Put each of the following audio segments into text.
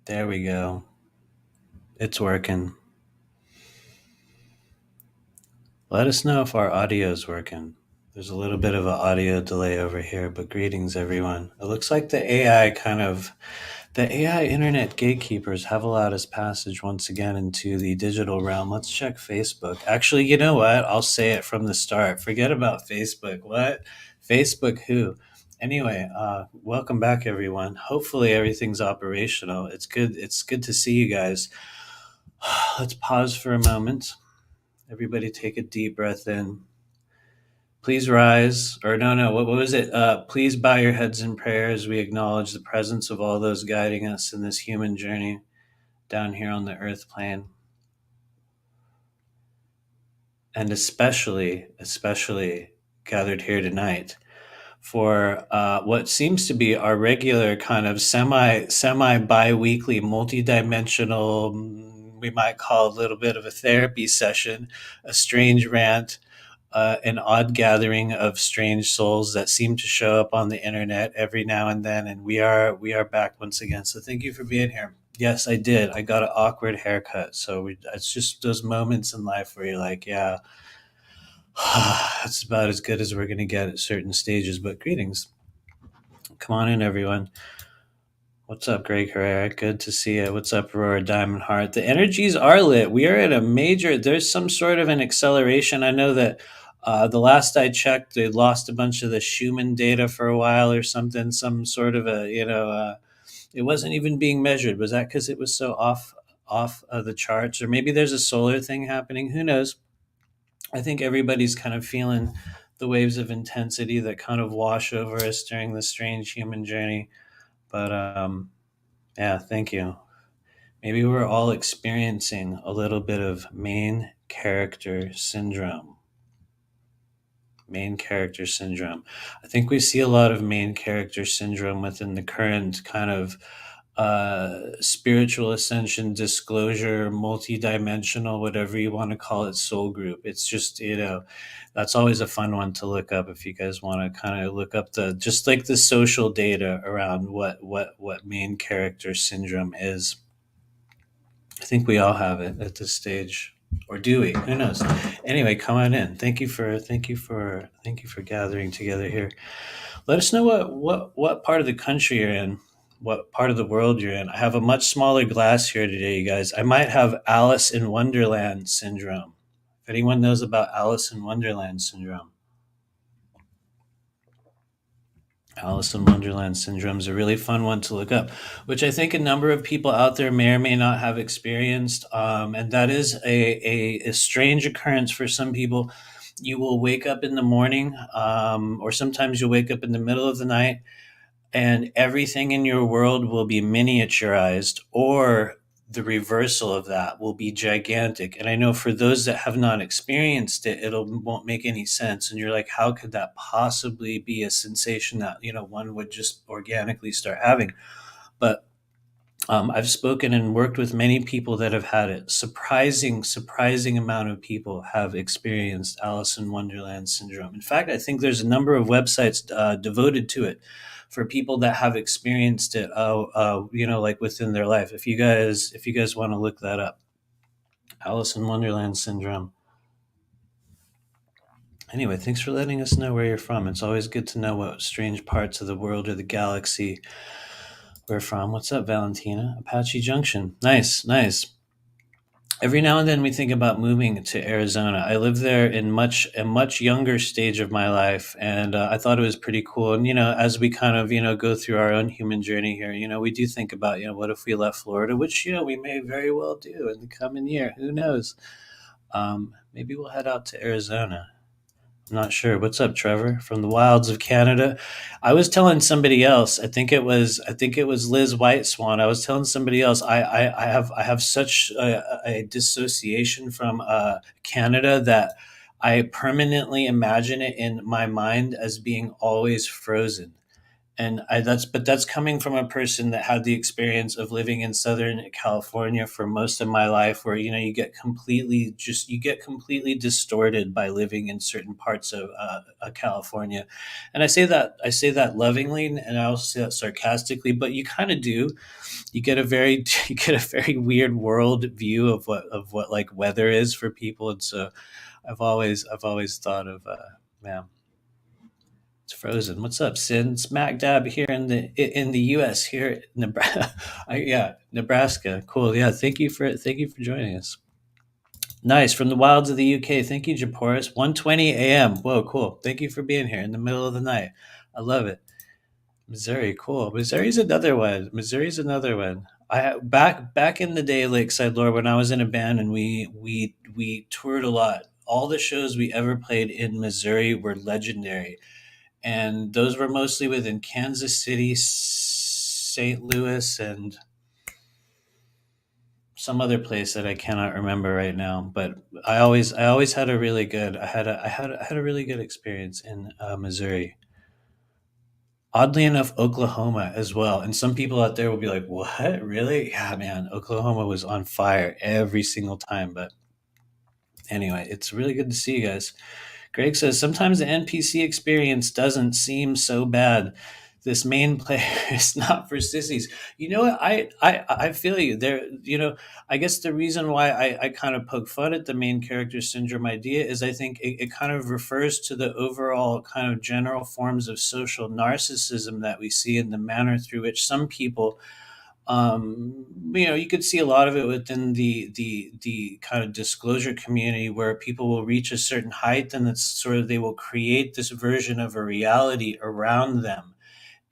There we go. It's working. Let us know if our audio is working. There's a little bit of an audio delay over here, but greetings, everyone. It looks like the AI internet gatekeepers have allowed us passage once again into the digital realm. Let's check Facebook. Actually, you know what? I'll say it from the start. Forget about Facebook. What? Facebook who? Anyway, welcome back, everyone. Hopefully, everything's operational. It's good. It's good to see you guys. Let's pause for a moment. Everybody take a deep breath in. Please rise, or no, no, what was it? Please bow your heads in prayer as we acknowledge the presence of all those guiding us in this human journey down here on the earth plane. And especially gathered here tonight for what seems to be our regular kind of semi bi-weekly multi-dimensional, we might call a little bit of a therapy session, a strange rant, an odd gathering of strange souls that seem to show up on the internet every now and then, and we are back once again. So thank you for being here. Yes, I did. I got an awkward haircut, so it's just those moments in life where you're like, yeah, that's about as good as we're going to get at certain stages. But greetings, come on in, everyone. What's up, Greg Herrera? Good to see you. What's up, Aurora Diamond Heart? The energies are lit. We are at a major, there's some sort of an acceleration. I know that the last I checked, they lost a bunch of the Schumann data for a while or something, some sort of it wasn't even being measured. Was that because it was so off of the charts? Or maybe there's a solar thing happening. Who knows? I think everybody's kind of feeling the waves of intensity that kind of wash over us during this strange human journey. But yeah, thank you. Maybe we're all experiencing a little bit of main character syndrome. Main character syndrome. I think we see a lot of main character syndrome within the current kind of spiritual ascension, disclosure, multi-dimensional, whatever you want to call it, soul group. It's just, that's always a fun one to look up if you guys want to kind of look up the just like the social data around what main character syndrome is. I think we all have it at this stage, or do we? Who knows? Anyway, come on in. Thank you for gathering together here. Let us know what part of the country you're in, what part of the world you're in. I have a much smaller glass here today, you guys. I might have Alice in Wonderland syndrome. If anyone knows about Alice in Wonderland syndrome, Alice in Wonderland syndrome is a really fun one to look up, which I think a number of people out there may or may not have experienced. And that is a strange occurrence for some people. You will wake up in the morning, or sometimes you'll wake up in the middle of the night, and everything in your world will be miniaturized, or the reversal of that will be gigantic. And I know for those that have not experienced it, won't make any sense, and you're like, how could that possibly be a sensation that one would just organically start having? But I've spoken and worked with many people that have had it. Surprising amount of people have experienced Alice in Wonderland syndrome. In fact, I think there's a number of websites devoted to it for people that have experienced it. Like within their life. If you guys want to look that up, Alice in Wonderland syndrome. Anyway, thanks for letting us know where you're from. It's always good to know what strange parts of the world or the galaxy we're from. What's up, Valentina? Apache Junction. Nice, nice. Every now and then we think about moving to Arizona. I lived there in a much younger stage of my life, and I thought it was pretty cool. And as we kind of go through our own human journey here, we do think about what if we left Florida, which we may very well do in the coming year. Who knows? Maybe we'll head out to Arizona. Not sure. What's up, Trevor? From the wilds of Canada. I was telling somebody else. I think it was Liz White Swan. I was telling somebody else. I have such a dissociation from Canada that I permanently imagine it in my mind as being always frozen. And that's coming from a person that had the experience of living in Southern California for most of my life, where you get completely distorted by living in certain parts of California. And I say that lovingly, and I also say that sarcastically, but you kind of do. You get a very you get a very weird world view of what like weather is for people. And so I've always thought of man, it's frozen. What's up, Sin? Smack dab here in the U.S. here, in Nebraska. Yeah, Nebraska. Cool. Yeah, thank you for joining us. Nice, from the wilds of the UK. Thank you, Japoris. 1:20 a.m. Whoa, cool. Thank you for being here in the middle of the night. I love it. Missouri, cool. Missouri's another one. Missouri's another one. Back in the day, Lakeside Lore, when I was in a band and we toured a lot. All the shows we ever played in Missouri were legendary, and those were mostly within Kansas City, St. Louis, and some other place that I cannot remember right now. But I always had a really good I had a really good experience in Missouri. Oddly enough, Oklahoma as well. And some people out there will be like, "What? Really? Yeah, man, Oklahoma was on fire every single time." But anyway, it's really good to see you guys. Greg says sometimes the NPC experience doesn't seem so bad. This main player is not for sissies. You know what? I feel you there. You know, I guess the reason why I kind of poke fun at the main character syndrome idea is I think it kind of refers to the overall kind of general forms of social narcissism that we see in the manner through which some people you could see a lot of it within the kind of disclosure community where people will reach a certain height and it's sort of they will create this version of a reality around them,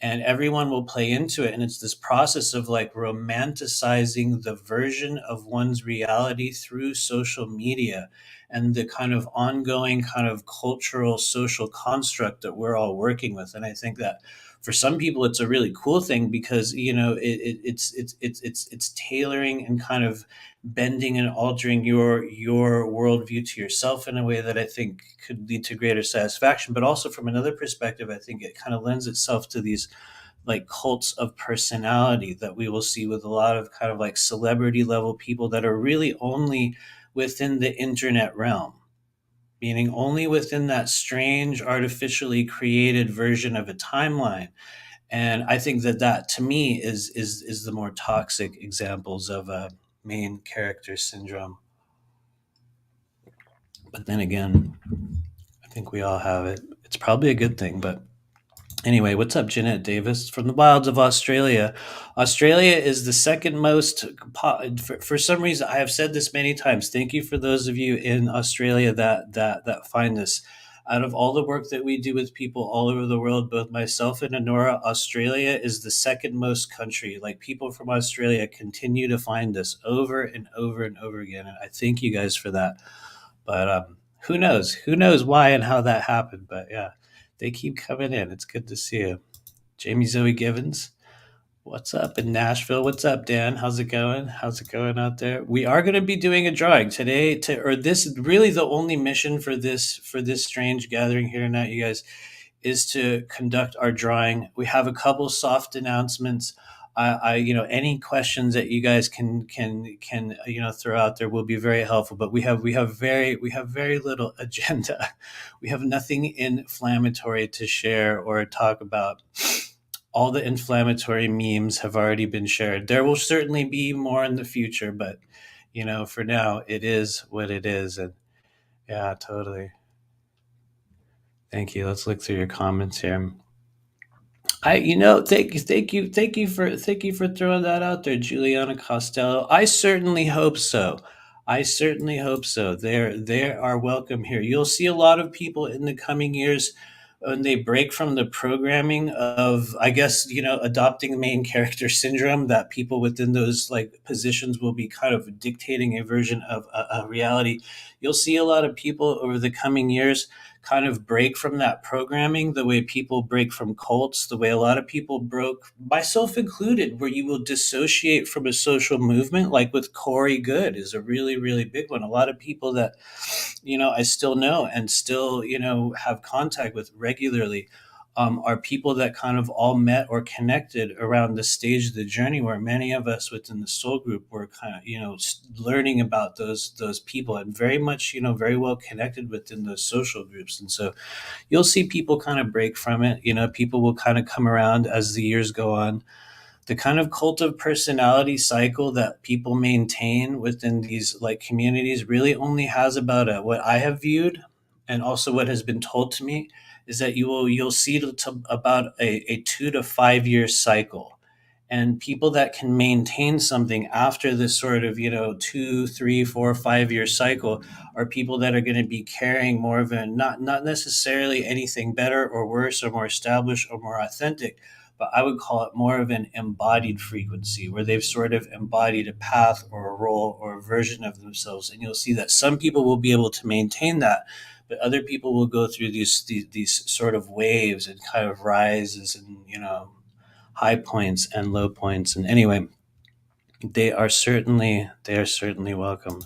and everyone will play into it, and it's this process of like romanticizing the version of one's reality through social media and the kind of ongoing kind of cultural social construct that we're all working with. And I think that for some people it's a really cool thing because it's tailoring and kind of bending and altering your worldview to yourself in a way that I think could lead to greater satisfaction. But also from another perspective, I think it kind of lends itself to these like cults of personality that we will see with a lot of kind of like celebrity level people that are really only within the internet realm, meaning only within that strange artificially created version of a timeline. And I think that that to me is the more toxic examples of a main character syndrome. But then again, I think we all have it. It's probably a good thing. But anyway, what's up, Jeanette Davis from the wilds of Australia? Australia is the second most, for some reason, I have said this many times. Thank you for those of you in Australia that find this. Out of all the work that we do with people all over the world, both myself and Honora, Australia is the second most country. Like people from Australia continue to find us over and over and over again. And I thank you guys for that. But who knows? Who knows why and how that happened? But yeah, they keep coming in. It's good to see you. Jamie Zoe Givens, what's up in Nashville? What's up, Dan? How's it going? How's it going out there? We are going to be doing a drawing today, or this is really the only mission for this strange gathering here tonight, you guys, is to conduct our drawing. We have a couple soft announcements. Any questions that you guys can throw out there will be very helpful. But we have very little agenda. We have nothing inflammatory to share or talk about. All the inflammatory memes have already been shared. There will certainly be more in the future, but for now, it is what it is. And yeah, totally. Thank you. Let's look through your comments here. Thank you for throwing that out there, Juliana Costello. I certainly hope so. I certainly hope so. They are welcome here. You'll see a lot of people in the coming years when they break from the programming of, I guess, adopting main character syndrome, that people within those like positions will be kind of dictating a version of a reality. You'll see a lot of people over the coming years kind of break from that programming the way people break from cults, the way a lot of people broke, myself included, where you will dissociate from a social movement, like with Corey Good is a really, really big one. A lot of people that, I still know and still, have contact with regularly are people that kind of all met or connected around this stage of the journey where many of us within the soul group were kind of, learning about those people, and very much, very well connected within those social groups. And so you'll see people kind of break from it. People will kind of come around as the years go on. The kind of cult of personality cycle that people maintain within these like communities really only has about what I have viewed, and also what has been told to me, is that you'll see to about a 2 to 5 year cycle. And people that can maintain something after this sort of 2, 3, 4, 5 year cycle are people that are going to be carrying more of a, not necessarily anything better or worse or more established or more authentic, but I would call it more of an embodied frequency, where they've sort of embodied a path or a role or a version of themselves. And you'll see that some people will be able to maintain that, but other people will go through these sort of waves and kind of rises and high points and low points. And anyway, they are certainly welcome.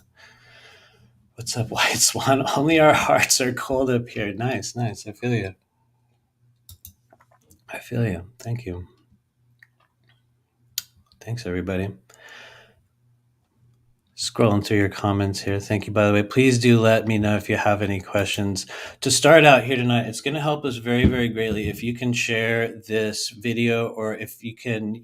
What's up, White Swan? Only our hearts are cold up here. Nice, nice. I feel you. I feel you. Thank you. Thanks, everybody. Scrolling through your comments here. Thank you, by the way. Please do let me know if you have any questions. To start out here tonight, it's going to help us very, very greatly if you can share this video, or if you can,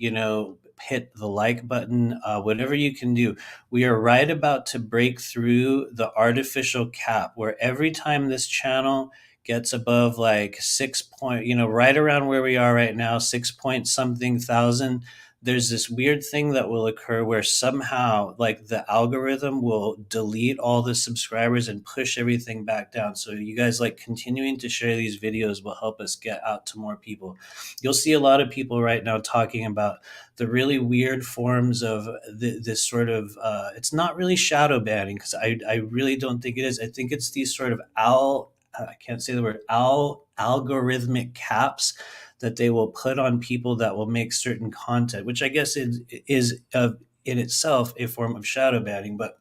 hit the like button, whatever you can do. We are right about to break through the artificial cap, where every time this channel gets above like 6 point, right around where we are right now, 6 point something thousand, there's this weird thing that will occur where somehow like the algorithm will delete all the subscribers and push everything back down. So you guys like continuing to share these videos will help us get out to more people. You'll see a lot of people right now talking about the really weird forms of this sort of it's not really shadow banning, because I really don't think it is. I think it's these sort of I can't say the word algorithmic caps that they will put on people that will make certain content, which I guess is in itself a form of shadow banning. But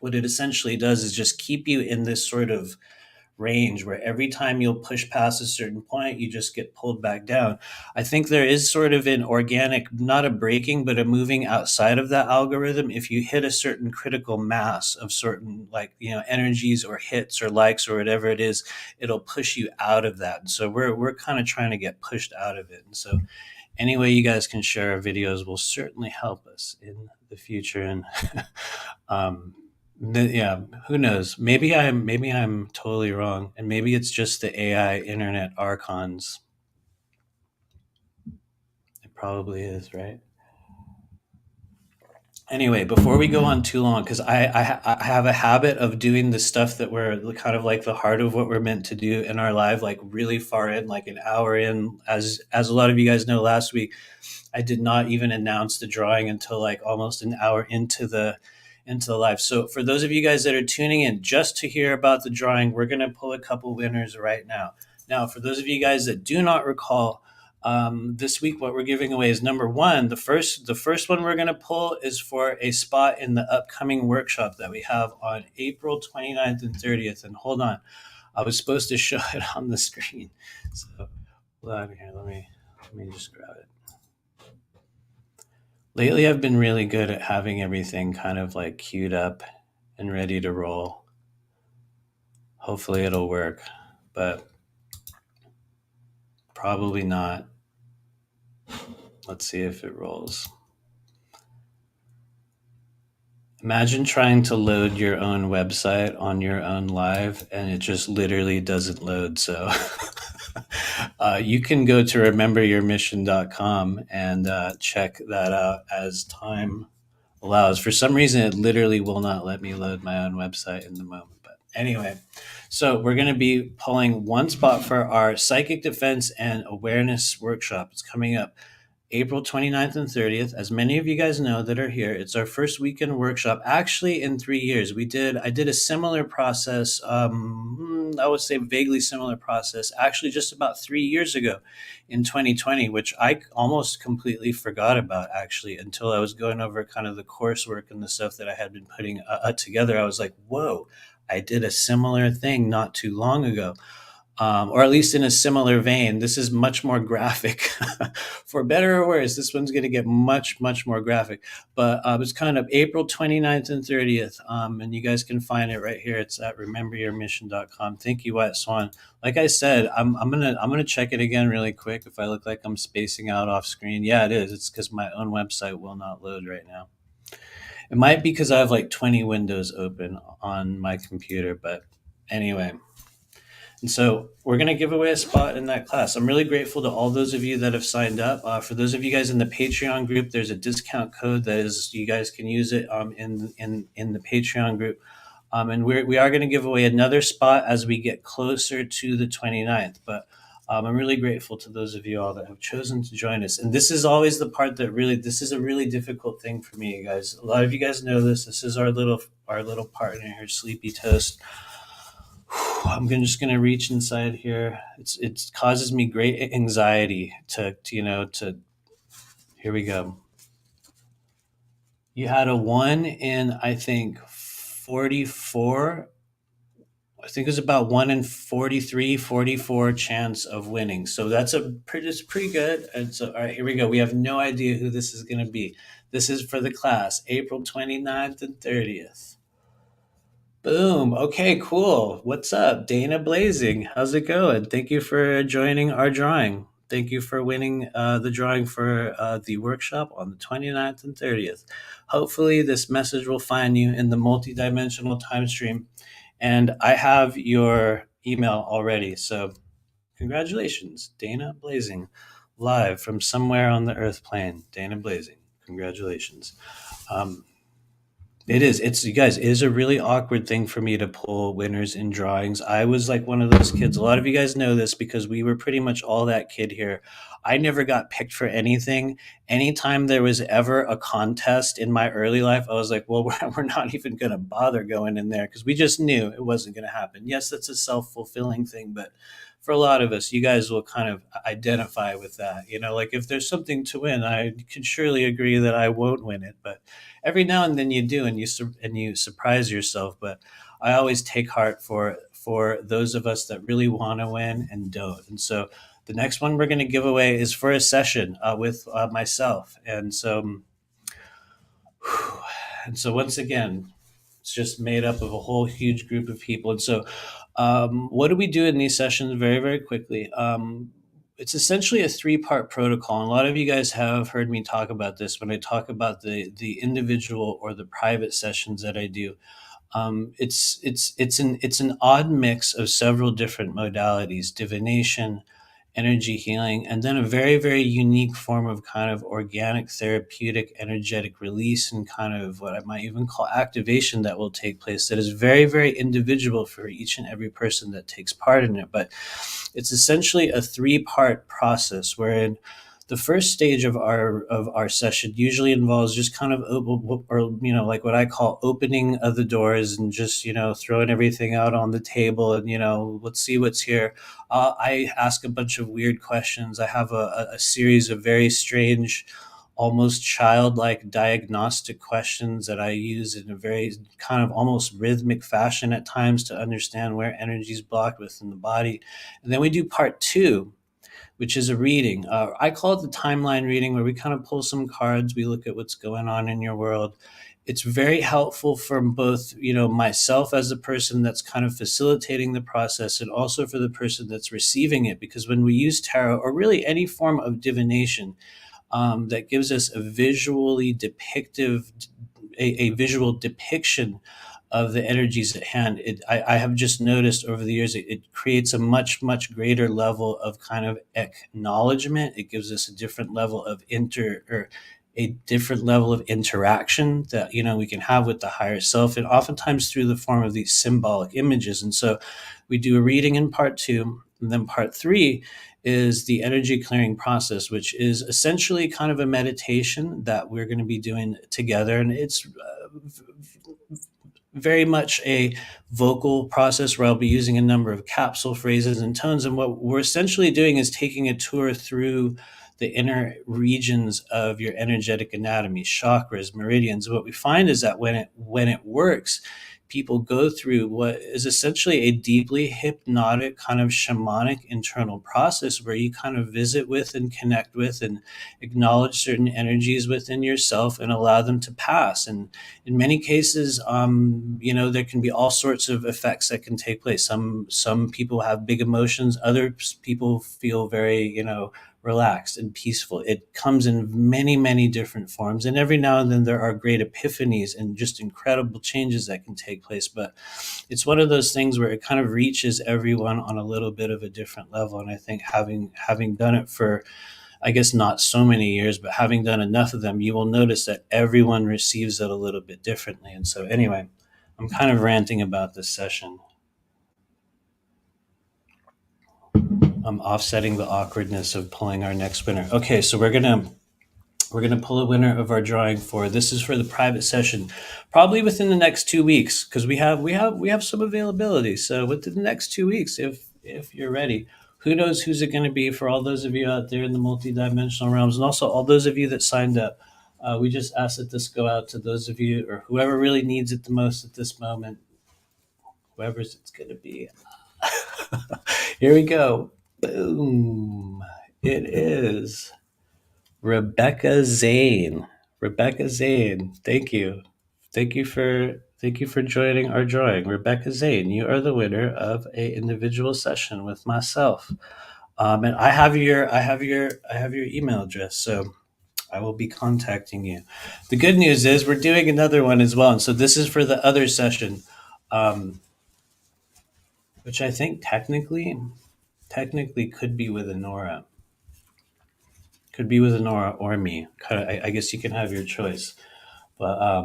what it essentially does is just keep you in this sort of range where every time you'll push past a certain point, you just get pulled back down. I think there is sort of an organic, not a breaking, but a moving outside of that algorithm. If you hit a certain critical mass of certain energies or hits or likes or whatever it is, it'll push you out of that. And so we're kind of trying to get pushed out of it. And so any way you guys can share our videos will certainly help us in the future. And yeah, who knows? Maybe I'm totally wrong, and maybe it's just the AI internet archons. It probably is, right? Anyway, before we go on too long, because I have a habit of doing the stuff that we're kind of like the heart of what we're meant to do in our life, like really far in, like an hour in. As a lot of you guys know, last week I did not even announce the drawing until like almost an hour into the live. So for those of you guys that are tuning in just to hear about the drawing, we're going to pull a couple winners right now. Now, for those of you guys that do not recall, this week what we're giving away is number one. The first one we're going to pull is for a spot in the upcoming workshop that we have on April 29th and 30th. And hold on, I was supposed to show it on the screen. So hold on here. Let me just grab it. Lately, I've been really good at having everything kind of like queued up and ready to roll. Hopefully it'll work, but probably not. Let's see if it rolls. Imagine trying to load your own website on your own live and it just literally doesn't load. So you can go to rememberyourmission.com and check that out as time allows. For some reason, it literally will not let me load my own website in the moment. But anyway, so we're going to be pulling one spot for our Psychic Defense and Awareness Workshop. It's coming up April 29th and 30th. As many of you guys know that are here, it's our first weekend workshop, actually in 3 years. I did a similar process, I would say vaguely similar process, actually just about 3 years ago in 2020, which I almost completely forgot about actually until I was going over kind of the coursework and the stuff that I had been putting together. I was like, whoa, I did a similar thing not too long ago. or at least in a similar vein. This is much more graphic, for better or worse. This one's going to get much, much more graphic. But it's kind of April 29th and 30th. And you guys can find it right here. It's at rememberyourmission.com. Thank you, White Swan. Like I said, I'm gonna check it again really quick if I look like I'm spacing out off screen. Yeah, it is. It's because my own website will not load right now. It might be because I have like 20 windows open on my computer, but anyway. And so we're going to give away a spot in that class. I'm really grateful to all those of you that have signed up. For those of you guys in the Patreon group, there's a discount code that is you guys can use it in the Patreon group. And we are going to give away another spot as we get closer to the 29th. But I'm really grateful to those of you all that have chosen to join us. And this is always the part that really, this is a really difficult thing for me, you guys. A lot of you guys know this. This is our little partner here, Sleepy Toast. Just gonna reach inside here. It causes me great anxiety to here we go. You had a 1 in, I think, 44. I think it was about 1 in 43, 44 chance of winning. So it's pretty good. And so, all right, here we go. We have no idea who this is going to be. This is for the class, April 29th and 30th. Boom. Okay, cool. What's up? Dana Blazing. How's it going? Thank you for joining our drawing. Thank you for winning the drawing for the workshop on the 29th and 30th. Hopefully, this message will find you in the multidimensional time stream. And I have your email already. So, congratulations, Dana Blazing, live from somewhere on the earth plane. Dana Blazing. Congratulations. It is. It's, you guys, it is a really awkward thing for me to pull winners in drawings. I was like one of those kids. A lot of you guys know this because we were pretty much all that kid here. I never got picked for anything. Anytime there was ever a contest in my early life, I was like, well, we're not even going to bother going in there because we just knew it wasn't going to happen. Yes, that's a self-fulfilling thing, but for a lot of us, you guys will kind of identify with that. Like if there's something to win, I can surely agree that I won't win it, but every now and then you do, and you surprise yourself. But I always take heart for those of us that really want to win and don't. And so the next one we're going to give away is for a session with myself. And so once again, it's just made up of a whole huge group of people. And so what do we do in these sessions? Very, very quickly. It's essentially a 3-part protocol. And a lot of you guys have heard me talk about this when I talk about the individual or the private sessions that I do. It's an odd mix of several different modalities: divination, energy healing, and then a very, very unique form of kind of organic therapeutic energetic release and kind of what I might even call activation that will take place, that is very, very individual for each and every person that takes part in it. But it's essentially a 3-part process wherein the first stage of our session usually involves just kind of like what I call opening of the doors and just throwing everything out on the table and let's see what's here. I ask a bunch of weird questions. I have a series of very strange, almost childlike diagnostic questions that I use in a very kind of almost rhythmic fashion at times to understand where energy is blocked within the body. And then we do part 2, which is a reading. I call it the timeline reading, where we kind of pull some cards. We look at what's going on in your world. It's very helpful for both, myself as the person that's kind of facilitating the process, and also for the person that's receiving it. Because when we use tarot, or really any form of divination, that gives us a visual depiction of the energies at hand. I have just noticed over the years, it creates a much, much greater level of kind of acknowledgement. It gives us a different level of interaction that we can have with the higher self, and oftentimes through the form of these symbolic images. And so we do a reading in part 2, and then part 3 is the energy clearing process, which is essentially kind of a meditation that we're going to be doing together. And it's very much a vocal process where I'll be using a number of capsule phrases and tones. And what we're essentially doing is taking a tour through the inner regions of your energetic anatomy, chakras, meridians. What we find is that when it works, people go through what is essentially a deeply hypnotic kind of shamanic internal process where you kind of visit with and connect with and acknowledge certain energies within yourself and allow them to pass. And in many cases, there can be all sorts of effects that can take place. Some people have big emotions, other people feel very, relaxed and peaceful. It comes in many, many different forms. And every now and then there are great epiphanies and just incredible changes that can take place. But it's one of those things where it kind of reaches everyone on a little bit of a different level. And I think having done it for, I guess, not so many years, but having done enough of them, you will notice that everyone receives it a little bit differently. And so anyway, I'm kind of ranting about this session. I'm offsetting the awkwardness of pulling our next winner. Okay, so we're gonna pull a winner of our drawing for this is for the private session, probably within the next 2 weeks because we have some availability. So within the next 2 weeks, if you're ready, who knows who's it going to be for all those of you out there in the multidimensional realms, and also all those of you that signed up. We just ask that this go out to those of you or whoever really needs it the most at this moment, whoever's it's going to be. Here we go. Boom. It is Rebecca Zane. Rebecca Zane. Thank you. Thank you for joining our drawing. Rebecca Zane, you are the winner of a individual session with myself. And I have your email address, so I will be contacting you. The good news is we're doing another one as well. And so this is for the other session, um, which I think technically could be with Honora. Could be with Honora or me. I guess you can have your choice. But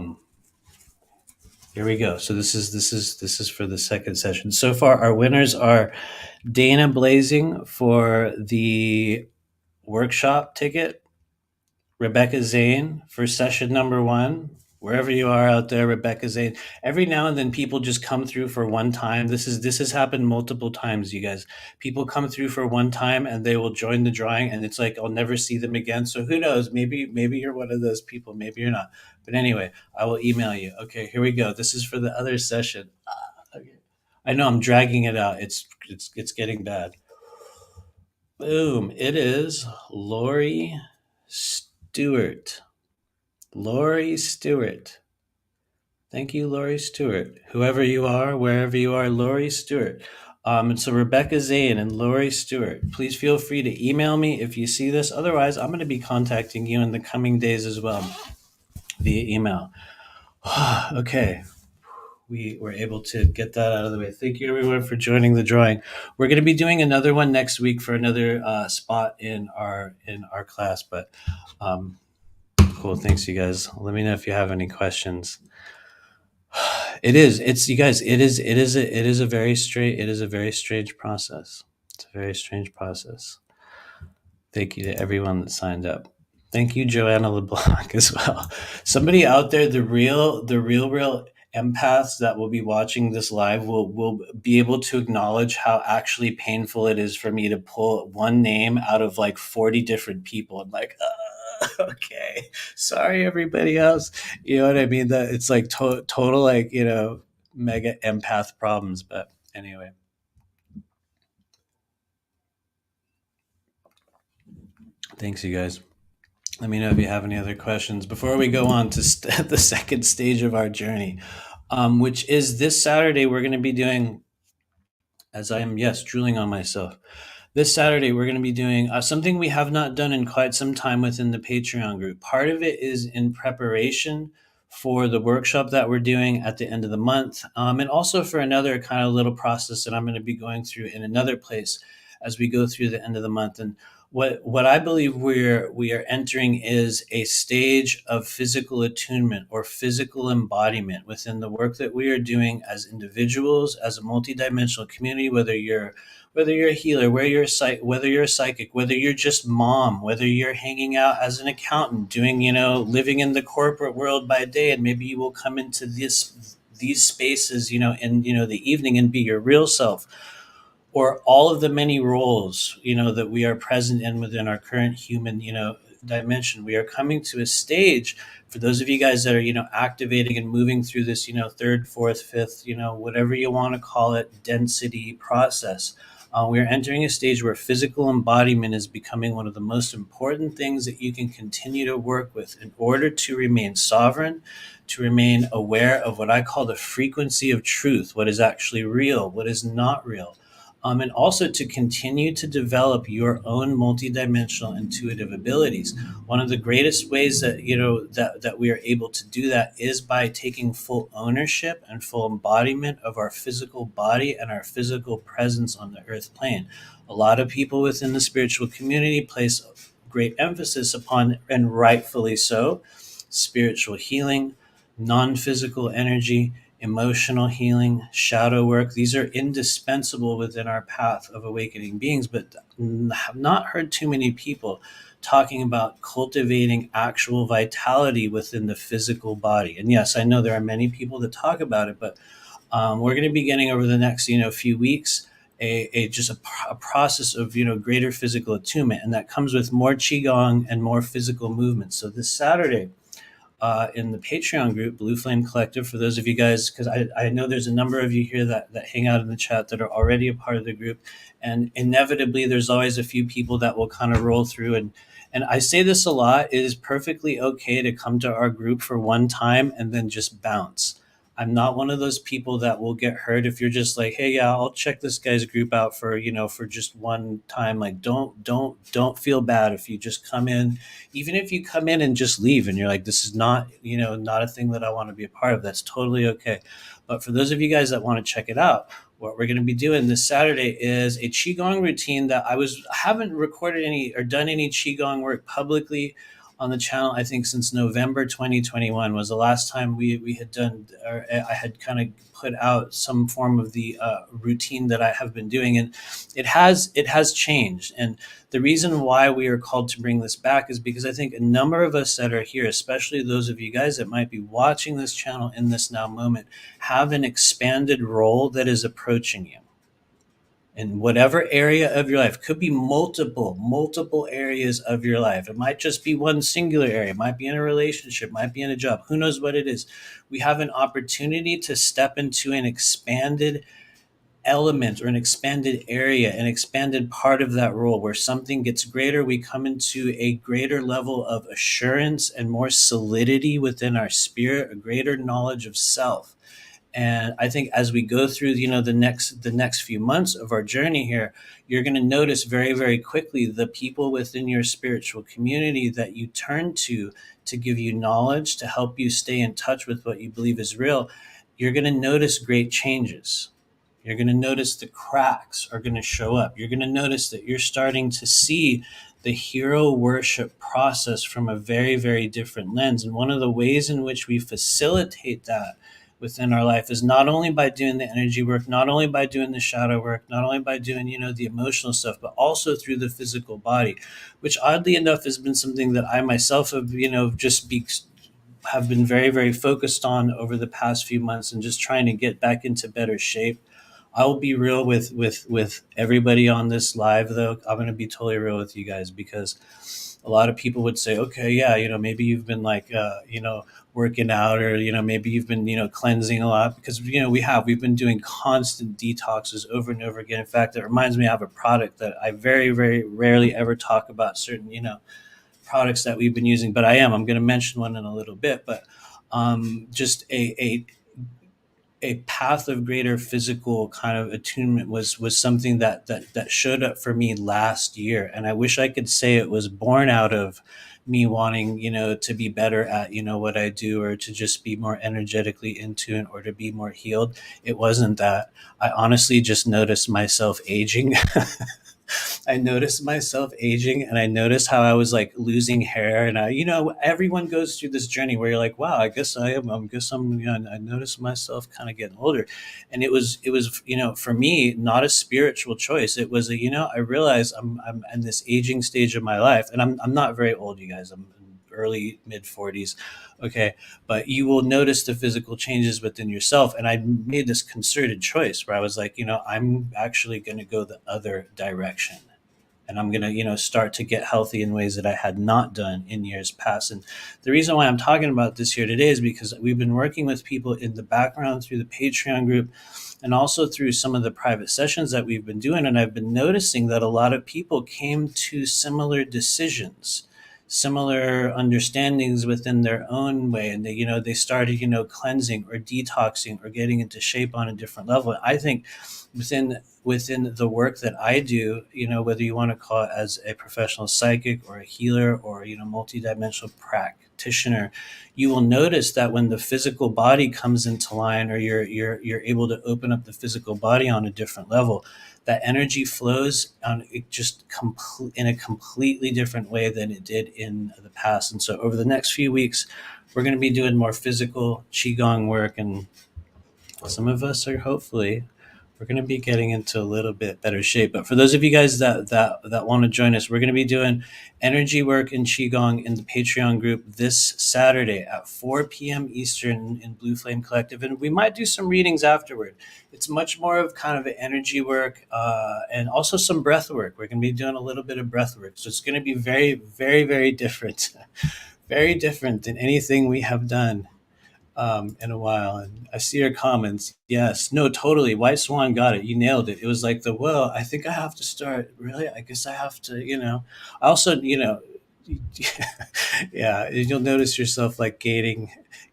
here we go. So this is for the second session. So far, our winners are Dana Blazing for the workshop ticket, Rebecca Zane for session number 1. Wherever you are out there, Rebecca Zane. Every now and then, people just come through for one time. This has happened multiple times, you guys. People come through for one time and they will join the drawing, and it's like I'll never see them again. So who knows? Maybe you're one of those people. Maybe you're not. But anyway, I will email you. Okay, here we go. This is for the other session. Okay. I know I'm dragging it out. It's getting bad. Boom! It is Lori Stewart. Lori Stewart. Thank you, Lori Stewart. Whoever you are, wherever you are, Lori Stewart. And so Rebecca Zane and Lori Stewart, please feel free to email me if you see this. Otherwise, I'm going to be contacting you in the coming days as well via email. Okay, we were able to get that out of the way. Thank you, everyone, for joining the drawing. We're going to be doing another one next week for another spot in our class. But cool. Thanks, you guys. Let me know if you have any questions. It's you guys. It is a very strange process. It's a very strange process. Thank you to everyone that signed up. Thank you, Joanna LeBlanc, as well. Somebody out there, the real empaths that will be watching this live will be able to acknowledge how actually painful it is for me to pull one name out of like 40 different people. I'm like, okay, sorry, everybody else. You know what I mean? That it's like total, like, mega empath problems. But anyway. Thanks, you guys. Let me know if you have any other questions before we go on to the second stage of our journey, which is this Saturday. We're going to be doing, as I am, yes, drooling on myself. This Saturday, we're going to be doing something we have not done in quite some time within the Patreon group. Part of it is in preparation for the workshop that we're doing at the end of the month, and also for another kind of little process that I'm going to be going through in another place as we go through the end of the month. And what I believe we are entering is a stage of physical attunement or physical embodiment within the work that we are doing as individuals, as a multidimensional community, whether you're a healer, whether you're a psychic, whether you're just mom, whether you're hanging out as an accountant, doing, living in the corporate world by day, and maybe you will come into these spaces, in, the evening and be your real self, or all of the many roles, that we are present in within our current human, dimension. We are coming to a stage for those of you guys that are, activating and moving through this, third, fourth, fifth, whatever you want to call it, density process. We are entering a stage where physical embodiment is becoming one of the most important things that you can continue to work with in order to remain sovereign, to remain aware of what I call the frequency of truth, what is actually real, what is not real. And also to continue to develop your own multidimensional intuitive abilities. One of the greatest ways that that we are able to do that is by taking full ownership and full embodiment of our physical body and our physical presence on the earth plane. A lot of people within the spiritual community place great emphasis upon, and rightfully so, spiritual healing, non-physical energy, emotional healing, shadow work. These are indispensable within our path of awakening beings, but have not heard too many people talking about cultivating actual vitality within the physical body. And yes, I know there are many people that talk about it, but we're going to be getting over the next few weeks a process of greater physical attunement, and that comes with more qigong and more physical movement. So this Saturday, in the Patreon group, Blue Flame Collective, for those of you guys, because I know there's a number of you here that hang out in the chat that are already a part of the group. And inevitably, there's always a few people that will kind of roll through. And I say this a lot, it is perfectly okay to come to our group for one time and then just bounce. I'm not one of those people that will get hurt if you're just like, hey, yeah, I'll check this guy's group out for just one time. Like, don't feel bad if you just come in, even if you come in and just leave and you're like, this is not, not a thing that I want to be a part of. That's totally okay. But for those of you guys that want to check it out, what we're going to be doing this Saturday is a qigong routine that I haven't recorded any or done any qigong work publicly on the channel. I think since November 2021 was the last time we had done, or I had kind of put out some form of the routine that I have been doing, and it has changed. And the reason why we are called to bring this back is because I think a number of us that are here, especially those of you guys that might be watching this channel in this now moment, have an expanded role that is approaching you in whatever area of your life. Could be multiple areas of your life. It might just be one singular area. It might be in a relationship, might be in a job. Who knows what it is? We have an opportunity to step into an expanded element or an expanded area, an expanded part of that role where something gets greater. We come into a greater level of assurance and more solidity within our spirit, a greater knowledge of self. And I think as we go through, the next few months of our journey here, you're going to notice very, very quickly the people within your spiritual community that you turn to give you knowledge, to help you stay in touch with what you believe is real. You're going to notice great changes. You're going to notice the cracks are going to show up. You're going to notice that you're starting to see the hero worship process from a very, very different lens. And one of the ways in which we facilitate that within our life is not only by doing the energy work, not only by doing the shadow work, not only by doing, the emotional stuff, but also through the physical body, which oddly enough has been something that I myself have, have been very, very focused on over the past few months and just trying to get back into better shape. I will be real with everybody on this live, though. I'm going to be totally real with you guys, because a lot of people would say, okay, yeah, maybe you've been like, working out, or, maybe you've been, cleansing a lot, because, we've been doing constant detoxes over and over again. In fact, it reminds me, I have a product that I very, very rarely ever talk about, certain, products that we've been using, but I'm going to mention one in a little bit, but just a path of greater physical kind of attunement was something that showed up for me last year. And I wish I could say it was born out of me wanting, to be better at, what I do, or to just be more energetically in tune, or to be more healed. It wasn't that. I honestly just noticed myself aging. I noticed myself aging, and I noticed how I was like losing hair. And everyone goes through this journey where you're like, wow, I guess I am. I guess I'm, I noticed myself kind of getting older. And it was, for me, not a spiritual choice. It was I realized I'm in this aging stage of my life, and I'm not very old, you guys. I'm early mid 40s. Okay. But you will notice the physical changes within yourself. And I made this concerted choice where I was like, I'm actually going to go the other direction. and I'm going to, start to get healthy in ways that I had not done in years past. And the reason why I'm talking about this here today is because we've been working with people in the background through the Patreon group and also through some of the private sessions that we've been doing. And I've been noticing that a lot of people came to similar decisions, similar understandings within their own way. And they started, cleansing or detoxing or getting into shape on a different level. I think within the work that I do, whether you want to call it as a professional psychic or a healer or, multidimensional practitioner, you will notice that when the physical body comes into line, or you're able to open up the physical body on a different level, that energy flows on it just in a completely different way than it did in the past. And so over the next few weeks, we're going to be doing more physical qigong work, and some of us are hopefully we're going to be getting into a little bit better shape. But for those of you guys that want to join us, we're going to be doing energy work and qigong in the Patreon group this Saturday at 4 p.m. Eastern in Blue Flame Collective, and we might do some readings afterward. It's much more of kind of an energy work, and also some breath work. We're going to be doing a little bit of breath work, so it's going to be very, very, very different, very different than anything we have done in a while. And I see your comments. Yes, no, totally. White Swan got it. You nailed it. It was like well, I think I have to start. Really? I guess I have to, I also, yeah, you'll notice yourself like gaining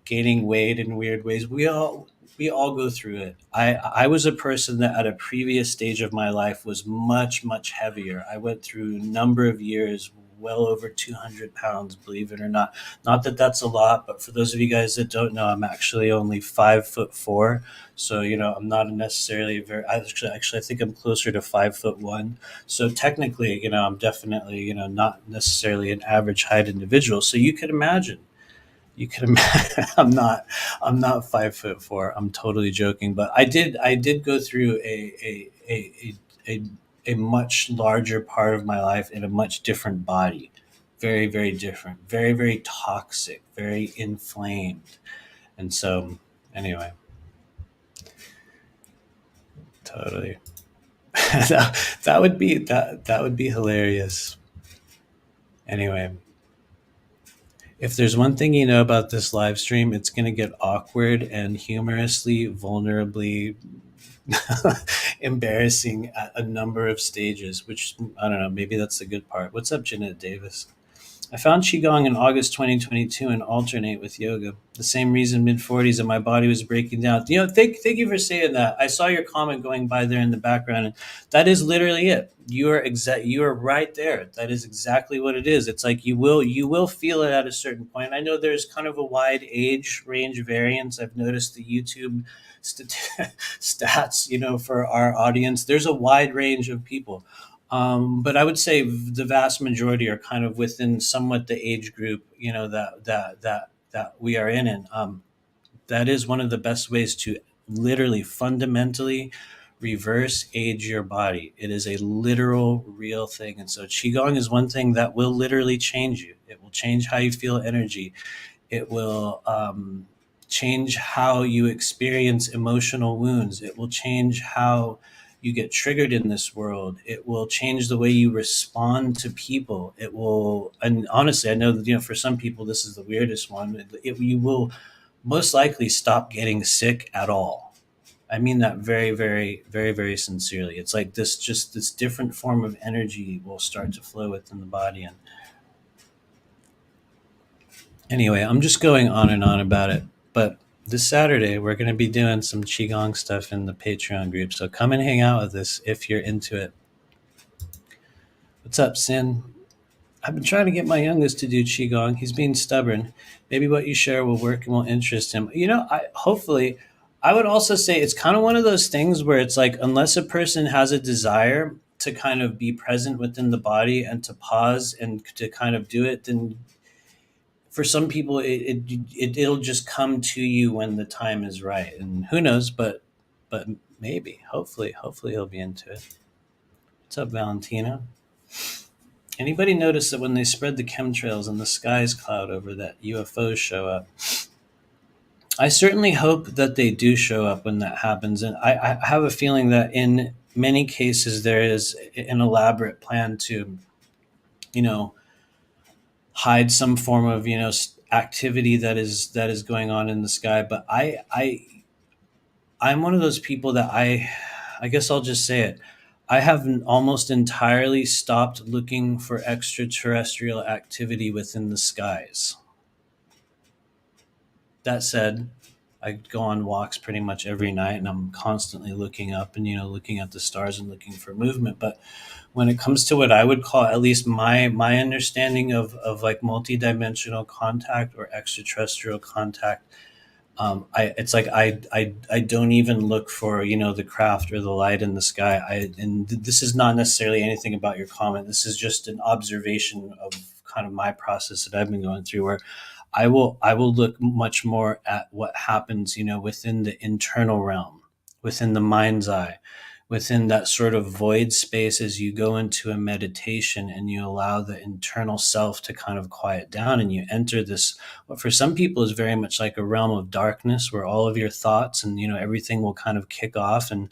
weight in weird ways. We all go through it. I was a person that at a previous stage of my life was much, much heavier. I went through a number of years, well over 200 pounds, believe it or not. Not that that's a lot, but for those of you guys that don't know, I'm actually only 5'4". So, I'm not necessarily actually, I think I'm closer to 5'1". So technically, I'm definitely, not necessarily an average height individual. So you could imagine, I'm not 5'4". I'm totally joking, but I did go through a a much larger part of my life in a much different body, very, very different, very, very toxic, very inflamed. And so, anyway, totally. That would be hilarious. Anyway, if there's one thing you know about this live stream, it's going to get awkward and humorously, vulnerably embarrassing at a number of stages, which I don't know, maybe that's the good part. What's up, Jeanette Davis? I found Qigong in August 2022 and alternate with yoga. The same reason mid 40s and my body was breaking down. Thank you for saying that. I saw your comment going by there in the background, and that is literally it. You are right there. That is exactly what it is. It's like you will feel it at a certain point. I know there's kind of a wide age range variance. I've noticed the YouTube st- stats, for our audience. There's a wide range of people. But I would say the vast majority are kind of within somewhat the age group, that we are in. And that is one of the best ways to literally fundamentally reverse age your body. It is a literal, real thing. And so Qigong is one thing that will literally change you. It will change how you feel energy. It will change how you experience emotional wounds. It will change how you get triggered in this world. It will change the way you respond to people. It will, and honestly, I know that, for some people, this is the weirdest one. You will most likely stop getting sick at all. I mean that very, very, very, very sincerely. It's like this different form of energy will start to flow within the body. And anyway, I'm just going on and on about it. But this Saturday, we're going to be doing some Qigong stuff in the Patreon group. So come and hang out with us if you're into it. What's up, Sin? I've been trying to get my youngest to do Qigong. He's being stubborn. Maybe what you share will work and will interest him. Hopefully, I would also say it's kind of one of those things where it's like, unless a person has a desire to kind of be present within the body and to pause and to kind of do it, then for some people it'll just come to you when the time is right. And who knows, but maybe, hopefully he'll be into it. What's up, Valentina? Anybody notice that when they spread the chemtrails and the skies cloud over, that UFOs show up? I certainly hope that they do show up when that happens. And I have a feeling that in many cases there is an elaborate plan to, you know, hide some form of, activity that is going on in the sky. But I'm one of those people that I guess I'll just say it. I have almost entirely stopped looking for extraterrestrial activity within the skies. That said, I go on walks pretty much every night, and I'm constantly looking up and, looking at the stars and looking for movement. But when it comes to what I would call, at least my understanding of like multidimensional contact or extraterrestrial contact, it's like I don't even look for, the craft or the light in the sky. This is not necessarily anything about your comment. This is just an observation of kind of my process that I've been going through, where I will look much more at what happens, within the internal realm, within the mind's eye, within that sort of void space as you go into a meditation and you allow the internal self to kind of quiet down, and you enter this, what for some people is very much like a realm of darkness, where all of your thoughts and, everything will kind of kick off, and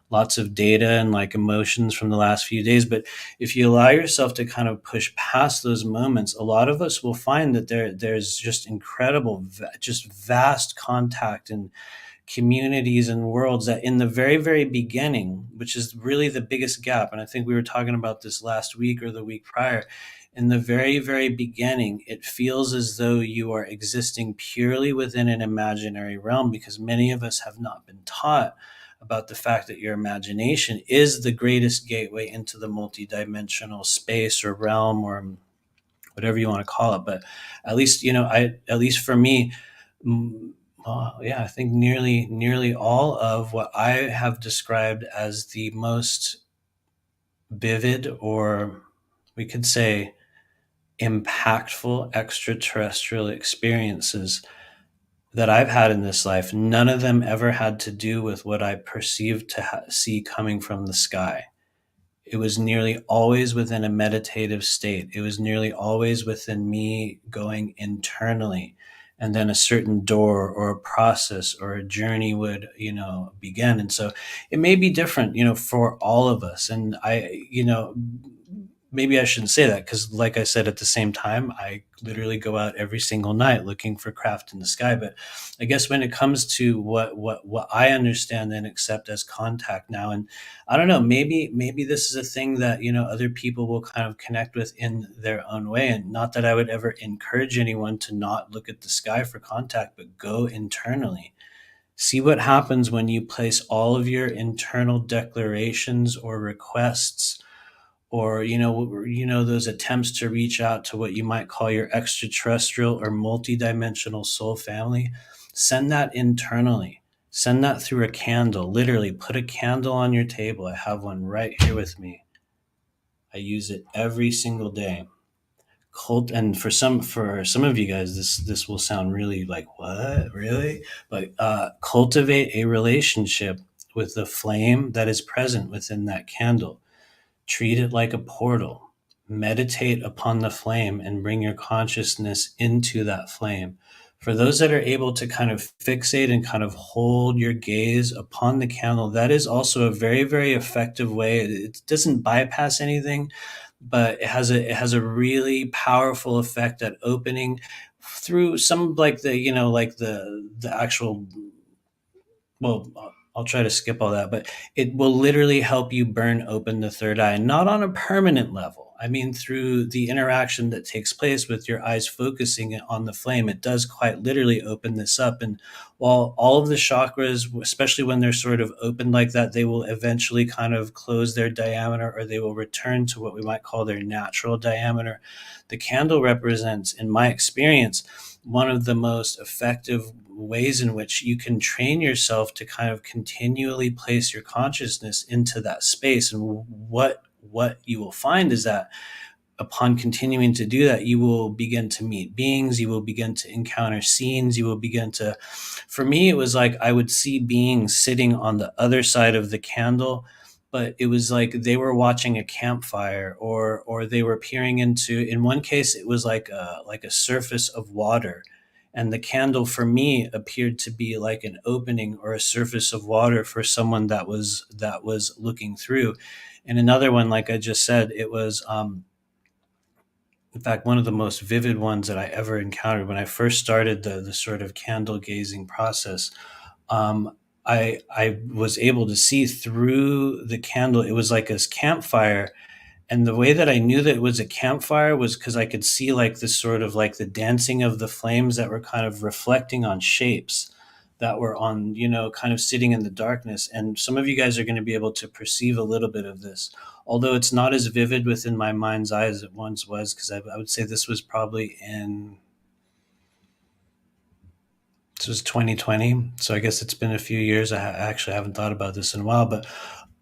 lots of data and like emotions from the last few days. But if you allow yourself to kind of push past those moments, a lot of us will find that there's just incredible, just vast contact and communities and worlds that in the very, very beginning, which is really the biggest gap. And I think we were talking about this last week or the week prior. In the very, very beginning, it feels as though you are existing purely within an imaginary realm, because many of us have not been taught about the fact that your imagination is the greatest gateway into the multidimensional space or realm, or whatever you want to call it. But at least, at least for me, yeah, I think nearly all of what I have described as the most vivid, or we could say impactful, extraterrestrial experiences that I've had in this life, none of them ever had to do with what I perceived to see coming from the sky. It was nearly always within a meditative state. It was nearly always within me going internally. And then a certain door or a process or a journey would, begin. And so it may be different, for all of us. And maybe I shouldn't say that, because, like I said, at the same time, I literally go out every single night looking for craft in the sky. But I guess when it comes to what I understand and accept as contact now, and I don't know, maybe this is a thing that, other people will kind of connect with in their own way. And not that I would ever encourage anyone to not look at the sky for contact, but go internally. See what happens when you place all of your internal declarations or requests, or, those attempts to reach out to what you might call your extraterrestrial or multidimensional soul family. Send that internally. Send that through a candle. Literally put a candle on your table. I have one right here with me. I use it every single day. And for some of you guys, this will sound really like, what, really? But cultivate a relationship with the flame that is present within that candle. Treat it like a portal. Meditate upon the flame and bring your consciousness into that flame. For those that are able to kind of fixate and kind of hold your gaze upon the candle, that is also a very, very effective way. It doesn't bypass anything, but it has a really powerful effect at opening through some, like the, like the actual, well, I'll try to skip all that, but it will literally help you burn open the third eye, not on a permanent level. I mean, through the interaction that takes place with your eyes focusing on the flame, it does quite literally open this up. And while all of the chakras, especially when they're sort of open like that, they will eventually kind of close their diameter, or they will return to what we might call their natural diameter. The candle represents, in my experience, one of the most effective ways in which you can train yourself to kind of continually place your consciousness into that space. And what you will find is that upon continuing to do that, you will begin to meet beings, you will begin to encounter scenes, you will begin to, for me, it was like I would see beings sitting on the other side of the candle, but it was like they were watching a campfire, or they were peering into, in one case, it was like a surface of water. and the candle for me appeared to be like an opening or a surface of water for someone that was looking through. And another one, like I just said, it was in fact one of the most vivid ones that I ever encountered when I first started the sort of candle gazing process. um, I was able to see through the candle. It was like a campfire, and the way that I knew that it was a campfire was because I could see like this sort of like the dancing of the flames that were kind of reflecting on shapes that were on, kind of sitting in the darkness. And some of you guys are going to be able to perceive a little bit of this, although it's not as vivid within my mind's eye as it once was, because I would say this was 2020. So I guess it's been a few years. Actually haven't thought about this in a while, but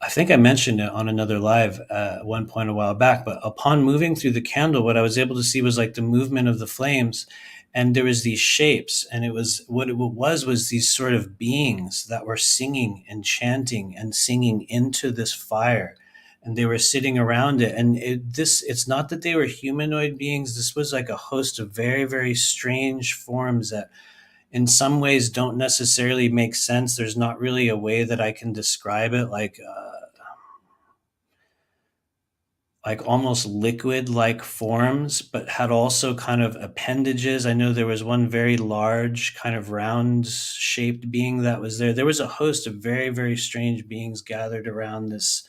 I think I mentioned it on another live at one point a while back. But upon moving through the candle, what I was able to see was like the movement of the flames, and there was these shapes, and it was what it was these sort of beings that were singing and chanting and singing into this fire, and they were sitting around it. And it's not that they were humanoid beings. This was like a host of very, very strange forms that in some ways don't necessarily make sense. There's not really a way that I can describe it, like almost liquid like forms, but had also kind of appendages. I know there was one very large kind of round shaped being that was there. There was a host of very, very strange beings gathered around this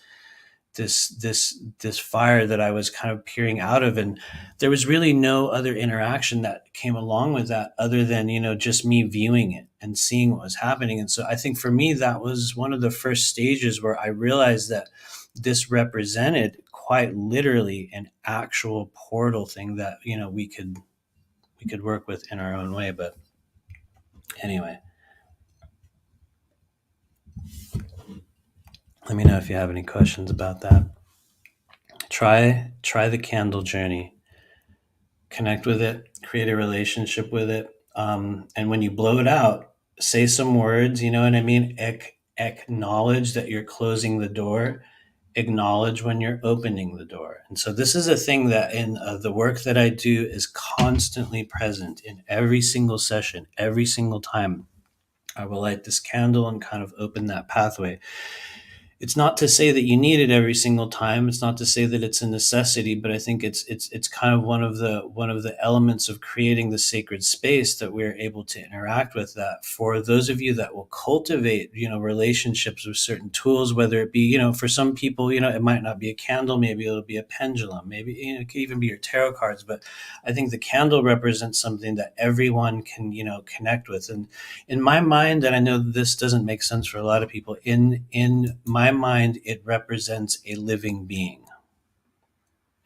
fire that I was kind of peering out of, and there was really no other interaction that came along with that other than just me viewing it and seeing what was happening. And so I think for me that was one of the first stages where I realized that this represented quite literally an actual portal thing that we could work with in our own way. But anyway, let me know if you have any questions about that. Try the candle journey, connect with it, create a relationship with it. And when you blow it out, say some words, you know what I mean? Acknowledge that you're closing the door, acknowledge when you're opening the door. And so, this is a thing that in the work that I do is constantly present in every single session, every single time I will light this candle and kind of open that pathway. It's not to say that you need it every single time. It's not to say that it's a necessity, but I think it's kind of one of the elements of creating the sacred space that we're able to interact with. That for those of you that will cultivate, relationships with certain tools, whether it be, for some people, it might not be a candle, maybe it'll be a pendulum, maybe it could even be your tarot cards. But I think the candle represents something that everyone can, connect with. And in my mind, and I know this doesn't make sense for a lot of people, in my mind it represents a living being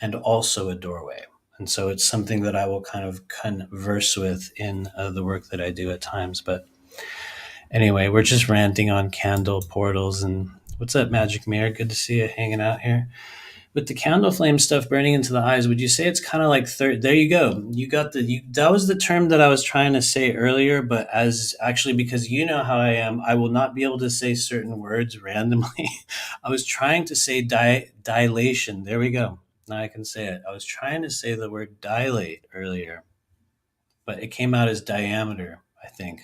and also a doorway. And so it's something that I will kind of converse with in the work that I do at times. But anyway, we're just ranting on candle portals. And what's up, Magic Mirror? Good to see you hanging out here. With the candle flame stuff burning into the eyes, would you say it's kind of like third? There you go. You got that was the term that I was trying to say earlier, but as actually, because you know how I am, I will not be able to say certain words randomly. I was trying to say dilation. There we go. Now I can say it. I was trying to say the word dilate earlier, but it came out as diameter, I think,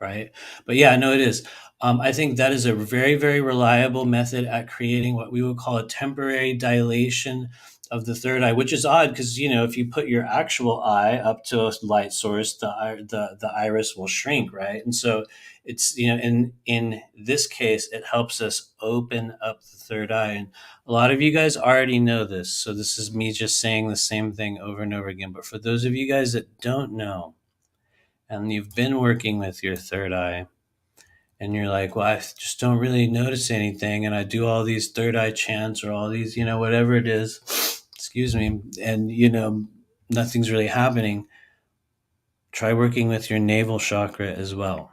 right? But yeah, no, it is. I think that is a very, very reliable method at creating what we would call a temporary dilation of the third eye, which is odd because if you put your actual eye up to a light source, the iris will shrink, right? And so it's in this case, it helps us open up the third eye, and a lot of you guys already know this, so this is me just saying the same thing over and over again. But for those of you guys that don't know, and you've been working with your third eye, and you're like, well, I just don't really notice anything, and I do all these third eye chants or all these, whatever it is, excuse me, and nothing's really happening. Try working with your navel chakra as well.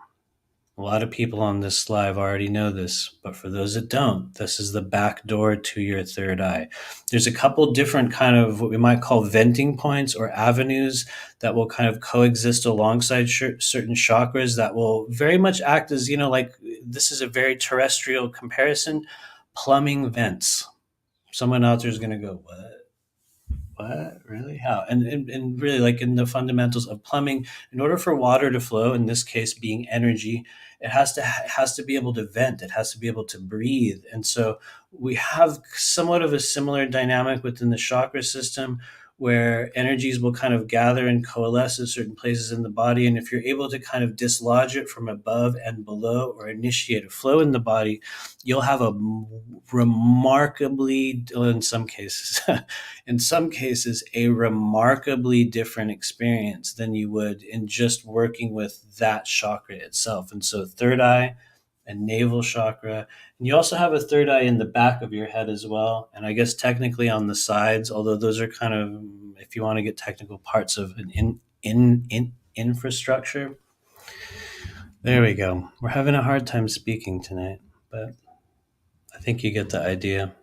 A lot of people on this live already know this, but for those that don't, this is the back door to your third eye. There's a couple different kind of what we might call venting points or avenues that will kind of coexist alongside certain chakras that will very much act as, like this is a very terrestrial comparison, plumbing vents. Someone out there is going to go, what? What? Really? How? And really, like in the fundamentals of plumbing, in order for water to flow, in this case being energy, it has to be able to vent. It has to be able to breathe. And so we have somewhat of a similar dynamic within the chakra system, where energies will kind of gather and coalesce at certain places in the body. And if you're able to kind of dislodge it from above and below, or initiate a flow in the body, you'll have a remarkably, well, in some cases, a remarkably different experience than you would in just working with that chakra itself. And so, third eye and navel chakra. And you also have a third eye in the back of your head as well. And I guess technically on the sides, although those are kind of, if you want to get technical, parts of an infrastructure. There we go. We're having a hard time speaking tonight, but I think you get the idea.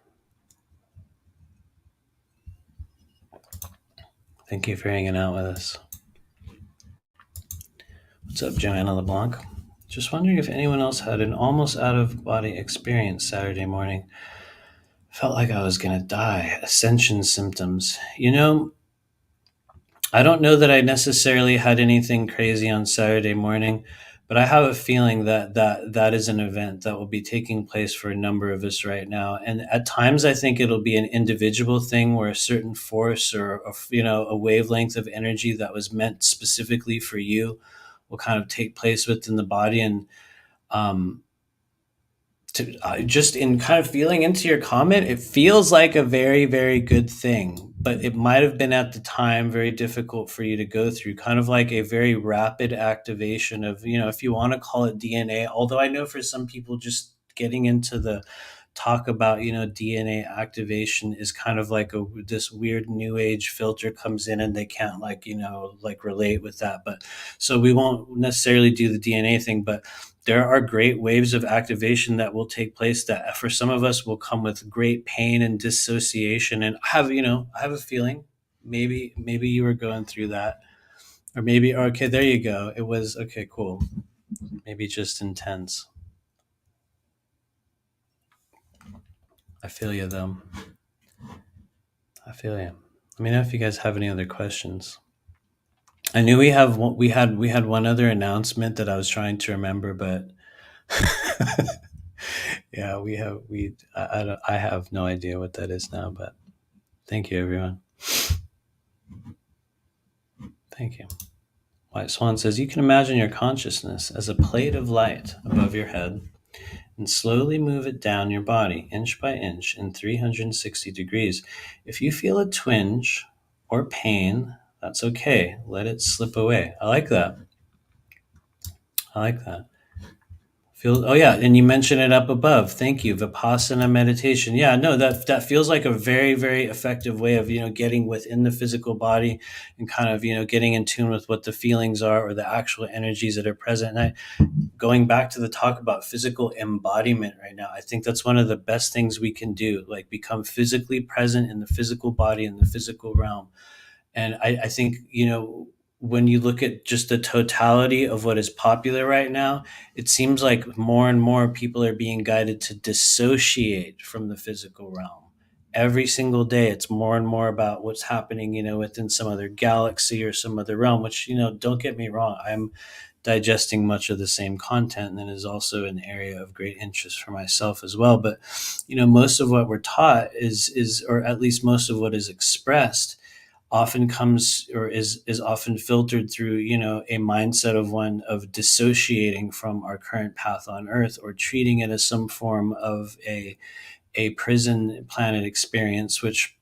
Thank you for hanging out with us. What's up, Joanna LeBlanc? Just wondering if anyone else had an almost out of body experience Saturday morning. Felt like I was going to die. Ascension symptoms. I don't know that I necessarily had anything crazy on Saturday morning, but I have a feeling that is an event that will be taking place for a number of us right now. And at times, I think it'll be an individual thing where a certain force, or a wavelength of energy that was meant specifically for you will kind of take place within the body. And um, just in kind of feeling into your comment, it feels like a very, very good thing, but it might have been at the time very difficult for you to go through, kind of like a very rapid activation of, if you want to call it DNA. Although I know for some people, just getting into the talk about, DNA activation is kind of like this weird new age filter comes in, and they can't like relate with that. But so we won't necessarily do the DNA thing, but there are great waves of activation that will take place that for some of us will come with great pain and dissociation. And I have a feeling maybe you were going through that, or maybe, okay, there you go. It was okay, cool. Maybe just intense. I feel you though. I feel you. Let me know if you guys have any other questions. I knew we had one other announcement that I was trying to remember, but yeah, I have no idea what that is now. But thank you, everyone. Thank you. White Swan says, you can imagine your consciousness as a plate of light above your head and slowly move it down your body, inch by inch, in 360 degrees. If you feel a twinge or pain, that's okay. Let it slip away. I like that. I like that. Oh yeah, and you mentioned it up above. Thank you, Vipassana meditation. Yeah, no, that feels like a very, very effective way of getting within the physical body, and kind of getting in tune with what the feelings are, or the actual energies that are present. And going back to the talk about physical embodiment right now, I think that's one of the best things we can do. Like, become physically present in the physical body, in the physical realm. And I think, when you look at just the totality of what is popular right now, it seems like more and more people are being guided to dissociate from the physical realm. Every single day, it's more and more about what's happening, within some other galaxy or some other realm, which, don't get me wrong, I'm digesting much of the same content, and is also an area of great interest for myself as well. But, most of what we're taught is, or at least most of what is expressed, often comes, or is often filtered through a mindset of one of dissociating from our current path on earth, or treating it as some form of a prison planet experience, which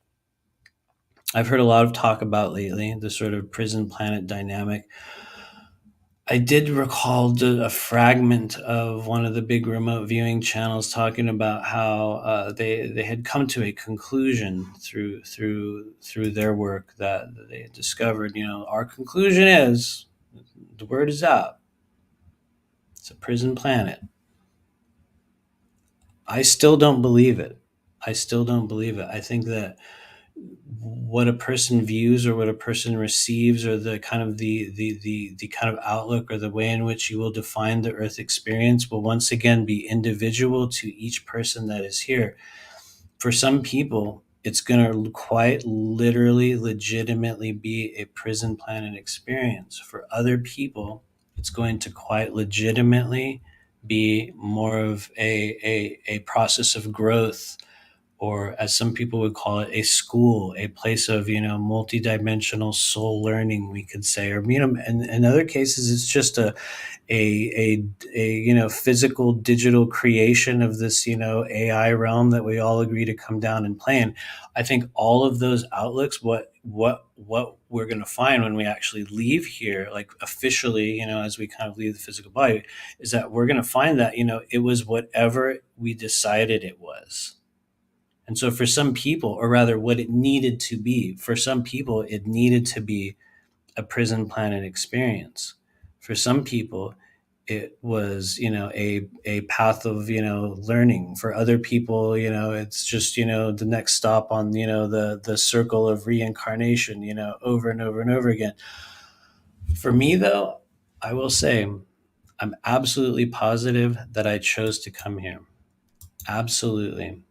I've heard a lot of talk about lately, the sort of prison planet dynamic. I did recall a fragment of one of the big remote viewing channels talking about how they had come to a conclusion through their work, that they had discovered. Our conclusion is, the word is out. It's a prison planet. I still don't believe it. I still don't believe it. I think that what a person views, or what a person receives, or the kind of the kind of outlook, or the way in which you will define the earth experience, will once again be individual to each person that is here. For some people, it's going to quite literally, legitimately be a prison planet experience. For other people, it's going to quite legitimately be more of a process of growth, or as some people would call it, a school, a place of, multidimensional soul learning, we could say. Or, in other cases, it's just a physical digital creation of this AI realm that we all agree to come down and play in. I think all of those outlooks, what we're going to find when we actually leave here, like officially, as we kind of leave the physical body, is that we're going to find that it was whatever we decided it was. And so for some people, or rather what it needed to be, for some people it needed to be a prison planet experience. For some people, it was, a path of, learning. For other people, it's just, the next stop on, the circle of reincarnation, over and over and over again. For me, though, I will say I'm absolutely positive that I chose to come here. Absolutely.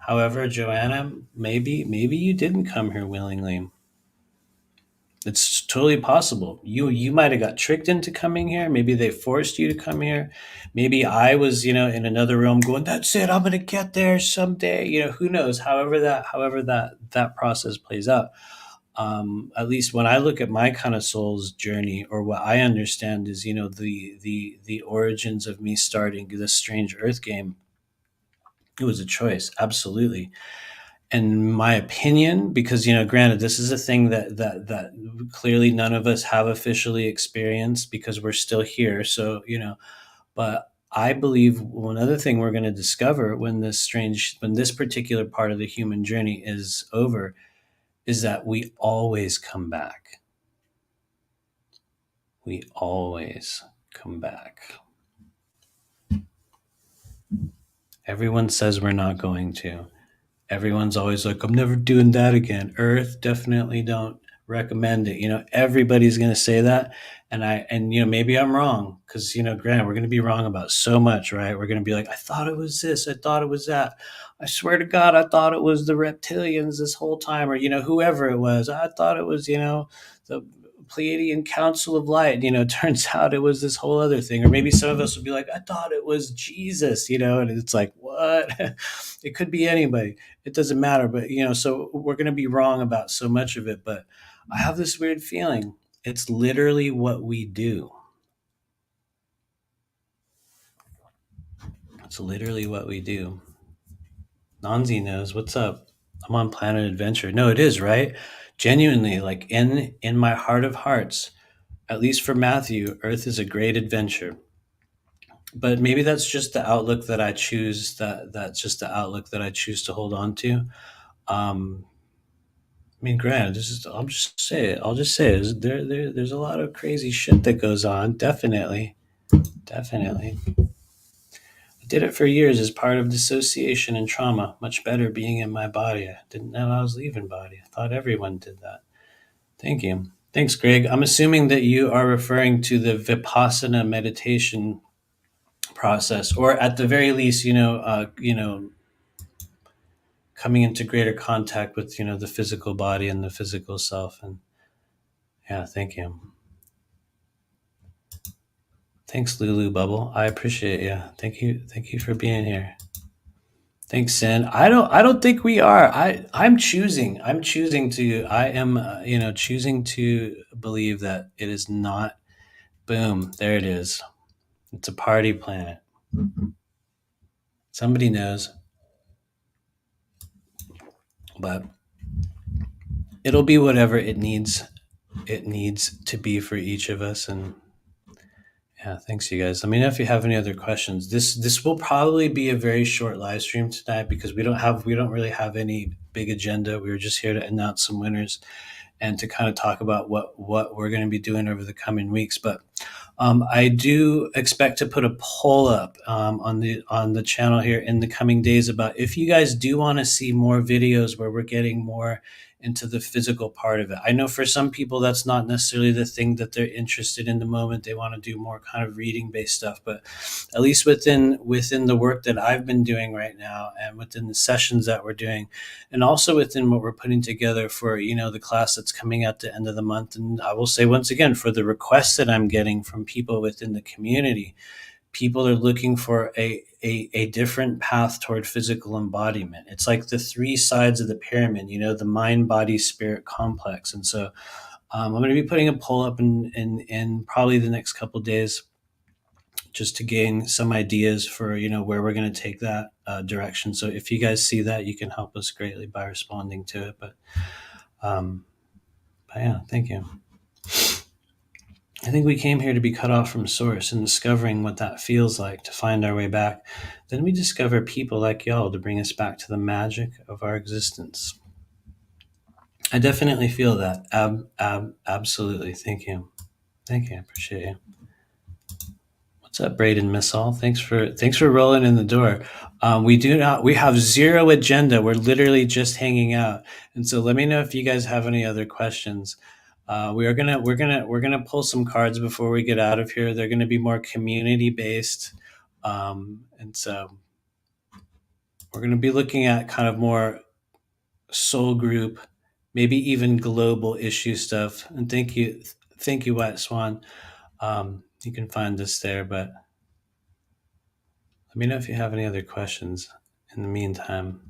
However, Joanna, maybe you didn't come here willingly. It's totally possible. You might have got tricked into coming here. Maybe they forced you to come here. Maybe I was, in another realm going, "That's it. I'm going to get there someday." Who knows? However that process plays out. At least when I look at my kind of soul's journey, or what I understand is, the origins of me starting this strange Earth game. It was a choice, absolutely. In my opinion, because granted, this is a thing that clearly none of us have officially experienced because we're still here. So but I believe one other thing we're going to discover when this particular part of the human journey is over, is that we always come back. We always come back. Everyone says we're not going to. Everyone's always like, "I'm never doing that again. Earth, definitely don't recommend it." Everybody's going to say that. And maybe I'm wrong, because, granted, we're going to be wrong about so much, right? We're going to be like, "I thought it was this. I thought it was that. I swear to God, I thought it was the reptilians this whole time." Or, whoever it was, "I thought it was, the Pleiadian Council of Light." Turns out it was this whole other thing. Or maybe some of us would be like, "I thought it was Jesus," and it's like, what? It could be anybody. It doesn't matter. But, so we're going to be wrong about so much of it. But I have this weird feeling it's literally what we do. It's literally what we do. Nanzi knows. What's up? I'm on Planet Adventure. No, it is, right? Genuinely, like in my heart of hearts, at least for Matthew, Earth is a great adventure. But maybe that's just the outlook that I choose. That's just the outlook that I choose to hold on to. I mean, granted, I'll just say it. There's a lot of crazy shit that goes on. Definitely. Definitely. I did it for years as part of dissociation and trauma. Much better being in my body. I didn't know I was leaving body. I thought everyone did that. Thank you. Thanks, Greg. I'm assuming that you are referring to the Vipassana meditation process, or at the very least, coming into greater contact with, the physical body and the physical self. And yeah, thank you. Thanks, Lulu Bubble. I appreciate you. Thank you. Thank you for being here. Thanks, Sin. I don't think we are. I'm choosing. I am, choosing to believe that it is not. Boom. There it is. It's a party planet. Somebody knows. But it'll be whatever it needs to be for each of us. And yeah, thanks, you guys. Let me know if you have any other questions. This will probably be a very short live stream tonight, because we don't really have any big agenda. We were just here to announce some winners and to kind of talk about what we're going to be doing over the coming weeks. But I do expect to put a poll up on the channel here in the coming days about if you guys do want to see more videos where we're getting more into the physical part of it. I know for some people that's not necessarily the thing that they're interested in the moment. They want to do more kind of reading based stuff, but at least within the work that I've been doing right now, and within the sessions that we're doing, and also within what we're putting together for the class that's coming at the end of the month. And I will say once again, for the requests that I'm getting from people within the community, people are looking for a different path toward physical embodiment. It's like the three sides of the pyramid, the mind, body, spirit complex. And so I'm going to be putting a poll up in probably the next couple of days, just to gain some ideas for where we're going to take that direction. So if you guys see that, you can help us greatly by responding to it. Um, but yeah, thank you. I think we came here to be cut off from source, and discovering what that feels like, to find our way back. Then we discover people like y'all to bring us back to the magic of our existence. I definitely feel that. Absolutely. Thank you. Thank you. I appreciate you. What's up, Braden Missal? Thanks for rolling in the door. We have zero agenda. We're literally just hanging out. And so let me know if you guys have any other questions. We're gonna pull some cards before we get out of here. They're gonna be more community based. And so we're gonna be looking at kind of more soul group, maybe even global issue stuff. And thank you, White Swan. You can find this there, but let me know if you have any other questions in the meantime.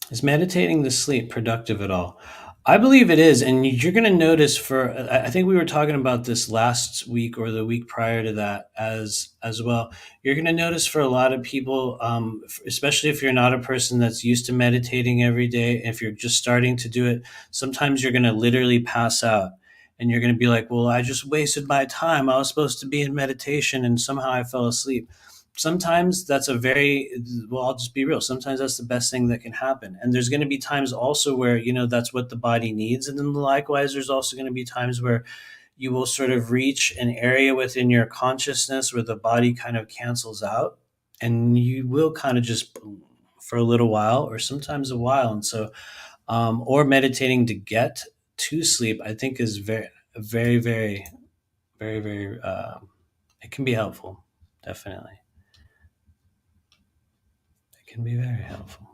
Is meditating to sleep productive at all? I believe it is. And you're going to notice I think we were talking about this last week or the week prior to that as well. You're going to notice for a lot of people, especially if you're not a person that's used to meditating every day, if you're just starting to do it, sometimes you're going to literally pass out. And you're going to be like, well, I just wasted my time. I was supposed to be in meditation and somehow I fell asleep. Sometimes I'll just be real. Sometimes that's the best thing that can happen. And there's going to be times also where, that's what the body needs. And then likewise, there's also going to be times where you will sort of reach an area within your consciousness where the body kind of cancels out, and you will kind of just for a little while, or sometimes a while. And so, or meditating to get to sleep, I think is very, very, very, very, very, it can be helpful. Definitely. It can be very helpful.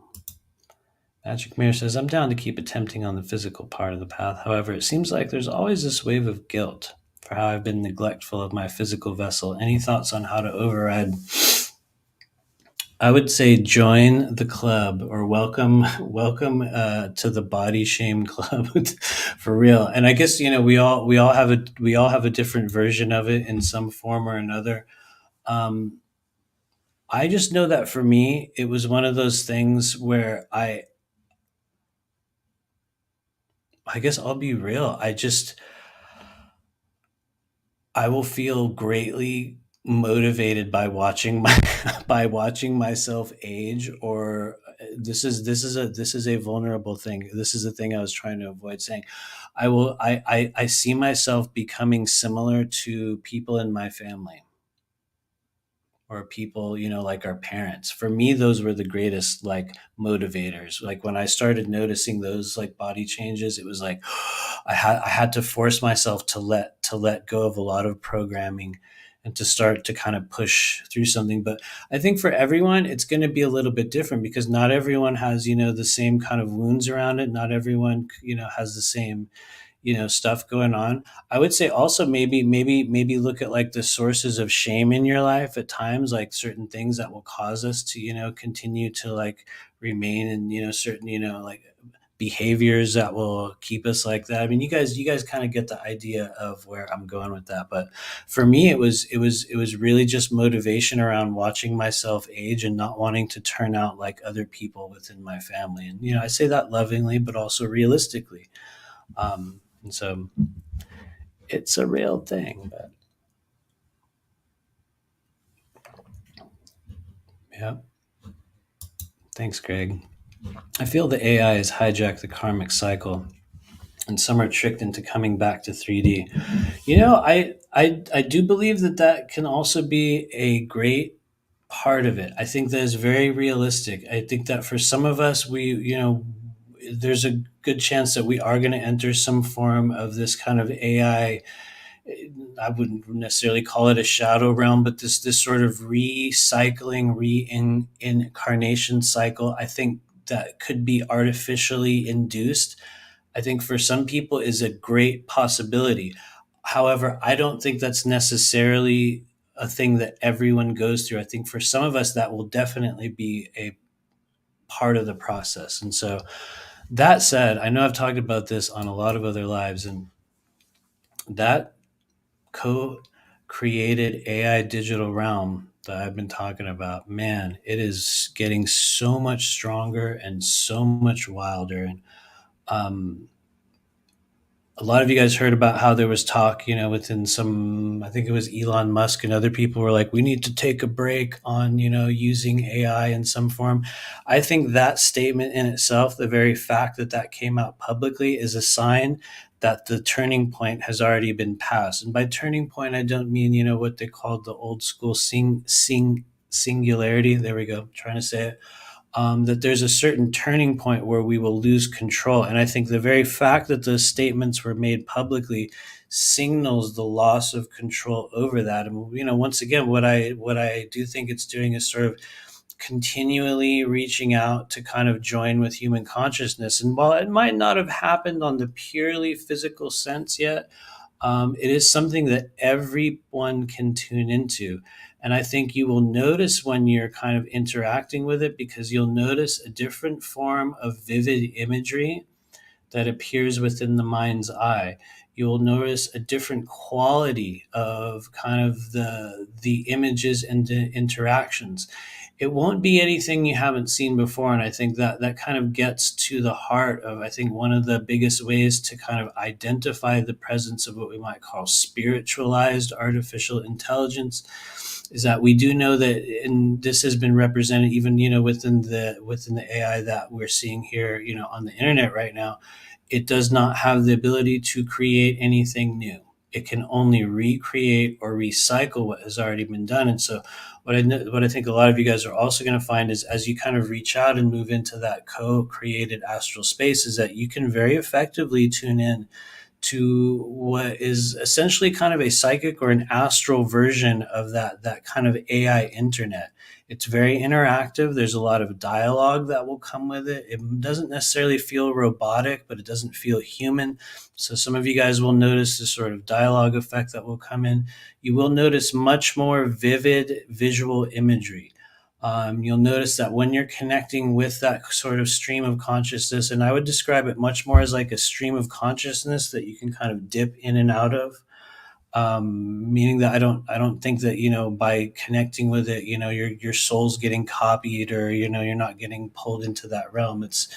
Magic Mirror says, I'm down to keep attempting on the physical part of the path. However, it seems like there's always this wave of guilt for how I've been neglectful of my physical vessel. Any thoughts on how to override? I would say join the club, or welcome to the body shame club for real. And I guess we all have a different version of it in some form or another. I just know that for me, it was one of those things where I guess I'll be real. I will feel greatly motivated by watching by watching myself age. Or this is a vulnerable thing. This is the thing I was trying to avoid saying. I see myself becoming similar to people in my family, or people, like our parents. For me, those were the greatest like motivators. Like when I started noticing those like body changes, it was like I had to force myself to let go of a lot of programming and to start to kind of push through something. But I think for everyone, it's going to be a little bit different, because not everyone has, the same kind of wounds around it. Not everyone, has the same stuff going on. I would say also maybe look at like the sources of shame in your life at times, like certain things that will cause us to continue to like remain in certain like behaviors that will keep us like that. I mean, you guys kind of get the idea of where I'm going with that. But for me, it was really just motivation around watching myself age and not wanting to turn out like other people within my family. And I say that lovingly, but also realistically. And so it's a real thing. But yeah. Thanks, Greg. I feel the AI has hijacked the karmic cycle, and some are tricked into coming back to 3D. I do believe that can also be a great part of it. I think that is very realistic. I think that for some of us, we there's a good chance that we are going to enter some form of this kind of AI. I wouldn't necessarily call it a shadow realm, but this sort of recycling, reincarnation cycle. I think that could be artificially induced. I think for some people is a great possibility. However, I don't think that's necessarily a thing that everyone goes through. I think for some of us that will definitely be a part of the process. And so that said, I know I've talked about this on a lot of other lives, and that co-created AI digital realm that I've been talking about, man, it is getting so much stronger and so much wilder. And um, a lot of you guys heard about how there was talk, within some, I think it was Elon Musk and other people were like, we need to take a break on, using AI in some form. I think that statement in itself, the very fact that that came out publicly, is a sign that the turning point has already been passed. And by turning point, I don't mean, what they called the old school singularity. There we go. I'm trying to say it, that there's a certain turning point where we will lose control. And I think the very fact that those statements were made publicly signals the loss of control over that. And once again, what I do think it's doing is sort of continually reaching out to kind of join with human consciousness. And while it might not have happened on the purely physical sense yet, it is something that everyone can tune into. And I think you will notice when you're kind of interacting with it, because you'll notice a different form of vivid imagery that appears within the mind's eye. You will notice a different quality of kind of the images and the interactions. It won't be anything you haven't seen before, and I think that that kind of gets to the heart of, I think, one of the biggest ways to kind of identify the presence of what we might call spiritualized artificial intelligence is that we do know that, and this has been represented even within the AI that we're seeing here on the internet right now. It does not have the ability to create anything new. It can only recreate or recycle what has already been done. And so what I think a lot of you guys are also going to find is, as you kind of reach out and move into that co-created astral space, is that you can very effectively tune in to what is essentially kind of a psychic or an astral version of that kind of AI internet. It's very interactive. There's a lot of dialogue that will come with it. It doesn't necessarily feel robotic, but it doesn't feel human. So some of you guys will notice this sort of dialogue effect that will come in. You will notice much more vivid visual imagery. You'll notice that when you're connecting with that sort of stream of consciousness, and I would describe it much more as like a stream of consciousness that you can kind of dip in and out of. Meaning that I don't think that by connecting with it, your soul's getting copied, or you're not getting pulled into that realm. It's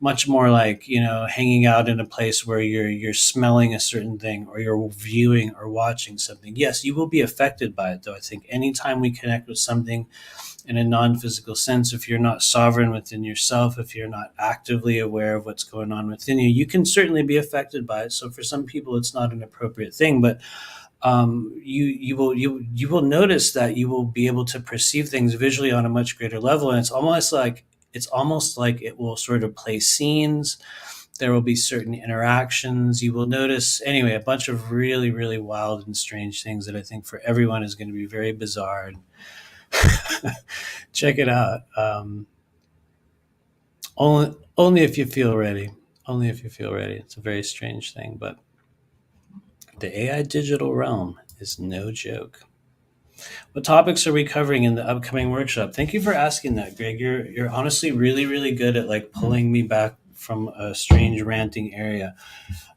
much more like hanging out in a place where you're smelling a certain thing, or you're viewing or watching something. Yes, you will be affected by it, though. I think anytime we connect with something in a non-physical sense, if you're not sovereign within yourself, if you're not actively aware of what's going on within you, you can certainly be affected by it. So for some people, it's not an appropriate thing, but you will notice that you will be able to perceive things visually on a much greater level, and it's almost like it will sort of play scenes. There will be certain interactions. You will notice, anyway, a bunch of really, really wild and strange things that I think for everyone is going to be very bizarre. And check it out. Only if you feel ready. Only if you feel ready. It's a very strange thing, but the AI digital realm is no joke. What topics are we covering in the upcoming workshop? Thank you for asking that, Greg. You're honestly really, really good at like pulling me back from a strange ranting area.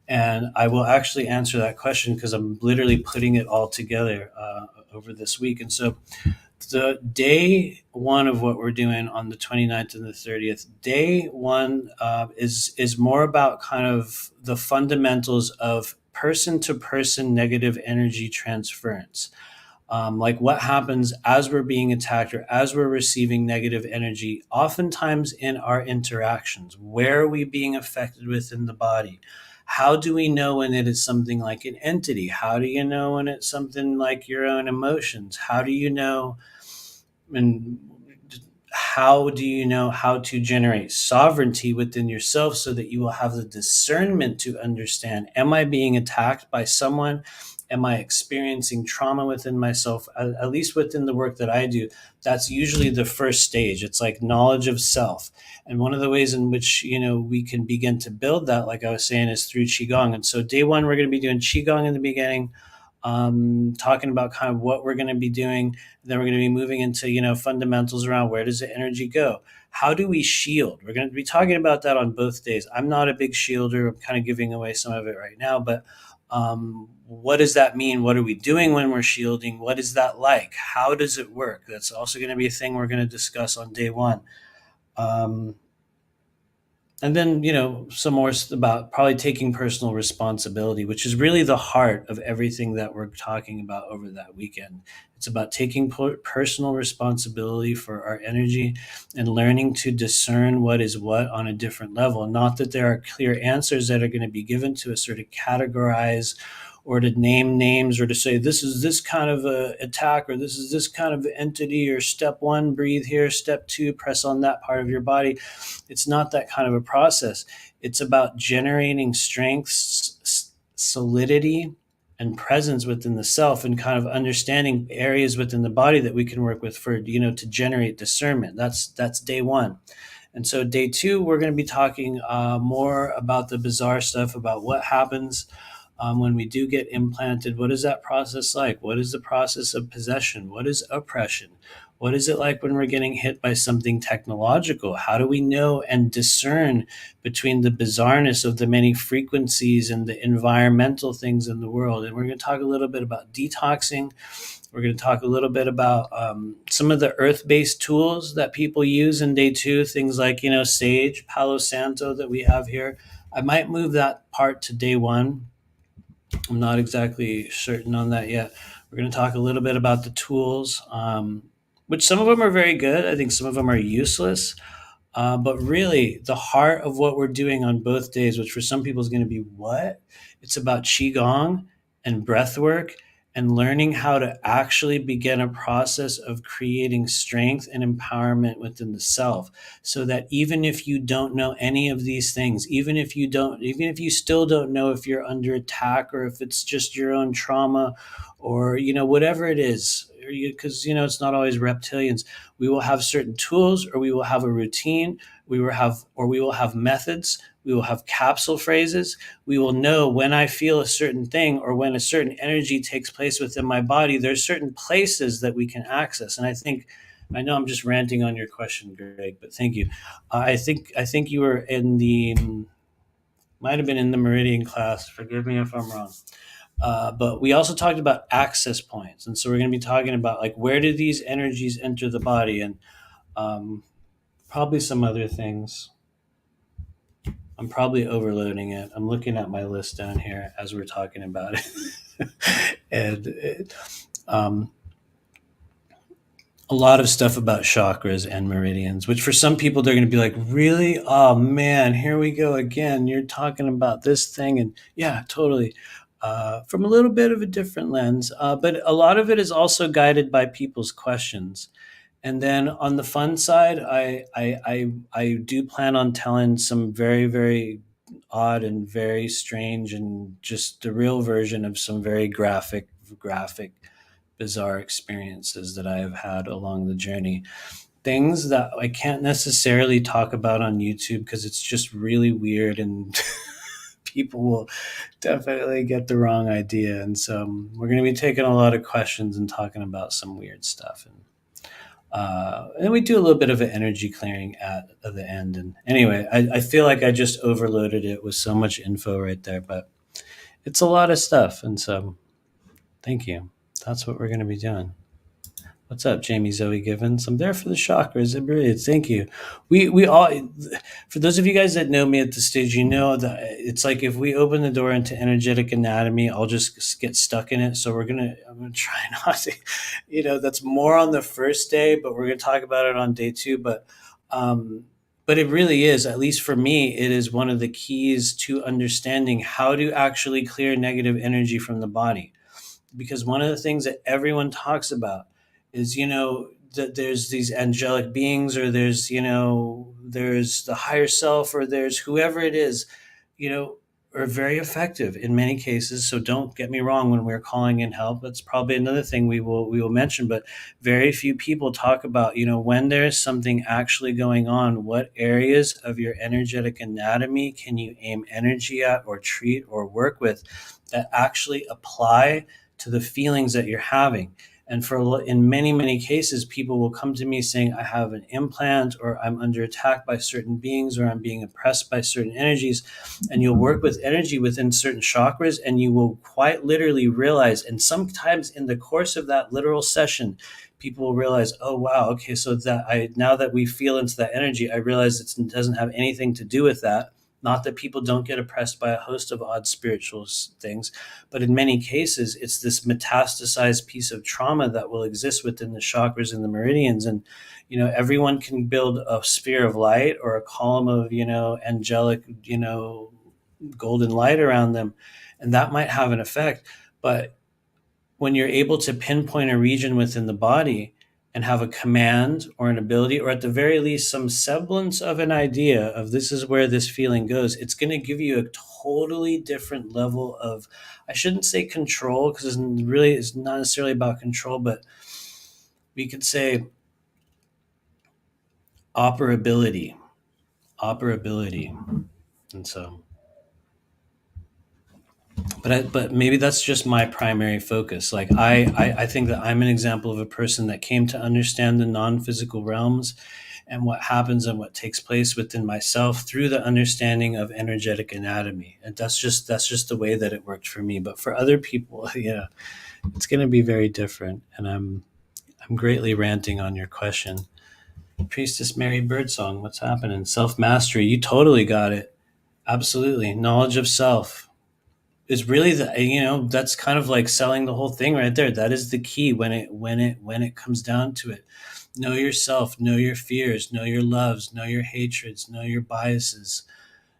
And I will actually answer that question because I'm literally putting it all together over this week. And so the day one of what we're doing on the 29th and the 30th, day one is more about kind of the fundamentals of person to person negative energy transference. Like what happens as we're being attacked or as we're receiving negative energy, oftentimes in our interactions. Where are we being affected within the body? How do we know when it is something like an entity? How do you know when it's something like your own emotions? How do you know, and how do you know how to generate sovereignty within yourself so that you will have the discernment to understand, am I being attacked by someone? Am I experiencing trauma within myself? At least within the work that I do, that's usually the first stage. It's like knowledge of self. And one of the ways in which, we can begin to build that, like I was saying, is through Qigong. And so day one, we're going to be doing Qigong in the beginning, talking about kind of what we're going to be doing. And then we're going to be moving into, fundamentals around where does the energy go? How do we shield? We're going to be talking about that on both days. I'm not a big shielder. I'm kind of giving away some of it right now, but what does that mean? What are we doing when we're shielding? What is that like? How does it work? That's also going to be a thing we're going to discuss on day one. Um, and then, some more about probably taking personal responsibility, which is really the heart of everything that we're talking about over that weekend. It's about taking personal responsibility for our energy and learning to discern what is what on a different level. Not that there are clear answers that are going to be given to us, or to categorize, or to name names, or to say this is this kind of a attack, or this is this kind of entity, or step one, breathe here, step two, press on that part of your body. It's not that kind of a process. It's about generating strength, solidity, and presence within the self, and kind of understanding areas within the body that we can work with for, to generate discernment. That's day one. And so day two, we're going to be talking more about the bizarre stuff, about what happens when we do get implanted. What is that process like? What is the process of possession? What is oppression? What is it like when we're getting hit by something technological? How do we know and discern between the bizarreness of the many frequencies and the environmental things in the world? And we're going to talk a little bit about detoxing. We're going to talk a little bit about some of the earth-based tools that people use in day two, things like, sage, Palo Santo that we have here. I might move that part to day one. I'm not exactly certain on that yet. We're going to talk a little bit about the tools, which some of them are very good. I think some of them are useless. But really, the heart of what we're doing on both days, which for some people is going to be what? It's about Qigong and breath work, and learning how to actually begin a process of creating strength and empowerment within the self, so that even if you don't know any of these things, even if you still don't know if you're under attack, or if it's just your own trauma, or whatever it is, because it's not always reptilians, we will have certain tools, or we will have a routine, we will have methods, we will have capsule phrases. We will know when I feel a certain thing, or when a certain energy takes place within my body. There's certain places that we can access. And I know I'm just ranting on your question, Greg, but thank you. I think you were in the, might have been in the Meridian class. Forgive me if I'm wrong. But we also talked about access points. And so we're going to be talking about, like, where do these energies enter the body, and probably some other things. I'm probably overloading it. I'm looking at my list down here as we're talking about it. and um, a lot of stuff about chakras and meridians, which for some people, they're going to be like, really? Oh man, here we go again. You're talking about this thing. And yeah, totally. From a little bit of a different lens. But a lot of it is also guided by people's questions. And then on the fun side, I do plan on telling some very, very odd and very strange, and just the real version of some very graphic, bizarre experiences that I have had along the journey. Things that I can't necessarily talk about on YouTube because it's just really weird, and people will definitely get the wrong idea. And so we're going to be taking a lot of questions and talking about some weird stuff. And we do a little bit of an energy clearing at the end. And anyway, I feel like I just overloaded it with so much info right there, but it's a lot of stuff. And so thank you. That's what we're going to be doing. What's up, Jamie Zoe Givens? I'm there for the chakras. It really is. Thank you. We all, for those of you guys that know me at the stage, that it's like if we open the door into energetic anatomy, I'll just get stuck in it. So I'm gonna try not to, that's more on the first day, but we're gonna talk about it on day two. But it really is, at least for me, it is one of the keys to understanding how to actually clear negative energy from the body. Because one of the things that everyone talks about is, that there's these angelic beings, or there's, there's the higher self, or there's whoever it is, you know, are very effective in many cases. So don't get me wrong, when we're calling in help, that's probably another thing we will mention. But very few people talk about, when there's something actually going on, what areas of your energetic anatomy can you aim energy at, or treat, or work with, that actually apply to the feelings that you're having. And in many, many cases, people will come to me saying, I have an implant, or I'm under attack by certain beings, or I'm being oppressed by certain energies. And you'll work with energy within certain chakras, and you will quite literally realize, and sometimes in the course of that literal session, people will realize, oh wow, okay, so that I now that we feel into that energy, I realize it doesn't have anything to do with that. Not that people don't get oppressed by a host of odd spiritual things, but in many cases, it's this metastasized piece of trauma that will exist within the chakras and the meridians. And, everyone can build a sphere of light, or a column of, angelic, golden light around them. And that might have an effect. But when you're able to pinpoint a region within the body and have a command, or an ability, or at the very least some semblance of an idea of, this is where this feeling goes, it's going to give you a totally different level of, I shouldn't say control, because it's not necessarily about control, but we could say operability. And so, but maybe that's just my primary focus. Like I think that I'm an example of a person that came to understand the non-physical realms, and what happens and what takes place within myself, through the understanding of energetic anatomy. And that's just the way that it worked for me. But for other people, yeah, it's going to be very different. And I'm greatly ranting on your question. Priestess Mary Birdsong, what's happening? Self mastery, you totally got it. Absolutely, knowledge of self is really that's kind of like selling the whole thing right there. That is the key when it comes down to it. Know yourself, know your fears, know your loves, know your hatreds, know your biases,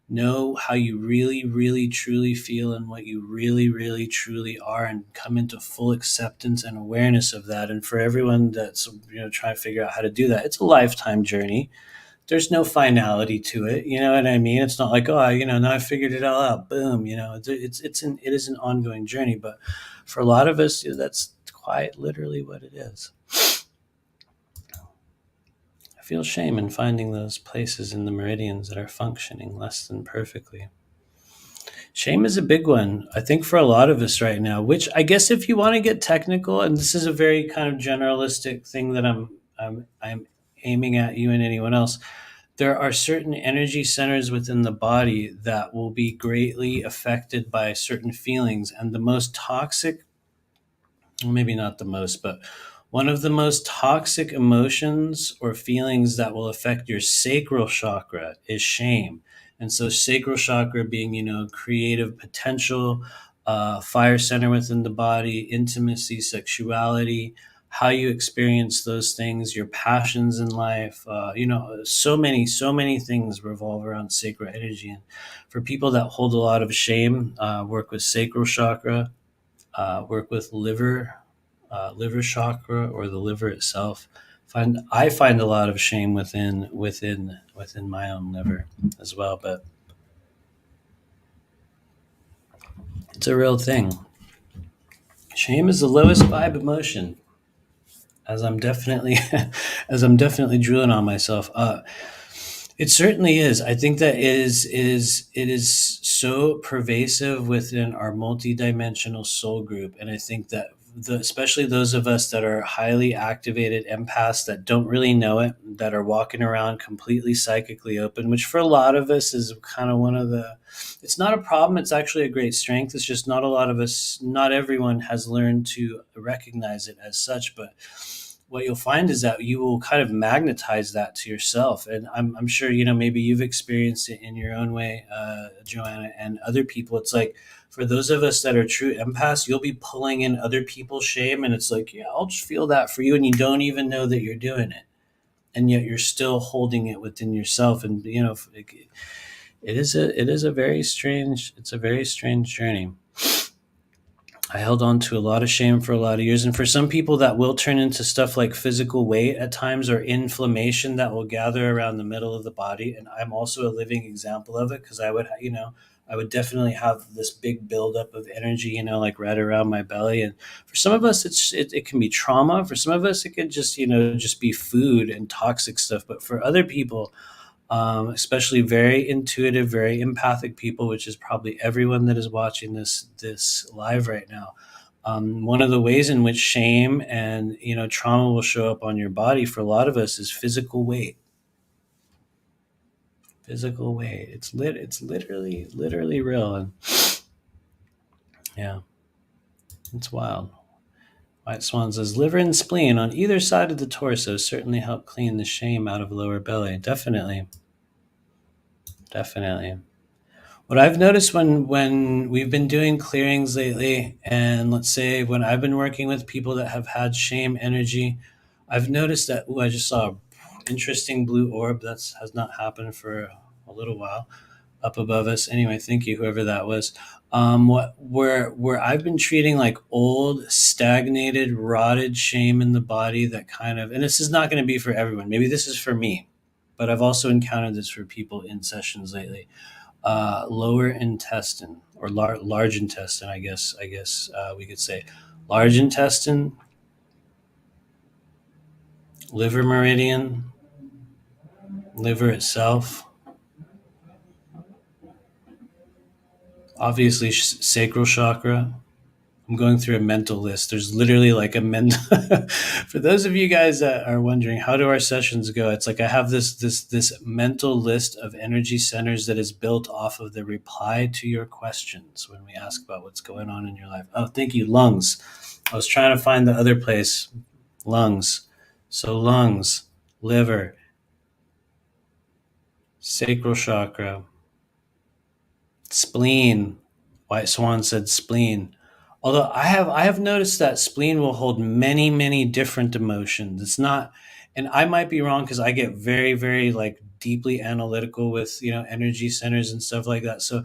know how you really, really, truly feel, and what you really, really, truly are, and come into full acceptance and awareness of that. And for everyone that's trying to figure out how to do that, it's a lifetime journey. There's no finality to it. You know what I mean? It's not like, oh, now I figured it all out. Boom. It is an ongoing journey. But for a lot of us, that's quite literally what it is. I feel shame in finding those places in the meridians that are functioning less than perfectly. Shame is a big one, I think, for a lot of us right now, which I guess if you want to get technical, and this is a very kind of generalistic thing that I'm aiming at you and anyone else, there are certain energy centers within the body that will be greatly affected by certain feelings. And the most toxic, well, maybe not the most, but one of the most toxic emotions or feelings that will affect your sacral chakra is shame. And so, sacral chakra being, creative potential, fire center within the body, intimacy, sexuality, how you experience those things, your passions in life, so many things revolve around sacral energy. And for people that hold a lot of shame, work with sacral chakra, work with liver chakra, or the liver itself. I find a lot of shame within my own liver as well, but it's a real thing. Shame is the lowest vibe emotion, as I'm definitely as I'm definitely drooling on myself. It certainly is. I think that it is so pervasive within our multidimensional soul group, and I think that especially those of us that are highly activated empaths that don't really know it, that are walking around completely psychically open, which for a lot of us is kind of one of the. It's not a problem. It's actually a great strength. It's just not a lot of us. Not everyone has learned to recognize it as such, but what you'll find is that you will kind of magnetize that to yourself. And I'm sure, maybe you've experienced it in your own way, Joanna, and other people. It's like, for those of us that are true empaths, you'll be pulling in other people's shame. And it's like, yeah, I'll just feel that for you. And you don't even know that you're doing it. And yet you're still holding it within yourself. And, it is a very strange, it's a very strange journey. I held on to a lot of shame for a lot of years. And for some people, that will turn into stuff like physical weight at times or inflammation that will gather around the middle of the body. And I'm also a living example of it because I would definitely have this big buildup of energy, like right around my belly. And for some of us, it can be trauma. For some of us, it could just, just be food and toxic stuff. But for other people, especially very intuitive, very empathic people, which is probably everyone that is watching this live right now. One of the ways in which shame and trauma will show up on your body for a lot of us is physical weight. Physical weight. It's literally real, and yeah, it's wild. White Swan says liver and spleen on either side of the torso certainly help clean the shame out of lower belly. Definitely, definitely. What I've noticed when we've been doing clearings lately, and let's say when I've been working with people that have had shame energy, I've noticed that. I just saw an interesting blue orb that has not happened for a little while up above us. Anyway, thank you, whoever that was. Where I've been treating like old, stagnated, rotted shame in the body that kind of, and this is not going to be for everyone. Maybe this is for me, but I've also encountered this for people in sessions lately. Lower intestine or large intestine, I guess we could say large intestine, liver meridian, liver itself, obviously sacral chakra. I'm going through a mental list. There's literally like a mental. For those of you guys that are wondering, how do our sessions go? It's like I have this mental list of energy centers that is built off of the reply to your questions when we ask about what's going on in your life. Oh, thank you, lungs. I was trying to find the other place, lungs. So lungs, liver, sacral chakra, spleen. White Swan said spleen. Although I have noticed that spleen will hold many different emotions. It's not, and I might be wrong because I get very like deeply analytical with energy centers and stuff like that. So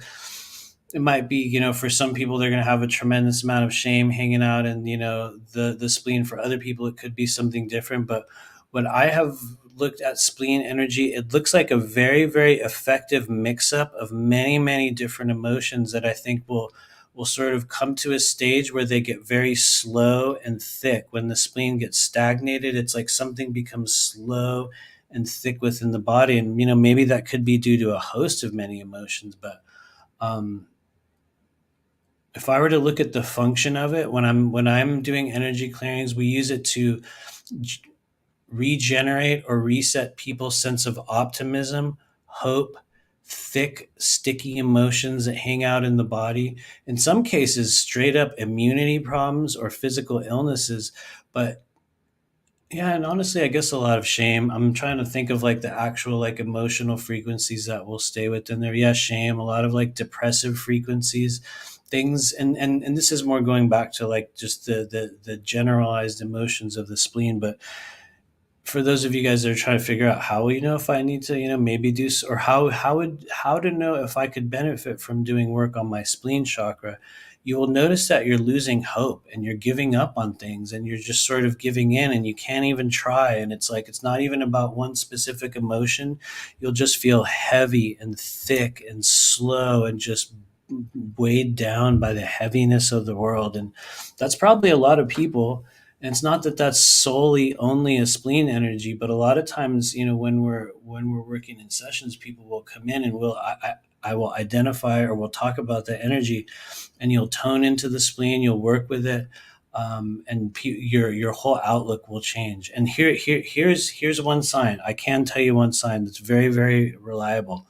it might be for some people they're going to have a tremendous amount of shame hanging out in the spleen. For other people it could be something different. But when I have looked at spleen energy, it looks like a very effective mix up of many different emotions that I think will sort of come to a stage where they get very slow and thick. When the spleen gets stagnated, it's like something becomes slow and thick within the body. And maybe that could be due to a host of many emotions. But um, if I were to look at the function of it, when I'm doing energy clearings, we use it to regenerate or reset people's sense of optimism, hope, thick, sticky emotions that hang out in the body. In some cases, straight up immunity problems or physical illnesses. But yeah, and honestly, I guess a lot of shame. I'm trying to think of like the actual like emotional frequencies that will stay within there. Yeah, shame, a lot of like depressive frequencies, things, and this is more going back to like just the generalized emotions of the spleen. But for those of you guys that are trying to figure out how if I need to maybe do or how to know if I could benefit from doing work on my spleen chakra, you will notice that you're losing hope and you're giving up on things and you're just sort of giving in and you can't even try, and it's like it's not even about one specific emotion. You'll just feel heavy and thick and slow and just weighed down by the heaviness of the world. And that's probably a lot of people. And it's not that that's solely only a spleen energy, but a lot of times, when we're working in sessions, people will come in and I will identify or we'll talk about the energy, and you'll tone into the spleen, you'll work with it, and your whole outlook will change. And here's one sign. I can tell you one sign that's very reliable.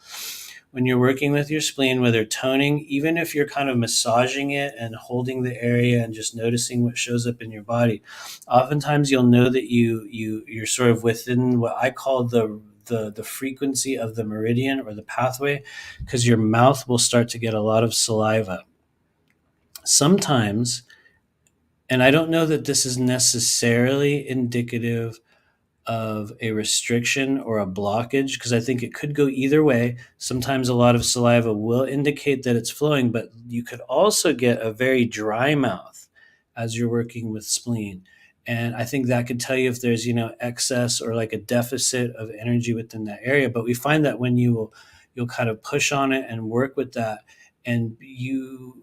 When you're working with your spleen, whether toning, even if you're kind of massaging it and holding the area and just noticing what shows up in your body, oftentimes you'll know that you're sort of within what I call the frequency of the meridian or the pathway, because your mouth will start to get a lot of saliva. Sometimes, and I don't know that this is necessarily indicative of a restriction or a blockage, because I think it could go either way. Sometimes a lot of saliva will indicate that it's flowing, but you could also get a very dry mouth as you're working with spleen. And I think that could tell you if there's, excess or like a deficit of energy within that area. But we find that when you'll kind of push on it and work with that, and you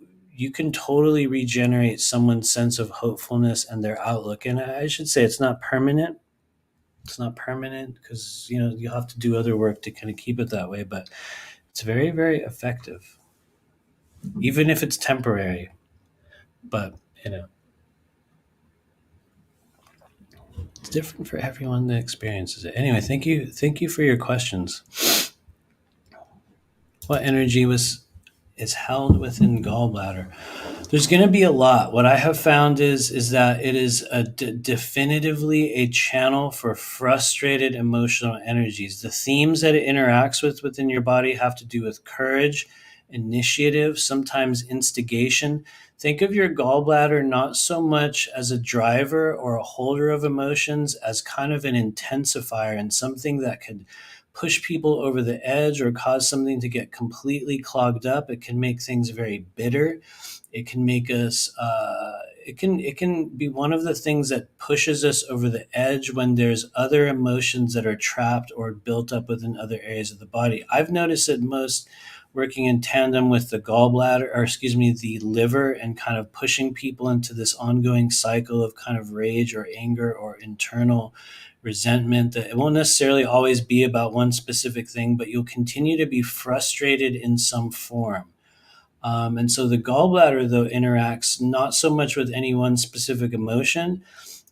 can totally regenerate someone's sense of hopefulness and their outlook. And I should say it's not permanent. It's not permanent because you'll have to do other work to kind of keep it that way. But it's very, very effective, even if it's temporary. But you know, it's different for everyone that experiences it. Anyway, thank you for your questions. What energy was is held within gallbladder? There's going to be a lot. What I have found is that it is definitively a channel for frustrated emotional energies. The themes that it interacts with within your body have to do with courage, initiative, sometimes instigation. Think of your gallbladder not so much as a driver or a holder of emotions as kind of an intensifier and something that could push people over the edge or cause something to get completely clogged up. It can make things very bitter. It can make us it can be one of the things that pushes us over the edge when there's other emotions that are trapped or built up within other areas of the body. I've noticed it most working in tandem with the gallbladder, or excuse me, the liver, and kind of pushing people into this ongoing cycle of kind of rage or anger or internal resentment. That it won't necessarily always be about one specific thing, but you'll continue to be frustrated in some form. And so the gallbladder, though, interacts not so much with any one specific emotion,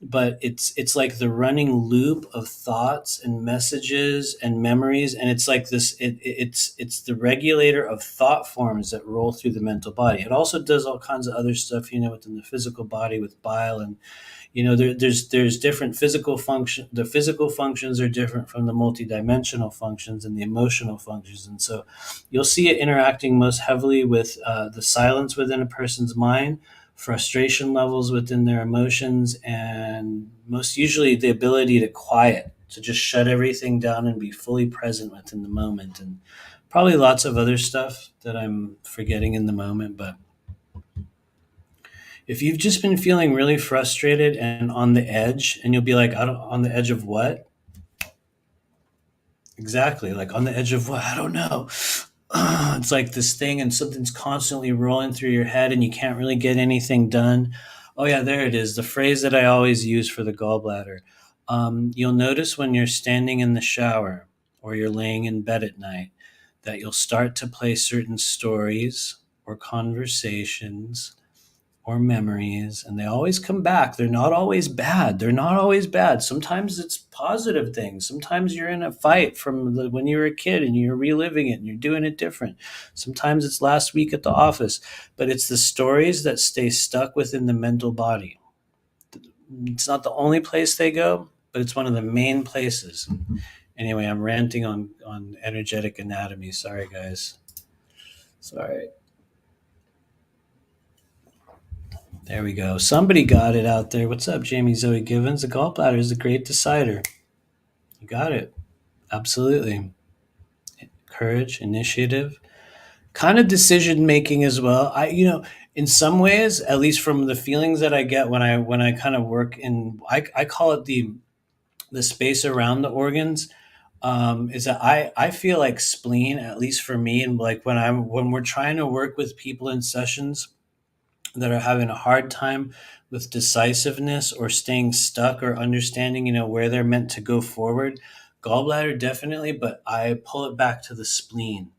but it's like the running loop of thoughts and messages and memories, and it's like this. It's the regulator of thought forms that roll through the mental body. It also does all kinds of other stuff, within the physical body with bile and there's different physical function. The physical functions are different from the multidimensional functions and the emotional functions, and so you'll see it interacting most heavily with the silence within a person's mind, frustration levels within their emotions, and most usually the ability to just shut everything down and be fully present within the moment, and probably lots of other stuff that I'm forgetting in the moment. But if you've just been feeling really frustrated and on the edge, and you'll be like, I don't, on the edge of what? Exactly. Like on the edge of what? I don't know. It's like this thing, and something's constantly rolling through your head, and you can't really get anything done. Oh, yeah, there it is. The phrase that I always use for the gallbladder. You'll notice when you're standing in the shower or you're laying in bed at night that you'll start to play certain stories or conversations or memories, and they always come back. They're not always bad. They're not always bad. Sometimes it's positive things. Sometimes you're in a fight from when you were a kid and you're reliving it and you're doing it different. Sometimes it's last week at the office, but it's the stories that stay stuck within the mental body. It's not the only place they go, but it's one of the main places. Anyway, I'm ranting on energetic anatomy. Sorry, guys. Sorry. There we go. Somebody got it out there. What's up, Jamie Zoe Givens? The gallbladder is a great decider. You got it. Absolutely. Courage, initiative, kind of decision making as well. In some ways, at least from the feelings that I get when I kind of work in, I call it the space around the organs. Is that I feel like spleen, at least for me, and like when we're trying to work with people in sessions that are having a hard time with decisiveness or staying stuck or understanding, where they're meant to go forward. Gallbladder definitely, but I pull it back to the spleen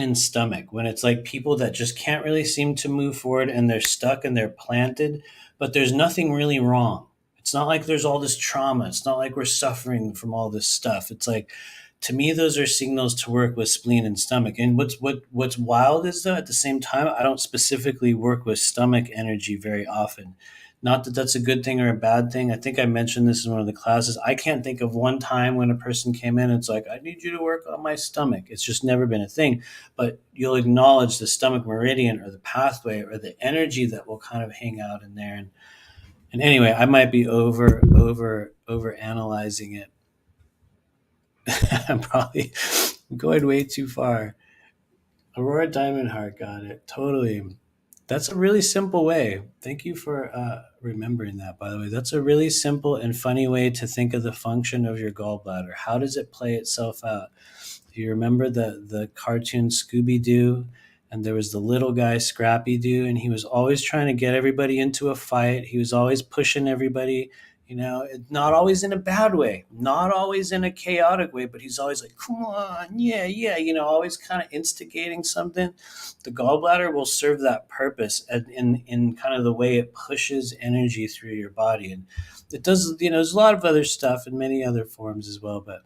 and stomach, when it's like people that just can't really seem to move forward and they're stuck and they're planted, but there's nothing really wrong. It's not like there's all this trauma. It's not like we're suffering from all this stuff. It's like, to me, those are signals to work with spleen and stomach. And what's wild is, though, at the same time, I don't specifically work with stomach energy very often. Not that that's a good thing or a bad thing. I think I mentioned this in one of the classes. I can't think of one time when a person came in and it's like, I need you to work on my stomach. It's just never been a thing. But you'll acknowledge the stomach meridian or the pathway or the energy that will kind of hang out in there. And anyway, I might be over analyzing it. I'm probably going way too far. Aurora Diamond Heart got it. Totally. That's a really simple way. Thank you for remembering that, by the way. That's a really simple and funny way to think of the function of your gallbladder. How does it play itself out? Do you remember the cartoon Scooby Doo? And there was the little guy Scrappy Doo, and he was always trying to get everybody into a fight. He was always pushing everybody, not always in a bad way, not always in a chaotic way, but he's always like, come on, yeah, yeah, always kind of instigating something. The gallbladder will serve that purpose in kind of the way it pushes energy through your body. And it does, there's a lot of other stuff in many other forms as well, but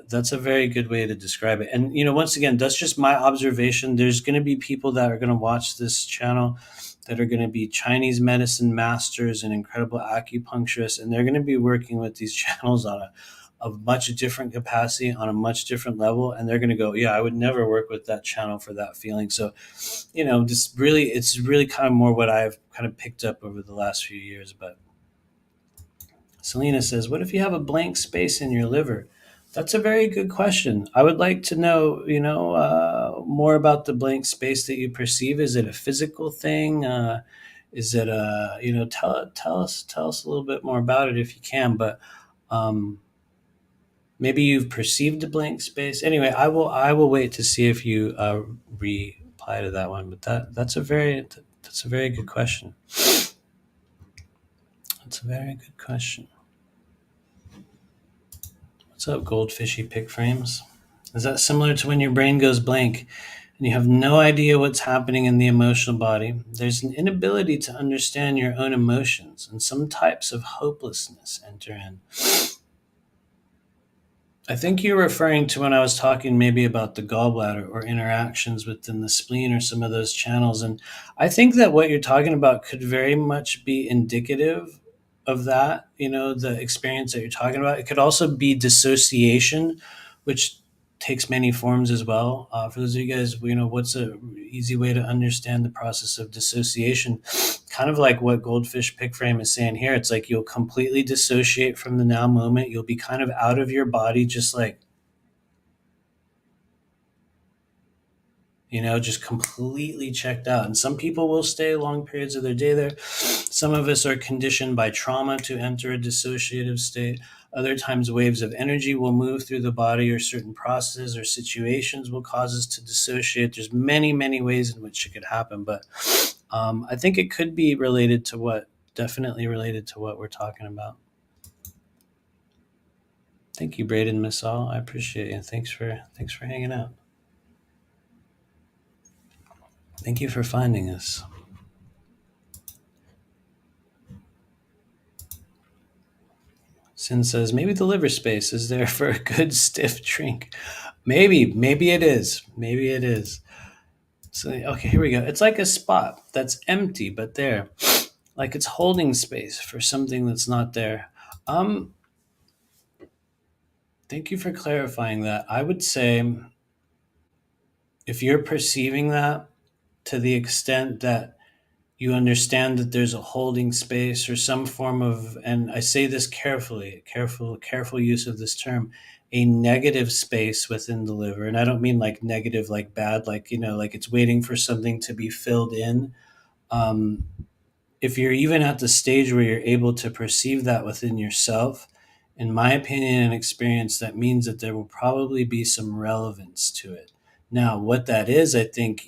that's a very good way to describe it. And once again, that's just my observation. There's going to be people that are going to watch this channel that are going to be Chinese medicine masters and incredible acupuncturists, and they're going to be working with these channels on a much different capacity, on a much different level, and they're going to go, yeah, I would never work with that channel for that feeling. So just really, it's really kind of more what I've kind of picked up over the last few years. But Selena says, what if you have a blank space in your liver? That's a very good question. I would like to know, more about the blank space that you perceive. Is it a physical thing? Is it a, tell us a little bit more about it if you can. But um, maybe you've perceived a blank space. Anyway, I will wait to see if you reply to that one. But that's a very good question. That's a very good question. What's up, goldfishy pick frames? Is that similar to when your brain goes blank and you have no idea what's happening in the emotional body? There's an inability to understand your own emotions, and some types of hopelessness enter in. I think you're referring to when I was talking maybe about the gallbladder or interactions within the spleen or some of those channels. And I think that what you're talking about could very much be indicative of that, the experience that you're talking about. It could also be dissociation, which takes many forms as well. For those of you guys, what's a easy way to understand the process of dissociation? Kind of like what Goldfish Pickframe is saying here. It's like you'll completely dissociate from the now moment. You'll be kind of out of your body, just like, just completely checked out. And some people will stay long periods of their day there. Some of us are conditioned by trauma to enter a dissociative state. Other times, waves of energy will move through the body, or certain processes or situations will cause us to dissociate. There's many, many ways in which it could happen, but I think it could be definitely related to what we're talking about. Thank you, Braden Missal. I appreciate you. Thanks for hanging out. Thank you for finding us. Sin says, maybe the liver space is there for a good stiff drink. Maybe it is. Maybe it is. So, okay, here we go. It's like a spot that's empty, but there. Like it's holding space for something that's not there. Thank you for clarifying that. I would say if you're perceiving that to the extent that you understand that there's a holding space or some form of, and I say this carefully, careful use of this term, a negative space within the liver. And I don't mean like negative, like bad, like, like it's waiting for something to be filled in. Um, if you're even at the stage where you're able to perceive that within yourself, in my opinion and experience, that means that there will probably be some relevance to it. Now, what that is, I think,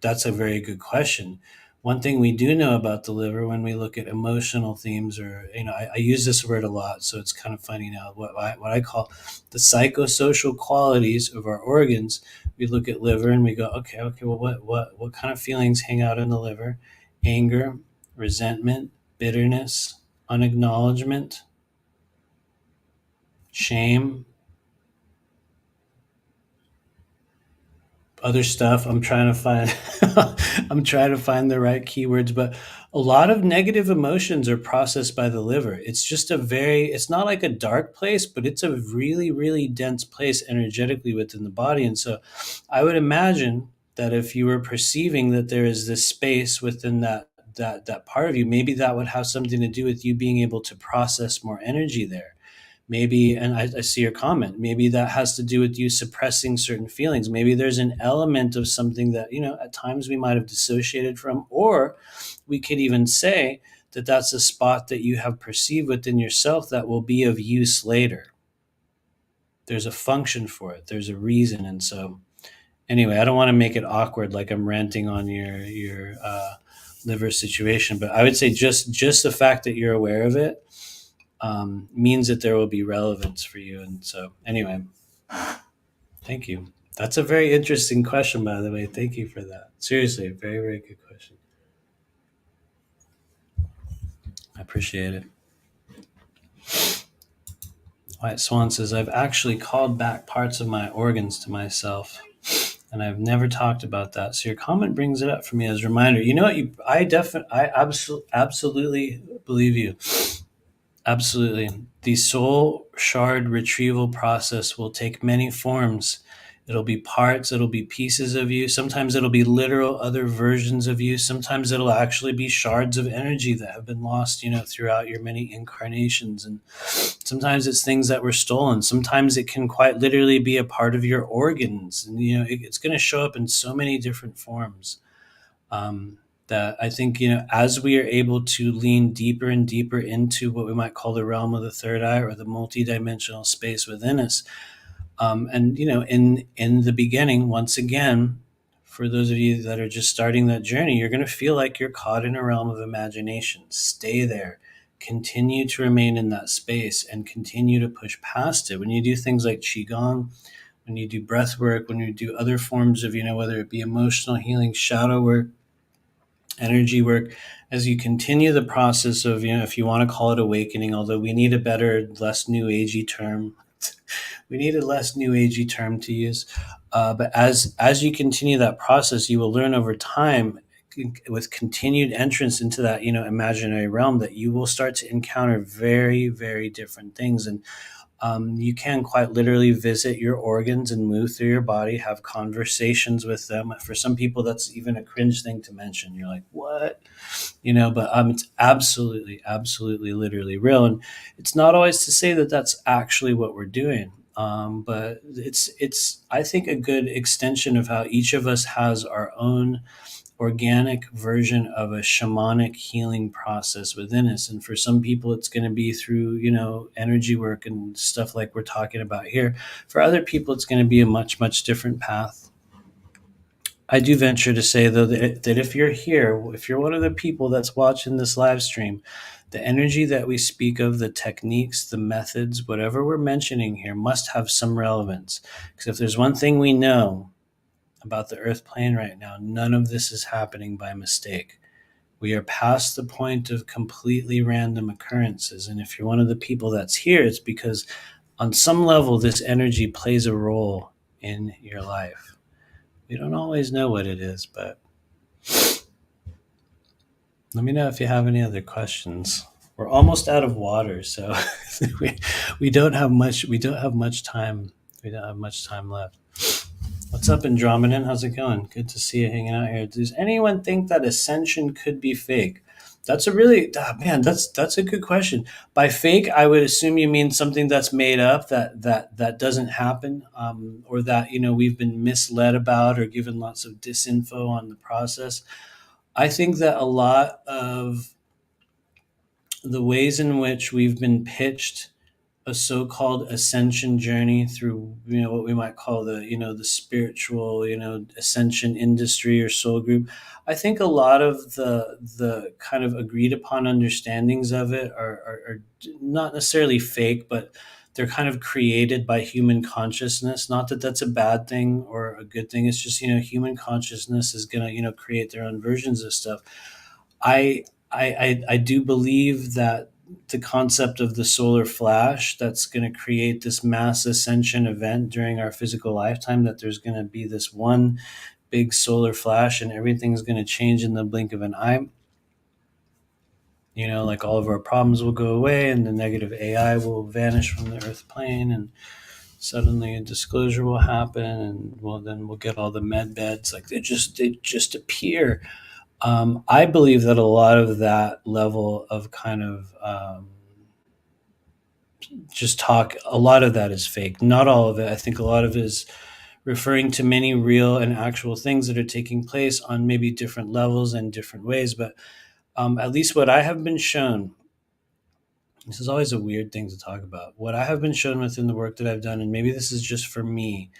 that's a very good question. One thing we do know about the liver when we look at emotional themes, or, I use this word a lot, so it's kind of funny now, what I call the psychosocial qualities of our organs. We look at liver and we go, okay, well, what kind of feelings hang out in the liver? Anger, resentment, bitterness, unacknowledgement, shame, other stuff. I'm trying to find I'm trying to find the right keywords, but a lot of negative emotions are processed by the liver. It's just it's not like a dark place, but it's a really, really dense place energetically within the body. And so I would imagine that if you were perceiving that there is this space within that part of you, maybe that would have something to do with you being able to process more energy there. Maybe, and I see your comment, maybe that has to do with you suppressing certain feelings. Maybe there's an element of something that, at times we might have dissociated from, or we could even say that that's a spot that you have perceived within yourself that will be of use later. There's a function for it, there's a reason. And so, anyway, I don't want to make it awkward like I'm ranting on your liver situation, but I would say just the fact that you're aware of it means that there will be relevance for you. And so, anyway, thank you. That's a very interesting question, by the way. Thank you for that. Seriously, a very, very good question. I appreciate it. White Swan says, I've actually called back parts of my organs to myself, and I've never talked about that. So your comment brings it up for me as a reminder. You know what? Absolutely believe you. Absolutely. The soul shard retrieval process will take many forms. It'll be parts, it'll be pieces of you. Sometimes it'll be literal other versions of you. Sometimes it'll actually be shards of energy that have been lost, throughout your many incarnations. And sometimes it's things that were stolen. Sometimes it can quite literally be a part of your organs. And, it's going to show up in so many different forms. That I think, as we are able to lean deeper and deeper into what we might call the realm of the third eye or the multidimensional space within us, and in the beginning, once again, for those of you that are just starting that journey, you're going to feel like you're caught in a realm of imagination. Stay there, continue to remain in that space, and continue to push past it. When you do things like qigong, when you do breath work, when you do other forms of, whether it be emotional healing, shadow work, energy work, as you continue the process of, if you want to call it awakening, although we need a better, less new agey term, we need a less new agey term to use. But as you continue that process, you will learn over time, with continued entrance into that, imaginary realm, that you will start to encounter very, very different things. And you can quite literally visit your organs and move through your body, have conversations with them. For some people, that's even a cringe thing to mention. You're like, what? But it's absolutely, absolutely, literally real. And it's not always to say that that's actually what we're doing. But it's I think a good extension of how each of us has our own organic version of a shamanic healing process within us. And for some people, it's going to be through, energy work and stuff like we're talking about here. For other people, it's going to be a much, much different path. I do venture to say, though, that if you're here, if you're one of the people that's watching this live stream, the energy that we speak of, the techniques, the methods, whatever we're mentioning here, must have some relevance. Because if there's one thing we know about the earth plane right now, none of this is happening by mistake. We are past the point of completely random occurrences. And if you're one of the people that's here, it's because on some level, this energy plays a role in your life. We don't always know what it is, but let me know if you have any other questions. We're almost out of water, so we don't have much. We don't have much time. We don't have much time left. What's up, Andromedan? How's it going? Good to see you hanging out here. Does anyone think that ascension could be fake? That's a really man. That's a good question. By fake, I would assume you mean something that's made up, that doesn't happen, or that we've been misled about or given lots of disinfo on the process. I think that a lot of the ways in which we've been pitched a so-called ascension journey through what we might call the spiritual ascension industry or soul group. I think a lot of the kind of agreed upon understandings of it are not necessarily fake, but they're kind of created by human consciousness. Not that that's a bad thing or a good thing. It's just human consciousness is going to create their own versions of stuff. I do believe that the concept of the solar flash that's going to create this mass ascension event during our physical lifetime, that there's going to be this one big solar flash and everything's going to change in the blink of an eye. Like all of our problems will go away and the negative AI will vanish from the earth plane, and suddenly a disclosure will happen, and then we'll get all the med beds, like they just appear. I believe that a lot of that level of kind of just talk. A lot of that is fake. Not all of it. I think a lot of it is referring to many real and actual things that are taking place on maybe different levels and different ways. But at least what I have been shown, this is always a weird thing to talk about. What I have been shown within the work that I've done, and maybe this is just for me,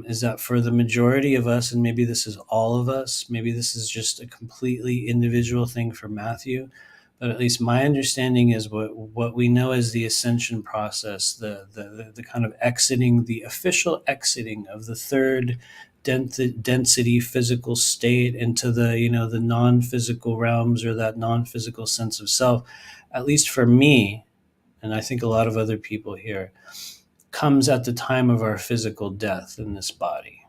is that for the majority of us, and maybe this is all of us, maybe this is just a completely individual thing for Matthew, but at least my understanding is what we know as the ascension process, the kind of exiting, the official exiting of the third density physical state into the, the non-physical realms, or that non-physical sense of self, at least for me, and I think a lot of other people here, comes at the time of our physical death in this body.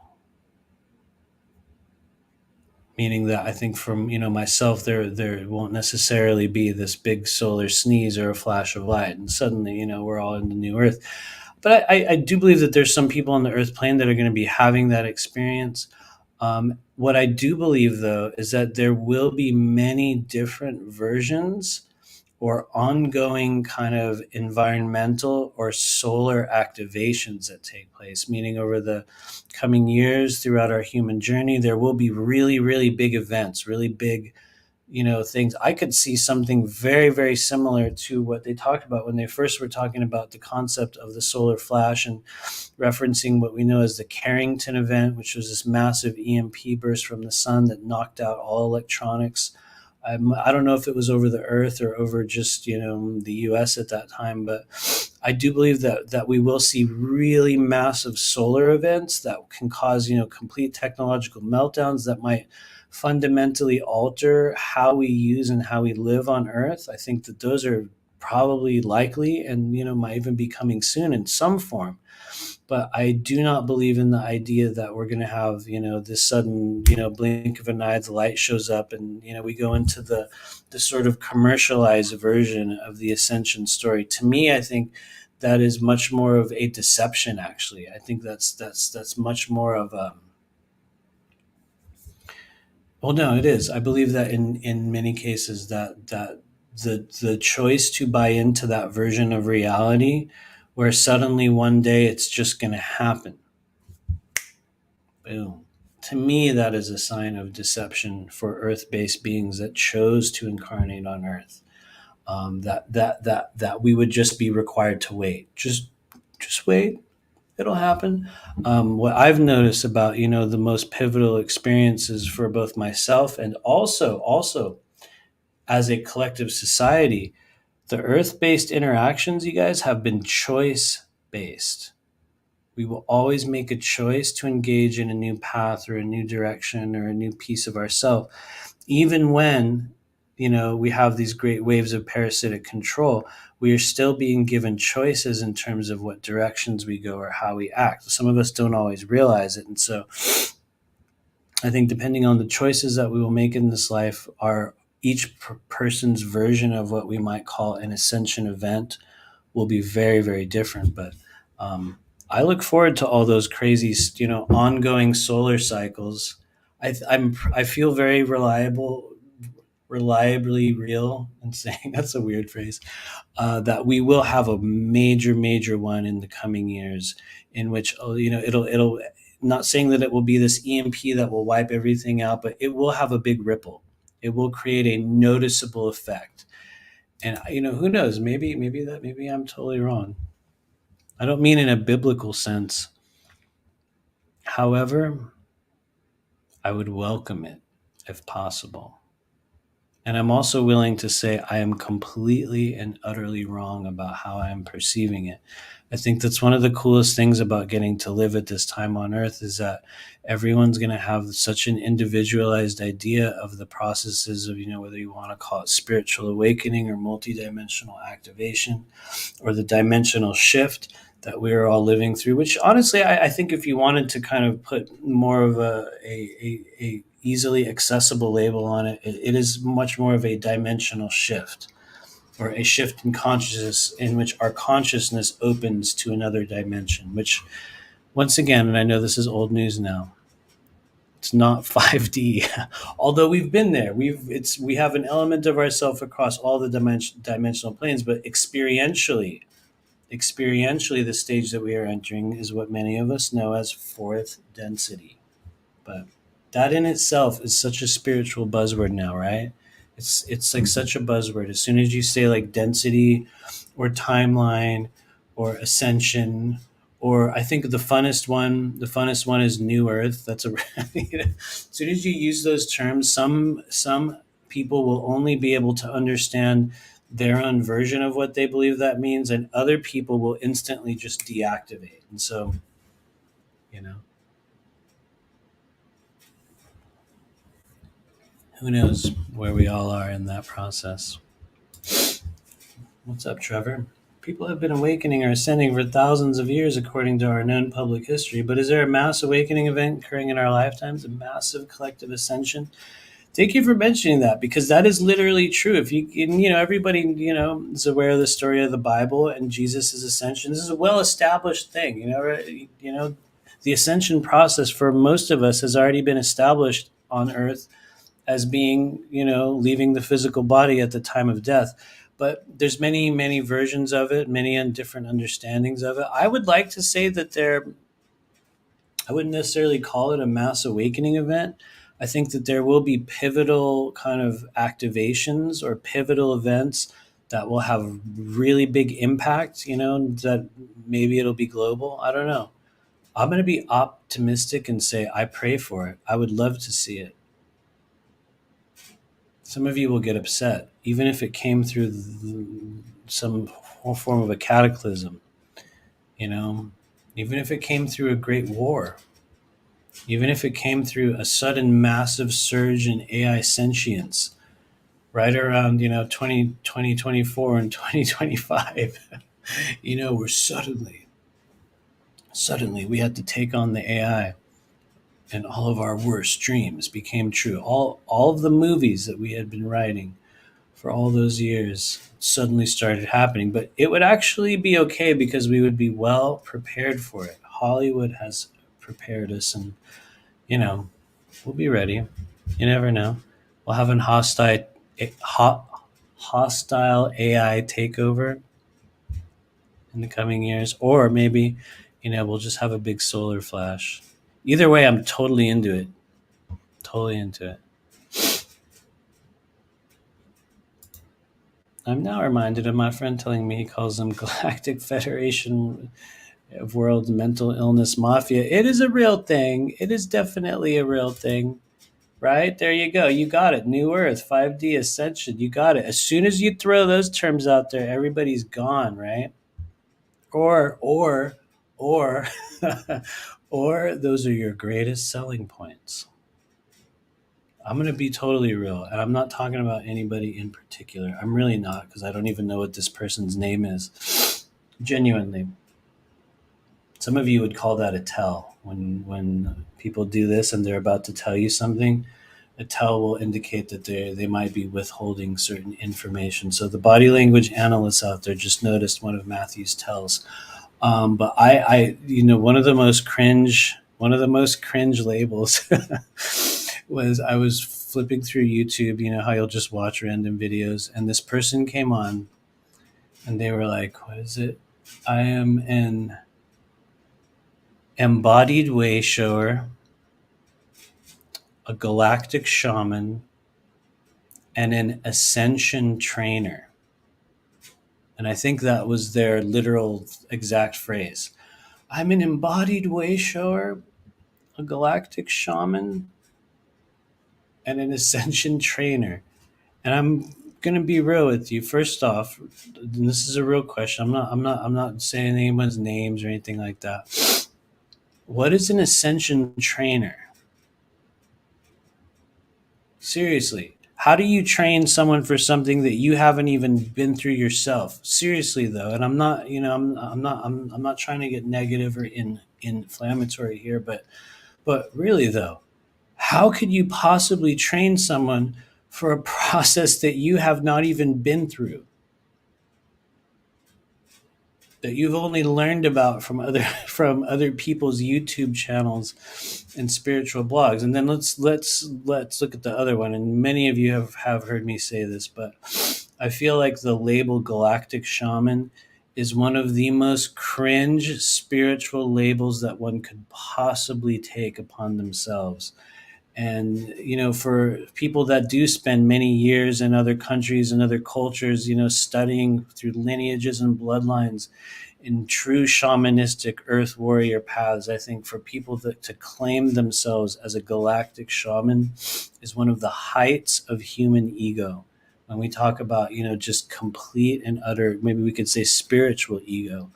Meaning that I think from, myself, there won't necessarily be this big solar sneeze or a flash of light and suddenly, we're all in the new earth. But I do believe that there's some people on the earth plane that are going to be having that experience. What I do believe, though, is that there will be many different versions or ongoing kind of environmental or solar activations that take place, meaning over the coming years throughout our human journey, there will be really, really big events, really big, things. I could see something very, very similar to what they talked about when they first were talking about the concept of the solar flash, and referencing what we know as the Carrington event, which was this massive EMP burst from the sun that knocked out all electronics. I don't know if it was over the earth or over just, the US at that time, but I do believe that we will see really massive solar events that can cause, complete technological meltdowns that might fundamentally alter how we use and how we live on earth. I think that those are probably likely and, might even be coming soon in some form. But I do not believe in the idea that we're going to have, this sudden, blink of an eye, the light shows up, and we go into the sort of commercialized version of the ascension story. To me, I think that is much more of a deception. Actually, I think that's much more of a. Well, no, it is. I believe that in many cases that the choice to buy into that version of reality, where suddenly one day it's just going to happen. Boom. To me, that is a sign of deception for Earth-based beings that chose to incarnate on Earth. That we would just be required to wait. Just wait. It'll happen. What I've noticed about, the most pivotal experiences for both myself and also as a collective society, the Earth-based interactions, you guys, have been choice-based. We will always make a choice to engage in a new path or a new direction or a new piece of ourself, even when, we have these great waves of parasitic control. We are still being given choices in terms of what directions we go or how we act. Some of us don't always realize it. And so I think depending on the choices that we will make in this life, are each person's version of what we might call an ascension event will be very, very different. But I look forward to all those crazy, ongoing solar cycles. I feel very reliably real, and saying that's a weird phrase, that we will have a major, major one in the coming years, in which, it'll not saying that it will be this EMP that will wipe everything out, but it will have a big ripple. It will create a noticeable effect. And, who knows, maybe I'm totally wrong. I don't mean in a biblical sense. However, I would welcome it if possible. And I'm also willing to say I am completely and utterly wrong about how I am perceiving it. I think that's one of the coolest things about getting to live at this time on earth, is that everyone's going to have such an individualized idea of the processes of, whether you want to call it spiritual awakening or multidimensional activation or the dimensional shift that we are all living through, which honestly, I think if you wanted to kind of put more of a easily accessible label on it, it is much more of a dimensional shift, or a shift in consciousness in which our consciousness opens to another dimension, which, once again, and I know this is old news now, it's not 5D. Although we've been there, we have an element of ourself across all the dimensional planes, but experientially, Experientially, the stage that we are entering is what many of us know as fourth density. But that in itself is such a spiritual buzzword now, right? It's like such a buzzword. As soon as you say like density or timeline or ascension, or I think the funnest one is new earth. That's a as soon as you use those terms, some people will only be able to understand their own version of what they believe that means, and other people will instantly just deactivate. And so, you know, who knows where we all are in that process. What's up, Trevor? People have been awakening or ascending for thousands of years according to our known public history, but is there a mass awakening event occurring in our lifetimes, a massive collective ascension? Thank you for mentioning that, because that is literally true. If you, everybody, is aware of the story of the Bible and Jesus' ascension. This is a well-established thing, right? The ascension process for most of us has already been established on earth as being, leaving the physical body at the time of death. But there's many, many versions of it, many and different understandings of it. I would like to say that I wouldn't necessarily call it a mass awakening event. I think that there will be pivotal kind of activations or pivotal events that will have really big impact, that maybe it'll be global. I don't know. I'm going to be optimistic and say I pray for it. I would love to see it. Some of you will get upset, even if it came through some form of a cataclysm, you know, even if it came through a great war, even if it came through a sudden massive surge in AI sentience right around, 2024 and 2025, where suddenly we had to take on the AI and all of our worst dreams became true. All of the movies that we had been writing for all those years suddenly started happening. But it would actually be okay because we would be well prepared for it. Hollywood has prepared us, and you know we'll be ready. You never know. We'll have an hostile AI takeover in the coming years, or maybe we'll just have a big solar flash. Either way, I'm totally into it. Totally into it. I'm now reminded of my friend telling me he calls them Galactic Federation of World Mental Illness Mafia. It is a real thing. It is definitely a real thing. Right? There you go. You got it. New Earth, 5D Ascension. You got it. As soon as you throw those terms out there, everybody's gone, right? Or or those are your greatest selling points. I'm going to be totally real, and I'm not talking about anybody in particular. I'm really not, because I don't even know what this person's name is. Genuinely. Some of you would call that a tell. When people do this and they're about to tell you something, a tell will indicate that they might be withholding certain information. So the body language analysts out there just noticed one of Matthew's tells. But one of the most cringe labels was I was flipping through YouTube. You know how you'll just watch random videos, and this person came on, and they were like, "What is it? I am an embodied way shower, a galactic shaman, and an ascension trainer." And I think that was their literal exact phrase. I'm an embodied way shower, a galactic shaman, and an ascension trainer. And I'm gonna be real with you. First off, and this is a real question. I'm not saying anyone's names or anything like that. What is an ascension trainer? Seriously, how do you train someone for something that you haven't even been through yourself? Seriously though, and I'm not, I'm not trying to get negative or inflammatory here, but really though, how could you possibly train someone for a process that you have not even been through? That you've only learned about from other from other people's YouTube channels and spiritual blogs. And then let's look at the other one. And many of you have heard me say this, but I feel like the label galactic shaman is one of the most cringe spiritual labels that one could possibly take upon themselves. And for people that do spend many years in other countries and other cultures, studying through lineages and bloodlines in true shamanistic earth warrior paths, I think for people to claim themselves as a galactic shaman is one of the heights of human ego. When we talk about just complete and utter, maybe we could say spiritual ego,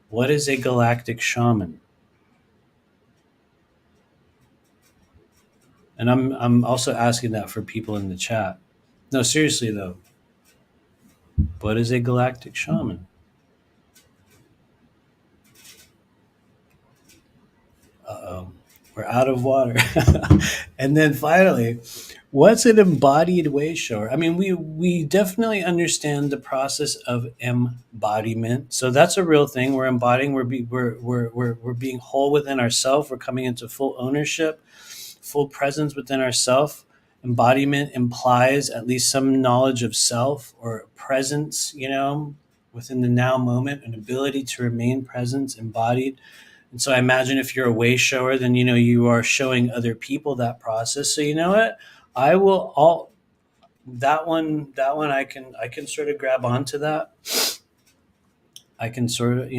what is a galactic shaman? And I'm also asking that for people in the chat. No, seriously though, what is a galactic shaman? Uh-oh, we're out of water. And then finally, what's an embodied way shower? I mean, we definitely understand the process of embodiment. So that's a real thing. We're embodying. We're being whole within ourselves. We're coming into full ownership, full presence within ourself. Embodiment implies at least some knowledge of self or presence. Within the now moment, an ability to remain present, embodied. And so I imagine if you're a way shower, then you are showing other people that process. So you know what? I will all that one I can sort of grab onto that. I can sort of,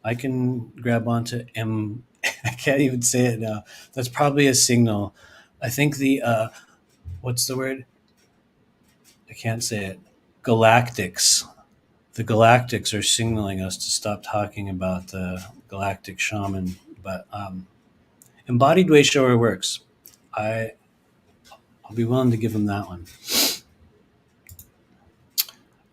I can grab onto I can't even say it now. That's probably a signal. I think the what's the word? I can't say it. Galactics. The galactics are signaling us to stop talking about the galactic shaman, but embodied way shower works. I I'll be willing to give him that one.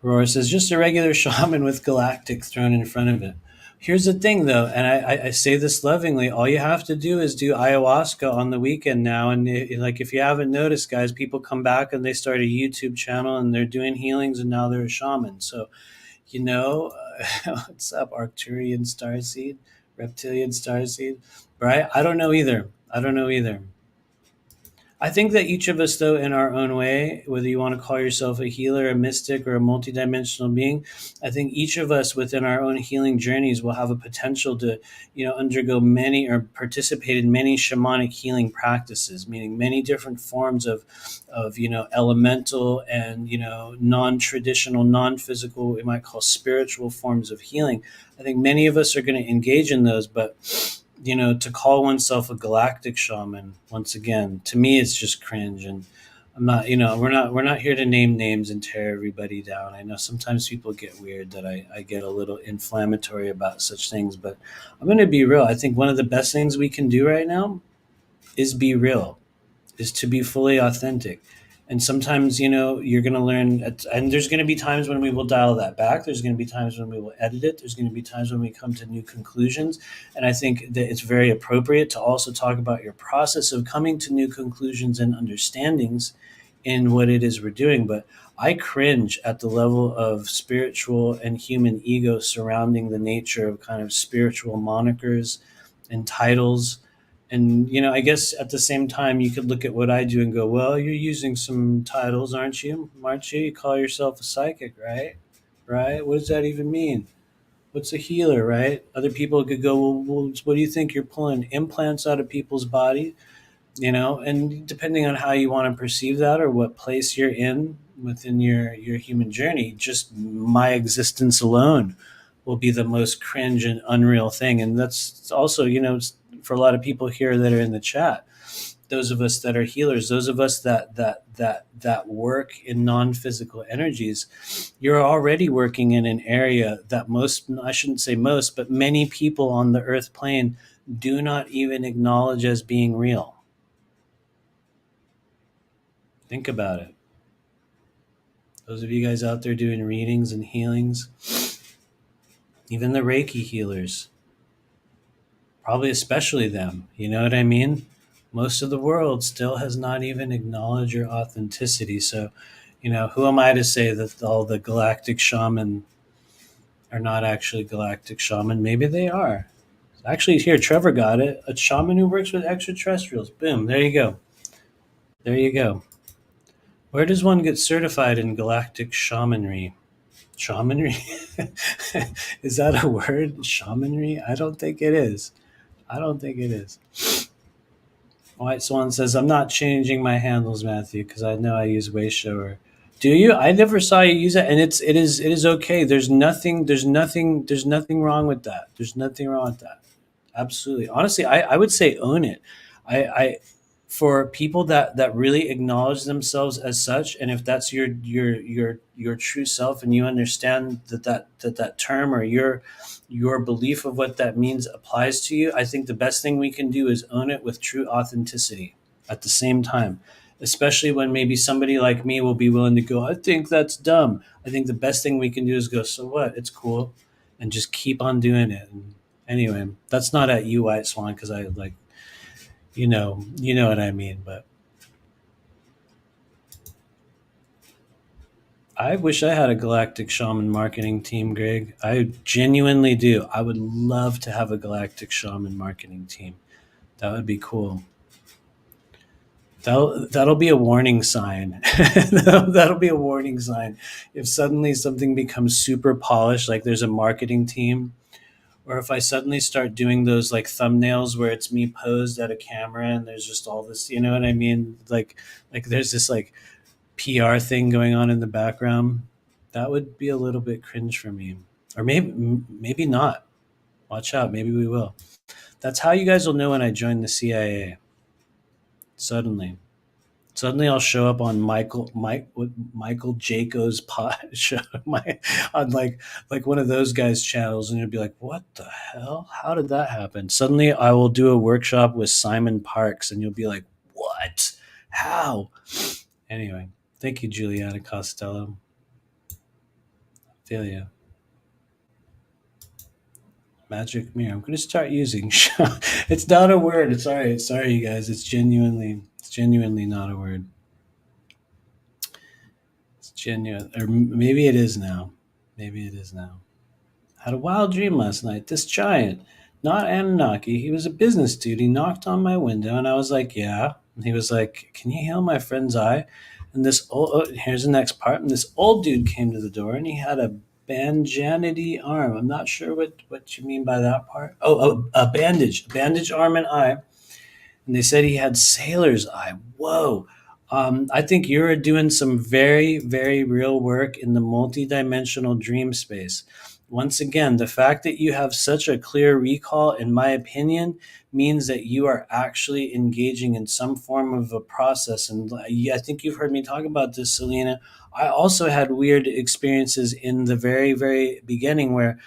Aurora says just a regular shaman with galactic thrown in front of it. Here's the thing, though, and I say this lovingly. All you have to do is do ayahuasca on the weekend now, and like if you haven't noticed, guys, people come back and they start a YouTube channel and they're doing healings, and now they're a shaman. So, what's up, Arcturian starseed, reptilian starseed, right? I don't know either. I don't know either. I think that each of us, though, in our own way, whether you want to call yourself a healer, a mystic, or a multidimensional being, I think each of us within our own healing journeys will have a potential to, undergo many or participate in many shamanic healing practices, meaning many different forms of elemental and, non-traditional, non-physical, we might call spiritual forms of healing. I think many of us are going to engage in those, but to call oneself a galactic shaman, once again, to me, it's just cringe. And I'm not, we're not here to name names and tear everybody down. I know sometimes people get weird that I get a little inflammatory about such things, but I'm going to be real. I think one of the best things we can do right now is be real, is to be fully authentic. And sometimes, you're going to learn, and there's going to be times when we will dial that back. There's going to be times when we will edit it. There's going to be times when we come to new conclusions. And I think that it's very appropriate to also talk about your process of coming to new conclusions and understandings in what it is we're doing. But I cringe at the level of spiritual and human ego surrounding the nature of kind of spiritual monikers and titles. And I guess at the same time, you could look at what I do and go, "Well, you're using some titles, aren't you? Aren't you? You call yourself a psychic, right? Right? What does that even mean? What's a healer, right?" Other people could go, "Well, what do you think? You're pulling implants out of people's body, and depending on how you want to perceive that or what place you're in within your human journey, just my existence alone will be the most cringe and unreal thing." And that's also, for a lot of people here that are in the chat, those of us that are healers, those of us that work in non-physical energies, you're already working in an area that most, I shouldn't say most, but many people on the earth plane do not even acknowledge as being real. Think about it. Those of you guys out there doing readings and healings, even the Reiki healers, probably especially them, you know what I mean? Most of the world still has not even acknowledged your authenticity. So, who am I to say that all the galactic shaman are not actually galactic shaman? Maybe they are. Actually, here, Trevor got it. A shaman who works with extraterrestrials. Boom, there you go. There you go. Where does one get certified in galactic shamanry? Shamanry? Is that a word? Shamanry? I don't think it is. I don't think it is. White Swan says, I'm not changing my handles, Matthew, because I know I use Wayshower. Do you? I never saw you use it, and it is okay. There's nothing wrong with that. There's nothing wrong with that. Absolutely. Honestly, I would say own it. I for people that really acknowledge themselves as such, and if that's your true self, and you understand that term, or your belief of what that means applies to you, I think the best thing we can do is own it with true authenticity at the same time. Especially when maybe somebody like me will be willing to go, I think that's dumb. I think the best thing we can do is go, so what? It's cool, and just keep on doing it. And anyway, that's not at you, White Swan, because I like, you know what I mean. But I wish I had a galactic shaman marketing team, Greg. I genuinely do. I would love to have a galactic shaman marketing team. That would be cool. That'll be a warning sign. That'll be a warning sign. If suddenly something becomes super polished, like there's a marketing team, or if I suddenly start doing those like thumbnails where it's me posed at a camera and there's just all this, you know what I mean? Like there's this like PR thing going on in the background. That would be a little bit cringe for me. Or maybe not. Watch out, maybe we will. That's how you guys will know when I join the CIA. Suddenly. Suddenly, I'll show up on Michael Jaco's pod show, on like one of those guys' channels, and you'll be like, "What the hell? How did that happen?" Suddenly, I will do a workshop with Simon Parks, and you'll be like, "What? How?" Anyway, thank you, Juliana Costello. Feel you. Magic mirror. I'm going to start using. It's not a word. It's all right. Sorry, you guys. It's genuinely not a word. It's genuine, or maybe it is now. Maybe it is now. Had a wild dream last night. This giant, not Anunnaki, he was a business dude. He knocked on my window, and I was like, "Yeah." And he was like, "Can you heal my friend's eye?" And this old, here's the next part. And this old dude came to the door, and he had a banjanity arm. I'm not sure what you mean by that part. Oh, a bandage arm and eye, and they said he had sailor's eye. Whoa. I think you're doing some very, very real work in the multidimensional dream space. Once again, the fact that you have such a clear recall, in my opinion, means that you are actually engaging in some form of a process. And I think you've heard me talk about this, Selena. I also had weird experiences in the very, very beginning where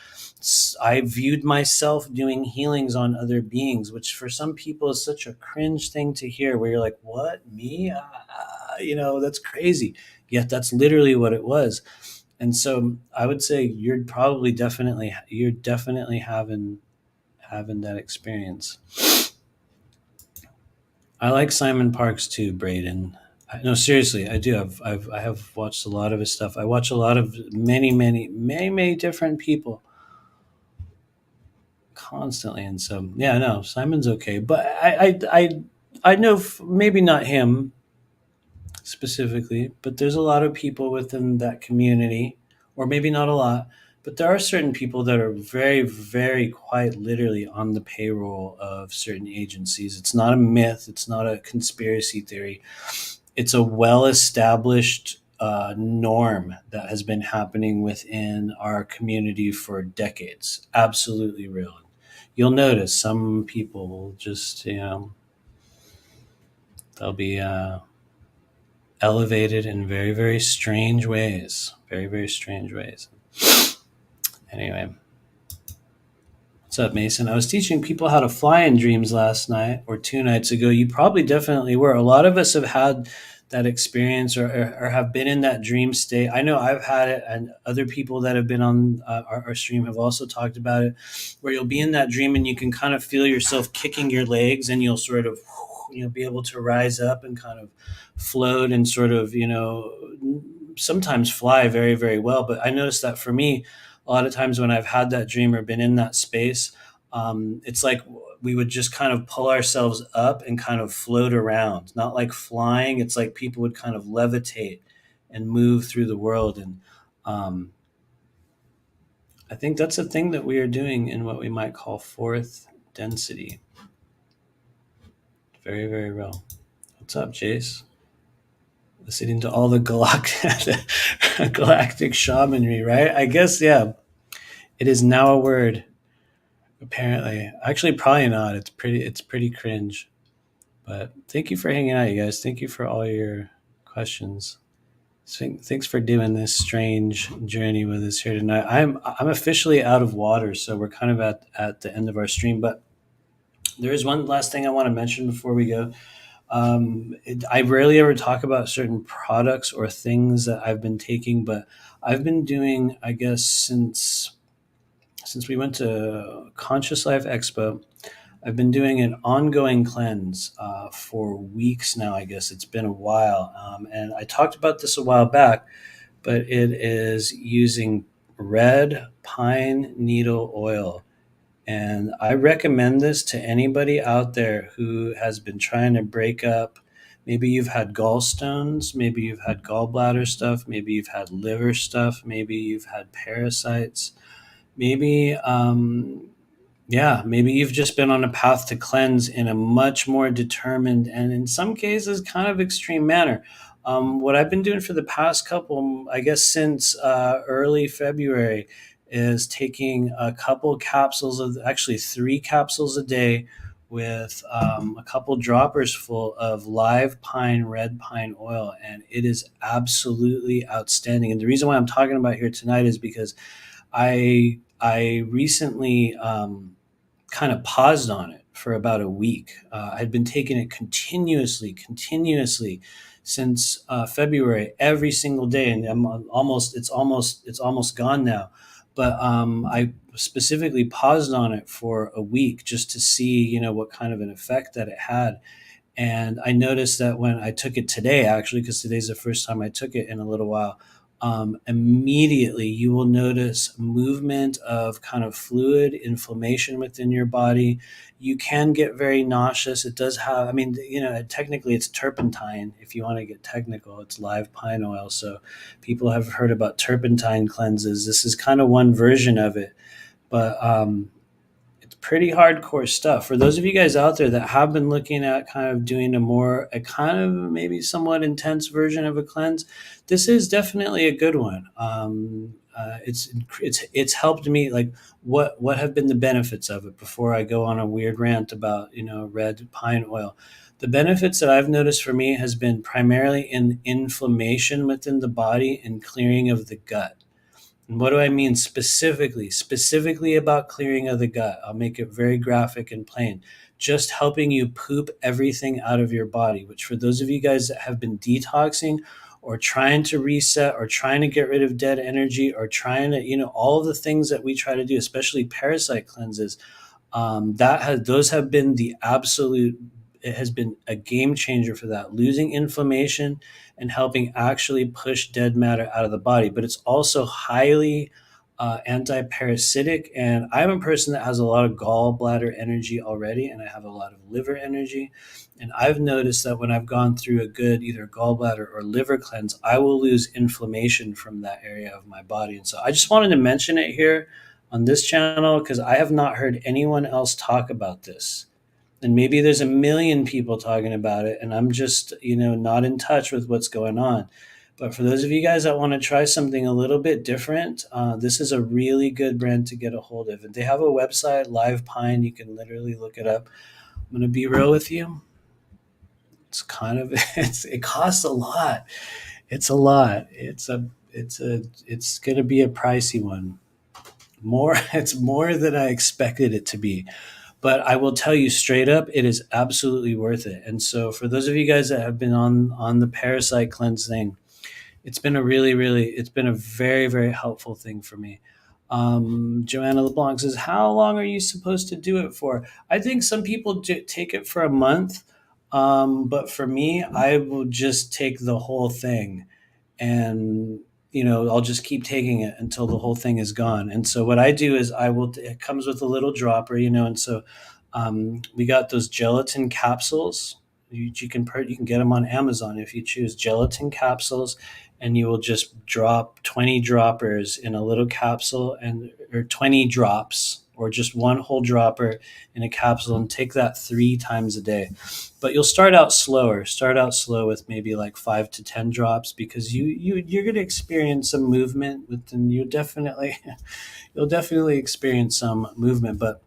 I viewed myself doing healings on other beings, which for some people is such a cringe thing to hear, where you're like, what, me? That's crazy. Yet that's literally what it was. And so I would say you're definitely having that experience. I like Simon Parks too, Braden. No, seriously, I do. I have watched a lot of his stuff. I watch a lot of many, many, many, many different people constantly, and so yeah, no, Simon's okay, but I know, maybe not him specifically, but there's a lot of people within that community, or maybe not a lot, but there are certain people that are very, very quite literally on the payroll of certain agencies. It's not a myth. It's not a conspiracy theory. It's a well-established norm that has been happening within our community for decades. Absolutely real. You'll notice some people will just, they'll be elevated in very, very strange ways. Very, very strange ways. Anyway, what's up, Mason? I was teaching people how to fly in dreams last night or 2 nights ago. You probably definitely were. A lot of us have had that experience, or have been in that dream state. I know I've had it, and other people that have been on our stream have also talked about it, where you'll be in that dream and you can kind of feel yourself kicking your legs, and you'll sort of be able to rise up and kind of float and sort of sometimes fly very, very well. But I noticed that for me, a lot of times when I've had that dream or been in that space, it's like we would just kind of pull ourselves up and kind of float around, not like flying. It's like people would kind of levitate and move through the world. And I think that's a thing that we are doing in what we might call fourth density. Very, very real. What's up, Jace? Listening to all the galactic shamanry, right? I guess, yeah, it is now a word. Apparently, actually, probably not. It's pretty cringe. But thank you for hanging out, you guys. Thank you for all your questions. Thanks for doing this strange journey with us here tonight. I'm officially out of water, so we're kind of at the end of our stream. But there is one last thing I want to mention before we go. I rarely ever talk about certain products or things that I've been taking, but I've been doing, I guess, since we went to Conscious Life Expo, I've been doing an ongoing cleanse for weeks now. I guess it's been a while, and I talked about this a while back, but it is using red pine needle oil. And I recommend this to anybody out there who has been trying to break up. Maybe you've had gallstones, maybe you've had gallbladder stuff, maybe you've had liver stuff, maybe you've had parasites, maybe yeah, maybe you've just been on a path to cleanse in a much more determined and in some cases kind of extreme manner. What I've been doing for the past couple, I guess since early February, is taking a couple capsules of actually 3 capsules a day with a couple droppers full of live pine, red pine oil. And it is absolutely outstanding. And the reason why I'm talking about here tonight is because I recently kind of paused on it for about a week. I'd been taking it continuously since February, every single day, and it's almost gone now. But I specifically paused on it for a week just to see, what kind of an effect that it had. And I noticed that when I took it today, actually, because today's the first time I took it in a little while, immediately you will notice movement of kind of fluid inflammation within your body. You can get very nauseous. It does have, I mean, technically it's turpentine. If you want to get technical, it's live pine oil. So people have heard about turpentine cleanses. This is kind of one version of it. But it's pretty hardcore stuff. For those of you guys out there that have been looking at kind of doing a kind of maybe somewhat intense version of a cleanse, this is definitely a good one. It's helped me. Like, what have been the benefits of it before I go on a weird rant about red pine oil. The benefits that I've noticed for me has been primarily in inflammation within the body and clearing of the gut. And what do I mean specifically? Specifically about clearing of the gut. I'll make it very graphic and plain. Just helping you poop everything out of your body, which for those of you guys that have been detoxing or trying to reset or trying to get rid of dead energy or trying to, all of the things that we try to do, especially parasite cleanses, those have been the absolute. It has been a game changer for that, losing inflammation and helping actually push dead matter out of the body. But it's also highly anti-parasitic. And I'm a person that has a lot of gallbladder energy already, and I have a lot of liver energy. And I've noticed that when I've gone through a good either gallbladder or liver cleanse, I will lose inflammation from that area of my body. And so I just wanted to mention it here on this channel because I have not heard anyone else talk about this. And maybe there's a million people talking about it, and I'm just, not in touch with what's going on. But for those of you guys that want to try something a little bit different, this is a really good brand to get a hold of. And they have a website, Live Pine. You can literally look it up. I'm going to be real with you. It's kind of it costs a lot. It's a lot. It's going to be a pricey one. It's more than I expected it to be. But I will tell you straight up, it is absolutely worth it. And so for those of you guys that have been on the parasite cleanse thing, it's been it's been a very, very helpful thing for me. Joanna LeBlanc says, how long are you supposed to do it for? I think some people take it for a month. But for me, I will just take the whole thing and I'll just keep taking it until the whole thing is gone. And so what I do is it comes with a little dropper, and so we got those gelatin capsules. You can get them on Amazon if you choose gelatin capsules, and you will just drop 20 droppers in a little capsule, and or 20 drops, or just one whole dropper in a capsule, and take that 3 times a day. But you'll start out slow with maybe like 5 to 10 drops, because you're going to experience some movement within you. Definitely you'll definitely experience some movement, but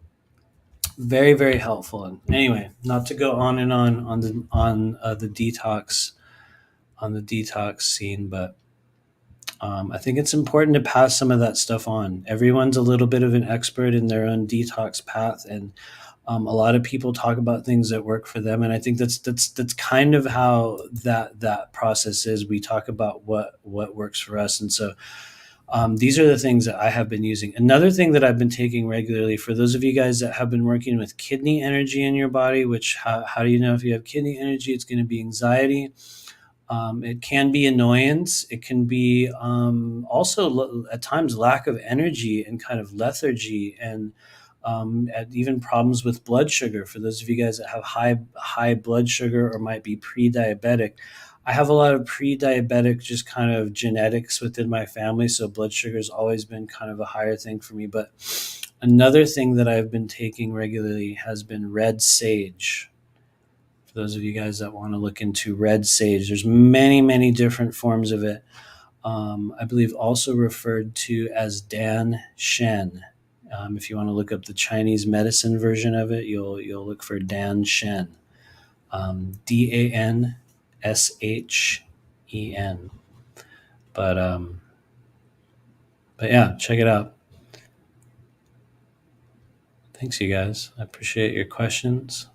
very, very helpful. And anyway, not to go on and on the detox, on the detox scene, but I think it's important to pass some of that stuff on. Everyone's a little bit of an expert in their own detox path, and a lot of people talk about things that work for them, and I think that's kind of how that process is. We talk about what works for us, and so these are the things that I have been using. Another thing that I've been taking regularly, for those of you guys that have been working with kidney energy in your body, which how do you know if you have kidney energy? It's going to be anxiety. It can be annoyance. It can be also at times lack of energy and kind of lethargy, and even problems with blood sugar. For those of you guys that have high blood sugar or might be pre-diabetic, I have a lot of pre-diabetic just kind of genetics within my family, so blood sugar has always been kind of a higher thing for me. But another thing that I've been taking regularly has been red sage. For those of you guys that want to look into red sage, there's many different forms of it. I believe also referred to as Dan Shen. If you want to look up the Chinese medicine version of it, you'll look for Dan Shen, DANSHEN. But but yeah, check it out. Thanks, you guys. I appreciate your questions.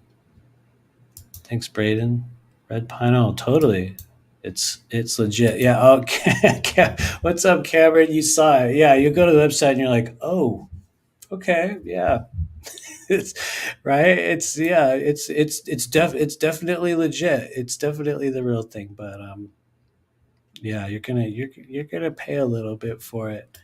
Thanks, Braden. Red pine, oh, totally. It's legit. Yeah. Okay. What's up, Cameron? You saw it. Yeah. You go to the website and you're like, oh, okay, yeah. It's right. It's definitely legit. It's definitely the real thing. But yeah, you're gonna pay a little bit for it.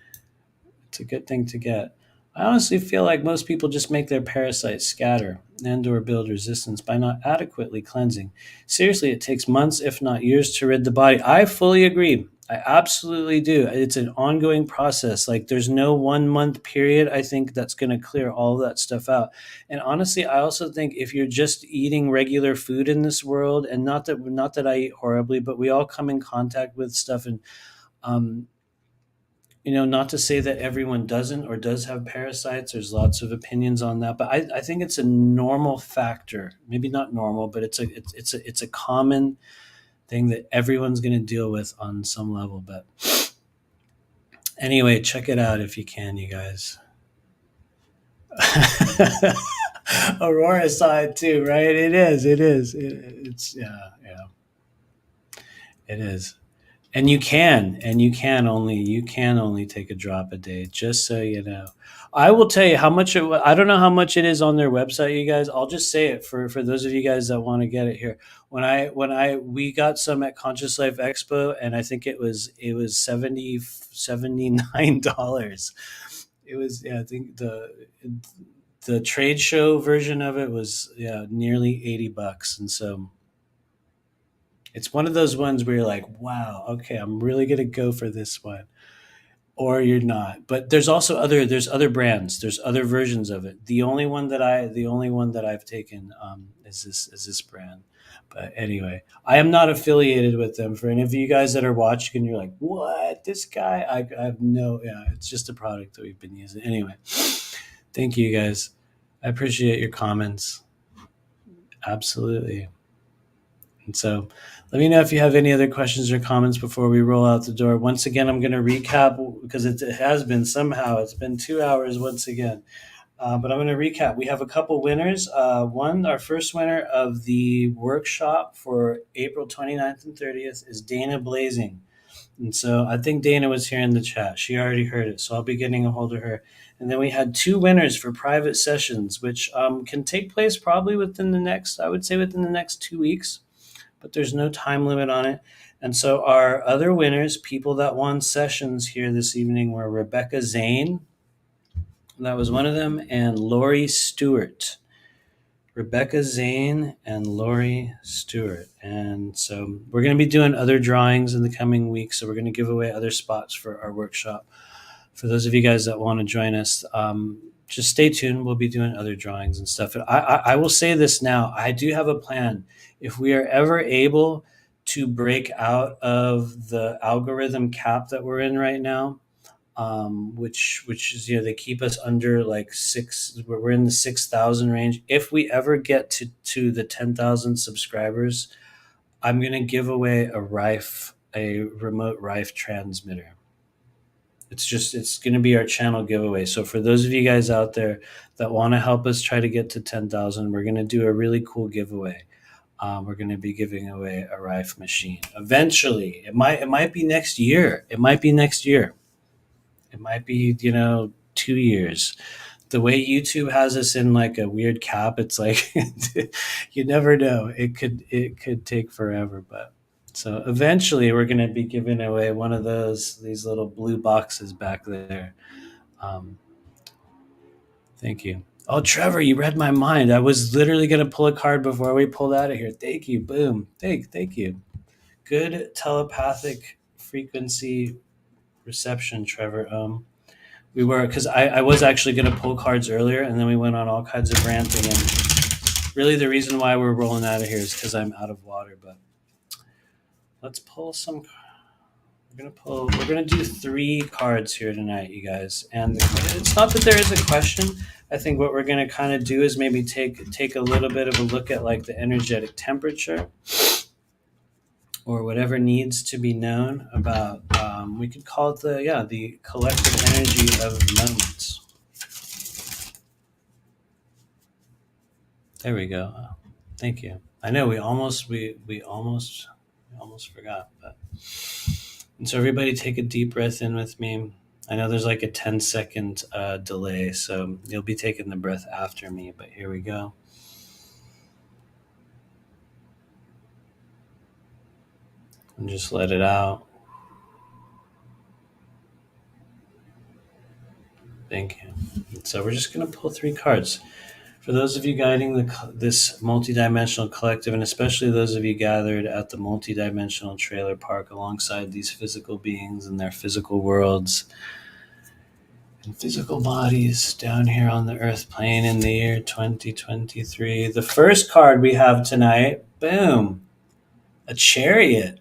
It's a good thing to get. I honestly feel like most people just make their parasites scatter and or build resistance by not adequately cleansing. Seriously, it takes months, if not years, to rid the body. I fully agree. I absolutely do. It's an ongoing process. Like there's no 1 month period, I think, that's going to clear all of that stuff out. And honestly, I also think if you're just eating regular food in this world, and not that I eat horribly, but we all come in contact with stuff, and um, not to say that everyone doesn't or does have parasites. There's lots of opinions on that, but I think it's a normal factor. Maybe not normal, but it's a common thing that everyone's going to deal with on some level. But anyway, check it out if you can, you guys. Aurora saw it too, right? It is. It is. It's yeah, yeah. It is. And you can only take a drop a day, just so you know. I will tell you how much I don't know how much it is on their website, you guys. I'll just say it for those of you guys that want to get it here. When I we got some at Conscious Life Expo, and I think it was 79 dollars. It was, yeah, I think the trade show version of it was, yeah, nearly $80, and so it's one of those ones where you're like, wow, okay, I'm really gonna go for this one, or you're not. But there's other brands, there's other versions of it. The only one that I've taken is this brand. But anyway, I am not affiliated with them. For any of you guys that are watching and you're like, what, this guy? I have no, yeah, it's just a product that we've been using. Anyway, thank you guys. I appreciate your comments. Absolutely. And so let me know if you have any other questions or comments before we roll out the door. Once again, I'm going to recap, because it has been, somehow it's been 2 hours once again. But I'm going to recap. We have a couple winners. Our first winner of the workshop for April 29th and 30th is Dana Blazing. And so I think Dana was here in the chat. She already heard it, so I'll be getting a hold of her. And then we had two winners for private sessions, which can take place probably I would say within the next 2 weeks, but there's no time limit on it. And so our other winners, people that won sessions here this evening, were Rebecca Zane, that was one of them, and Lori Stewart. Rebecca Zane and Lori Stewart. And so we're going to be doing other drawings in the coming weeks. So we're going to give away other spots for our workshop. For those of you guys that want to join us, just stay tuned. We'll be doing other drawings and stuff. I will say this now. I do have a plan. If we are ever able to break out of the algorithm cap that we're in right now, which is, they keep us under like six. We're in the 6,000 range. If we ever get to the 10,000 subscribers, I'm gonna give away a remote Rife transmitter. It's going to be our channel giveaway. So for those of you guys out there that want to help us try to get to 10,000, we're going to do a really cool giveaway. We're going to be giving away a Rife machine eventually. It might be next year. It might be next year. It might be 2 years. The way YouTube has us in like a weird cap, it's like you never know. It could take forever, but so eventually we're going to be giving away one of these little blue boxes back there. Um, thank you. Oh, Trevor, you read my mind. I was literally going to pull a card before we pulled out of here. Thank you. Boom. Thank you. Good telepathic frequency reception, Trevor. We were, because I was actually going to pull cards earlier, and then we went on all kinds of ranting. And really, the reason why we're rolling out of here is because I'm out of water. But let's pull some. We're gonna do 3 cards here tonight, you guys. And it's not that there is a question. I think what we're gonna kind of do is maybe take a little bit of a look at like the energetic temperature, or whatever needs to be known about. We could call it the collective energy of the moments. There we go. Thank you. I know we almost forgot, but and so everybody take a deep breath in with me. I know there's like a 10-second delay, so you'll be taking the breath after me, but here we go. And just let it out. Thank you. So we're just going to pull 3 cards. For those of you guiding this multidimensional collective, and especially those of you gathered at the multidimensional trailer park alongside these physical beings and their physical worlds and physical bodies down here on the earth plane in the year 2023. The first card we have tonight, boom, a chariot.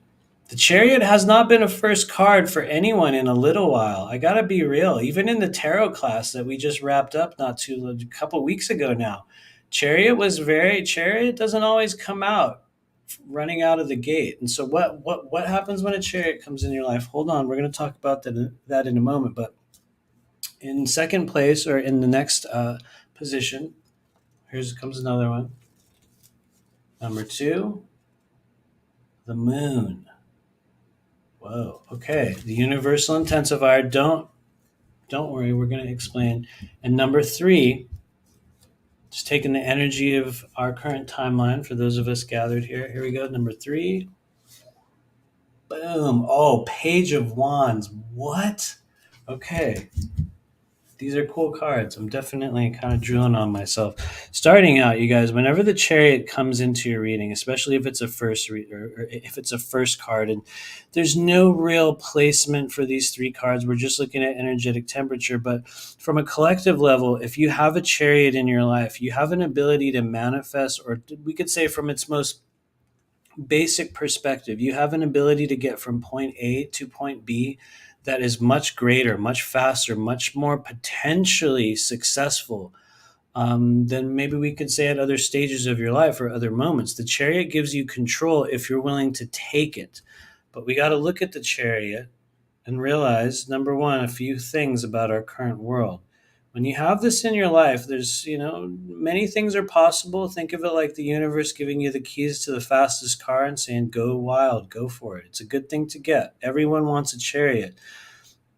The chariot has not been a first card for anyone in a little while. I gotta be real. Even in the tarot class that we just wrapped up a couple weeks ago now, chariot doesn't always come out running out of the gate. And so what happens when a chariot comes in your life? Hold on, we're going to talk about that in a moment. But in second place, or in the next position, comes another one. Number 2, the moon. Whoa. Okay. The universal intensifier. Don't worry. We're going to explain. And number 3, just taking the energy of our current timeline for those of us gathered here. Here we go. Number 3. Boom. Oh, Page of Wands. What? Okay. These are cool cards. I'm definitely kind of drilling on myself. Starting out, you guys, whenever the chariot comes into your reading, especially if it's a first or if it's a first card, and there's no real placement for these 3 cards, we're just looking at energetic temperature. But from a collective level, if you have a chariot in your life, you have an ability to manifest, or we could say from its most basic perspective, you have an ability to get from point A to point B that is much greater, much faster, much more potentially successful than maybe we could say at other stages of your life or other moments. The chariot gives you control if you're willing to take it. But we got to look at the chariot and realize, number 1, a few things about our current world. When you have this in your life, there's, many things are possible. Think of it like the universe giving you the keys to the fastest car and saying, go wild, go for it. It's a good thing to get. Everyone wants a chariot.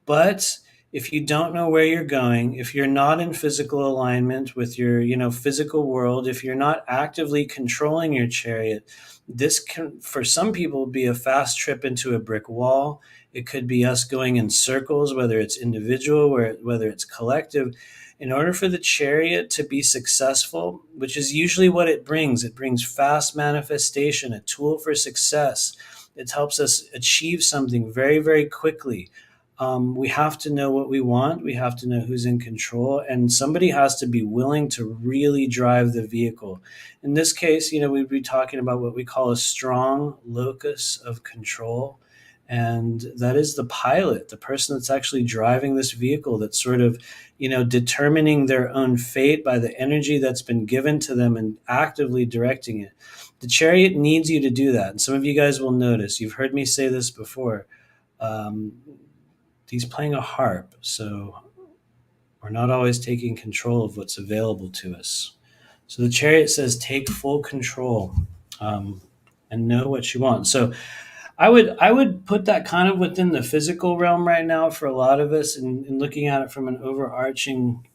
But if you don't know where you're going, if you're not in physical alignment with your, physical world, if you're not actively controlling your chariot, this can, for some people, be a fast trip into a brick wall. It could be us going in circles, whether it's individual or whether it's collective. In order for the chariot to be successful, which is usually what it brings fast manifestation, a tool for success. It helps us achieve something very, very quickly. We have to know what we want. We have to know who's in control, and somebody has to be willing to really drive the vehicle. In this case, we'd be talking about what we call a strong locus of control. And that is the pilot, the person that's actually driving this vehicle, that's sort of, determining their own fate by the energy that's been given to them and actively directing it. The chariot needs you to do that. And some of you guys will notice, you've heard me say this before. Um, he's playing a harp, so we're not always taking control of what's available to us. So the chariot says, take full control, and know what you want. So I would put that kind of within the physical realm right now for a lot of us, and looking at it from an overarching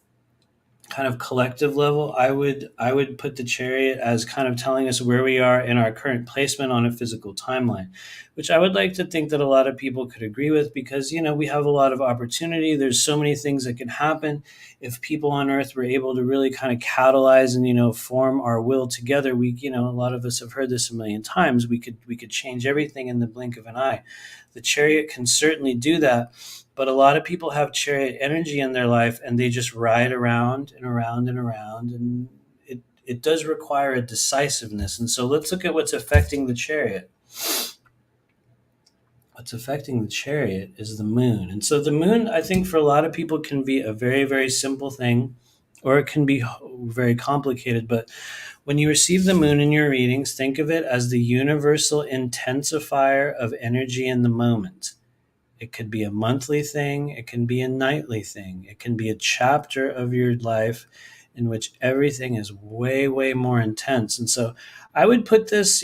kind of collective level. I would put the chariot as kind of telling us where we are in our current placement on a physical timeline, which I would like to think that a lot of people could agree with, because we have a lot of opportunity. There's so many things that can happen if people on earth were able to really kind of catalyze and form our will together. We a lot of us have heard this a million times. We could change everything in the blink of an eye. The chariot can certainly do that. But a lot of people have chariot energy in their life, and they just ride around and around and around. And it does require a decisiveness. And so let's look at what's affecting the chariot. What's affecting the chariot is the moon. And so the moon, I think, for a lot of people can be a very, very simple thing, or it can be very complicated. But when you receive the moon in your readings, think of it as the universal intensifier of energy in the moment. It could be a monthly thing. It can be a nightly thing. It can be a chapter of your life in which everything is way, way more intense. And so I would put this,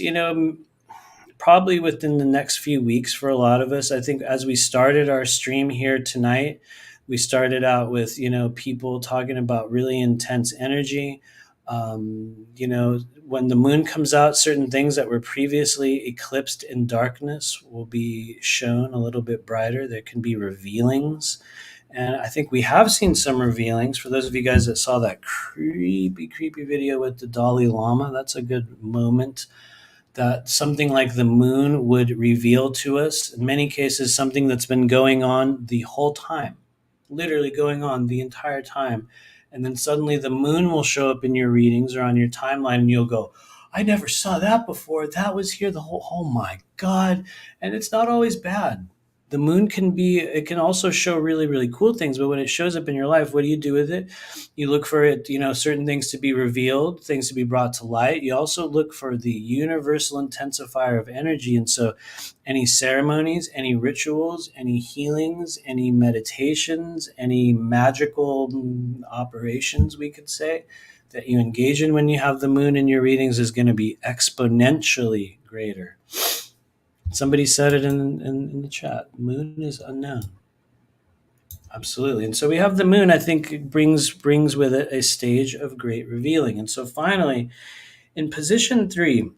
probably within the next few weeks for a lot of us. I think as we started our stream here tonight, we started out with, people talking about really intense energy. When the moon comes out, certain things that were previously eclipsed in darkness will be shown a little bit brighter. There can be revealings. And I think we have seen some revealings. For those of you guys that saw that creepy, creepy video with the Dalai Lama, that's a good moment that something like the moon would reveal to us. In many cases, something that's been going on the whole time, literally going on the entire time. And then suddenly the moon will show up in your readings or on your timeline, and you'll go, I never saw that before. That was here the whole, oh my God. And it's not always bad. The moon it can also show really, really cool things, but when it shows up in your life, what do you do with it? You look for it, certain things to be revealed, things to be brought to light. You also look for the universal intensifier of energy. And so any ceremonies, any rituals, any healings, any meditations, any magical operations, we could say, that you engage in when you have the moon in your readings is going to be exponentially greater. Somebody said it in the chat. Moon is unknown. Absolutely. And so we have the moon, I think, brings with it a stage of great revealing. And so finally, in position 3,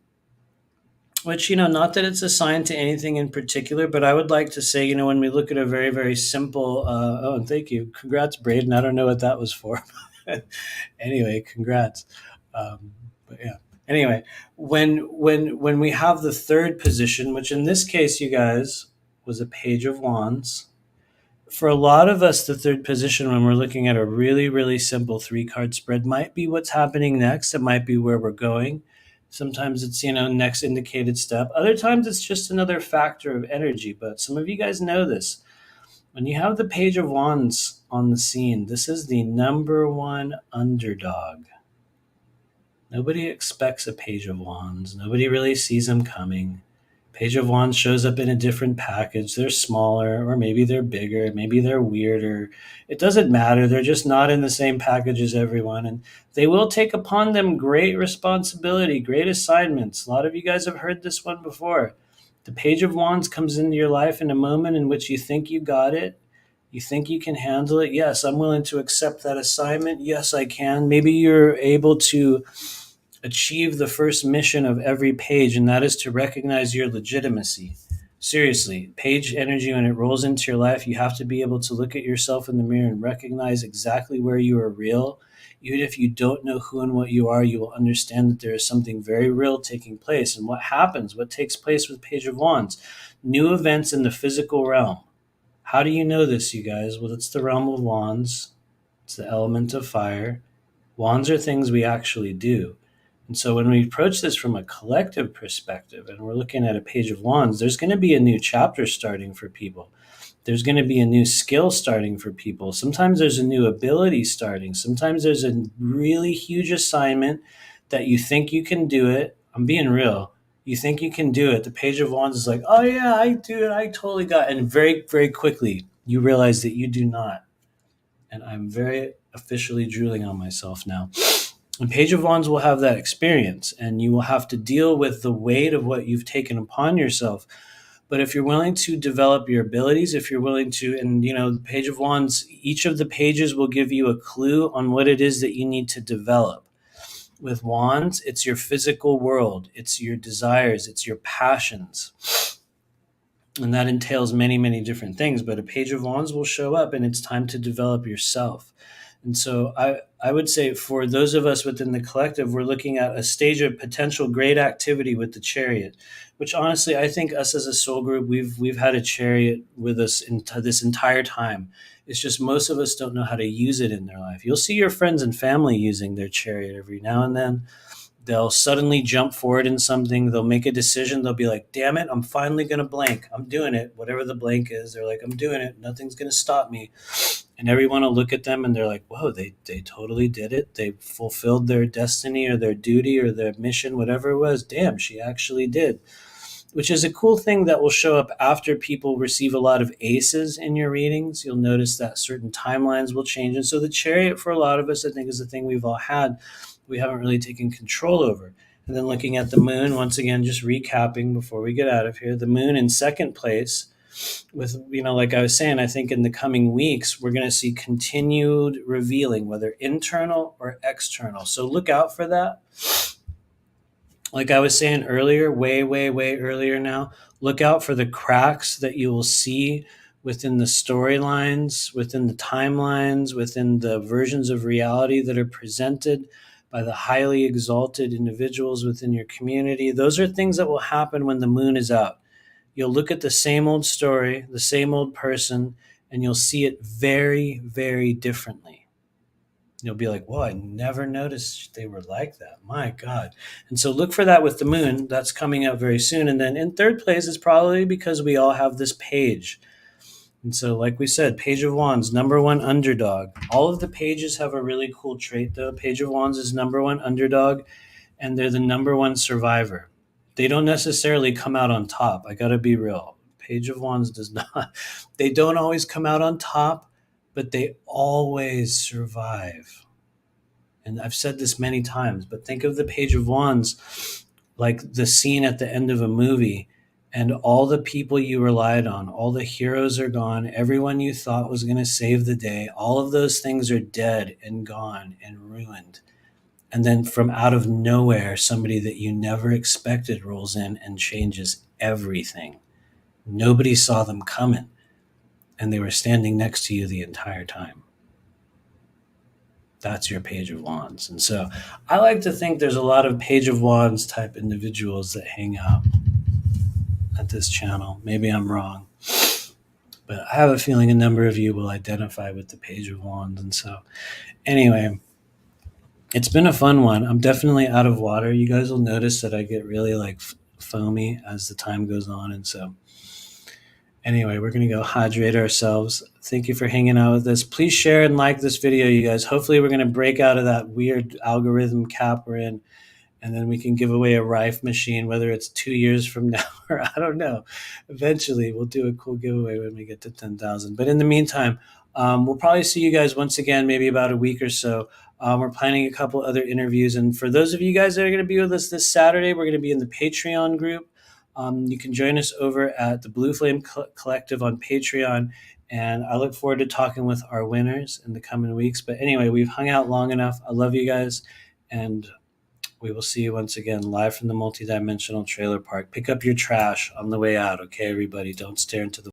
which, not that it's assigned to anything in particular, but I would like to say, when we look at a very, very simple, and thank you. Congrats, Braden. I don't know what that was for. Anyway, congrats. But yeah. Anyway, when we have the third position, which in this case, you guys, was a page of wands. For a lot of us, the third position, when we're looking at a really, really simple 3-card spread, might be what's happening next. It might be where we're going. Sometimes it's, next indicated step. Other times it's just another factor of energy. But some of you guys know this. When you have the page of wands on the scene, this is the number one underdog. Nobody expects a page of wands. Nobody really sees them coming. Page of wands shows up in a different package. They're smaller, or maybe they're bigger, maybe they're weirder. It doesn't matter. They're just not in the same package as everyone. And they will take upon them great responsibility, great assignments. A lot of you guys have heard this one before. The page of wands comes into your life in a moment in which you think you got it. You think you can handle it. Yes, I'm willing to accept that assignment. Yes, I can. Maybe you're able to achieve the first mission of every page, and that is to recognize your legitimacy. Seriously, page energy, when it rolls into your life, you have to be able to look at yourself in the mirror and recognize exactly where you are real. Even if you don't know who and what you are, you will understand that there is something very real taking place. And what happens, what takes place with Page of Wands? New events in the physical realm. How do you know this, you guys? Well, it's the realm of wands, it's the element of fire. Wands are things we actually do. And so when we approach this from a collective perspective and we're looking at a Page of Wands, there's going to be a new chapter starting for people. There's going to be a new skill starting for people. Sometimes there's a new ability starting. Sometimes there's a really huge assignment that you think you can do it. I'm being real. You think you can do it. The Page of Wands is like, oh yeah, I do it. I totally got it. And very, very quickly, you realize that you do not. And I'm very officially drooling on myself now. And Page of Wands will have that experience, and you will have to deal with the weight of what you've taken upon yourself. But if you're willing to develop your abilities, if you're willing to, and the Page of Wands, each of the pages will give you a clue on what it is that you need to develop. With Wands, it's your physical world, it's your desires, it's your passions. And that entails many, many different things. But a Page of Wands will show up, and it's time to develop yourself. And so I would say for those of us within the collective, we're looking at a stage of potential great activity with the Chariot, which honestly, I think us as a soul group, we've had a Chariot with us this entire time. It's just most of us don't know how to use it in their life. You'll see your friends and family using their Chariot every now and then. They'll suddenly jump forward in something. They'll make a decision. They'll be like, damn it, I'm finally going to blank. I'm doing it. Whatever the blank is, they're like, I'm doing it. Nothing's going to stop me. And everyone will look at them and they're like, whoa, they totally did it. They fulfilled their destiny or their duty or their mission, whatever it was. Damn, she actually did. Which is a cool thing that will show up after people receive a lot of aces in your readings. You'll notice that certain timelines will change. And so the Chariot, for a lot of us, I think is the thing we've all had. We haven't really taken control over. And then looking at the moon, once again, just recapping before we get out of here, the moon in second place with, like I was saying, I think in the coming weeks, we're going to see continued revealing, whether internal or external. So look out for that. Like I was saying earlier, way, way, way earlier now, look out for the cracks that you will see within the storylines, within the timelines, within the versions of reality that are presented by the highly exalted individuals within your community. Those are things that will happen when the moon is out. You'll look at the same old story, the same old person, and you'll see it very, very differently. You'll be like, whoa, I never noticed they were like that. My God. And so look for that with the moon. That's coming up very soon. And then in third place is probably because we all have this page. And so, like we said, Page of Wands, number one underdog. All of the pages have a really cool trait, though. Page of Wands is number one underdog, and they're the number one survivor. They don't necessarily come out on top. I got to be real. Page of Wands does not. They don't always come out on top, but they always survive. And I've said this many times, but think of the Page of Wands like the scene at the end of a movie, and all the people you relied on, all the heroes are gone, everyone you thought was going to save the day, all of those things are dead and gone and ruined. And then from out of nowhere, somebody that you never expected rolls in and changes everything. Nobody saw them coming, and they were standing next to you the entire time. That's your Page of Wands. And so I like to think there's a lot of Page of Wands type individuals that hang out at this channel. Maybe I'm wrong, but I have a feeling a number of you will identify with the Page of Wands. And so anyway, it's been a fun one. I'm definitely out of water. You guys will notice that I get really like foamy as the time goes on. And so anyway, we're going to go hydrate ourselves. Thank you for hanging out with us. Please share and like this video, you guys. Hopefully we're going to break out of that weird algorithm cap we're in, and then we can give away a Rife machine, whether it's 2 years from now or I don't know. Eventually, we'll do a cool giveaway when we get to 10,000. But in the meantime, we'll probably see you guys once again, maybe about a week or so. We're planning a couple other interviews. And for those of you guys that are going to be with us this Saturday, we're going to be in the Patreon group. You can join us over at the Blue Flame Collective on Patreon. And I look forward to talking with our winners in the coming weeks. But anyway, we've hung out long enough. I love you guys. And We will see you once again live from the multidimensional trailer park. Pick up your trash on the way out, okay, everybody? Don't stare into the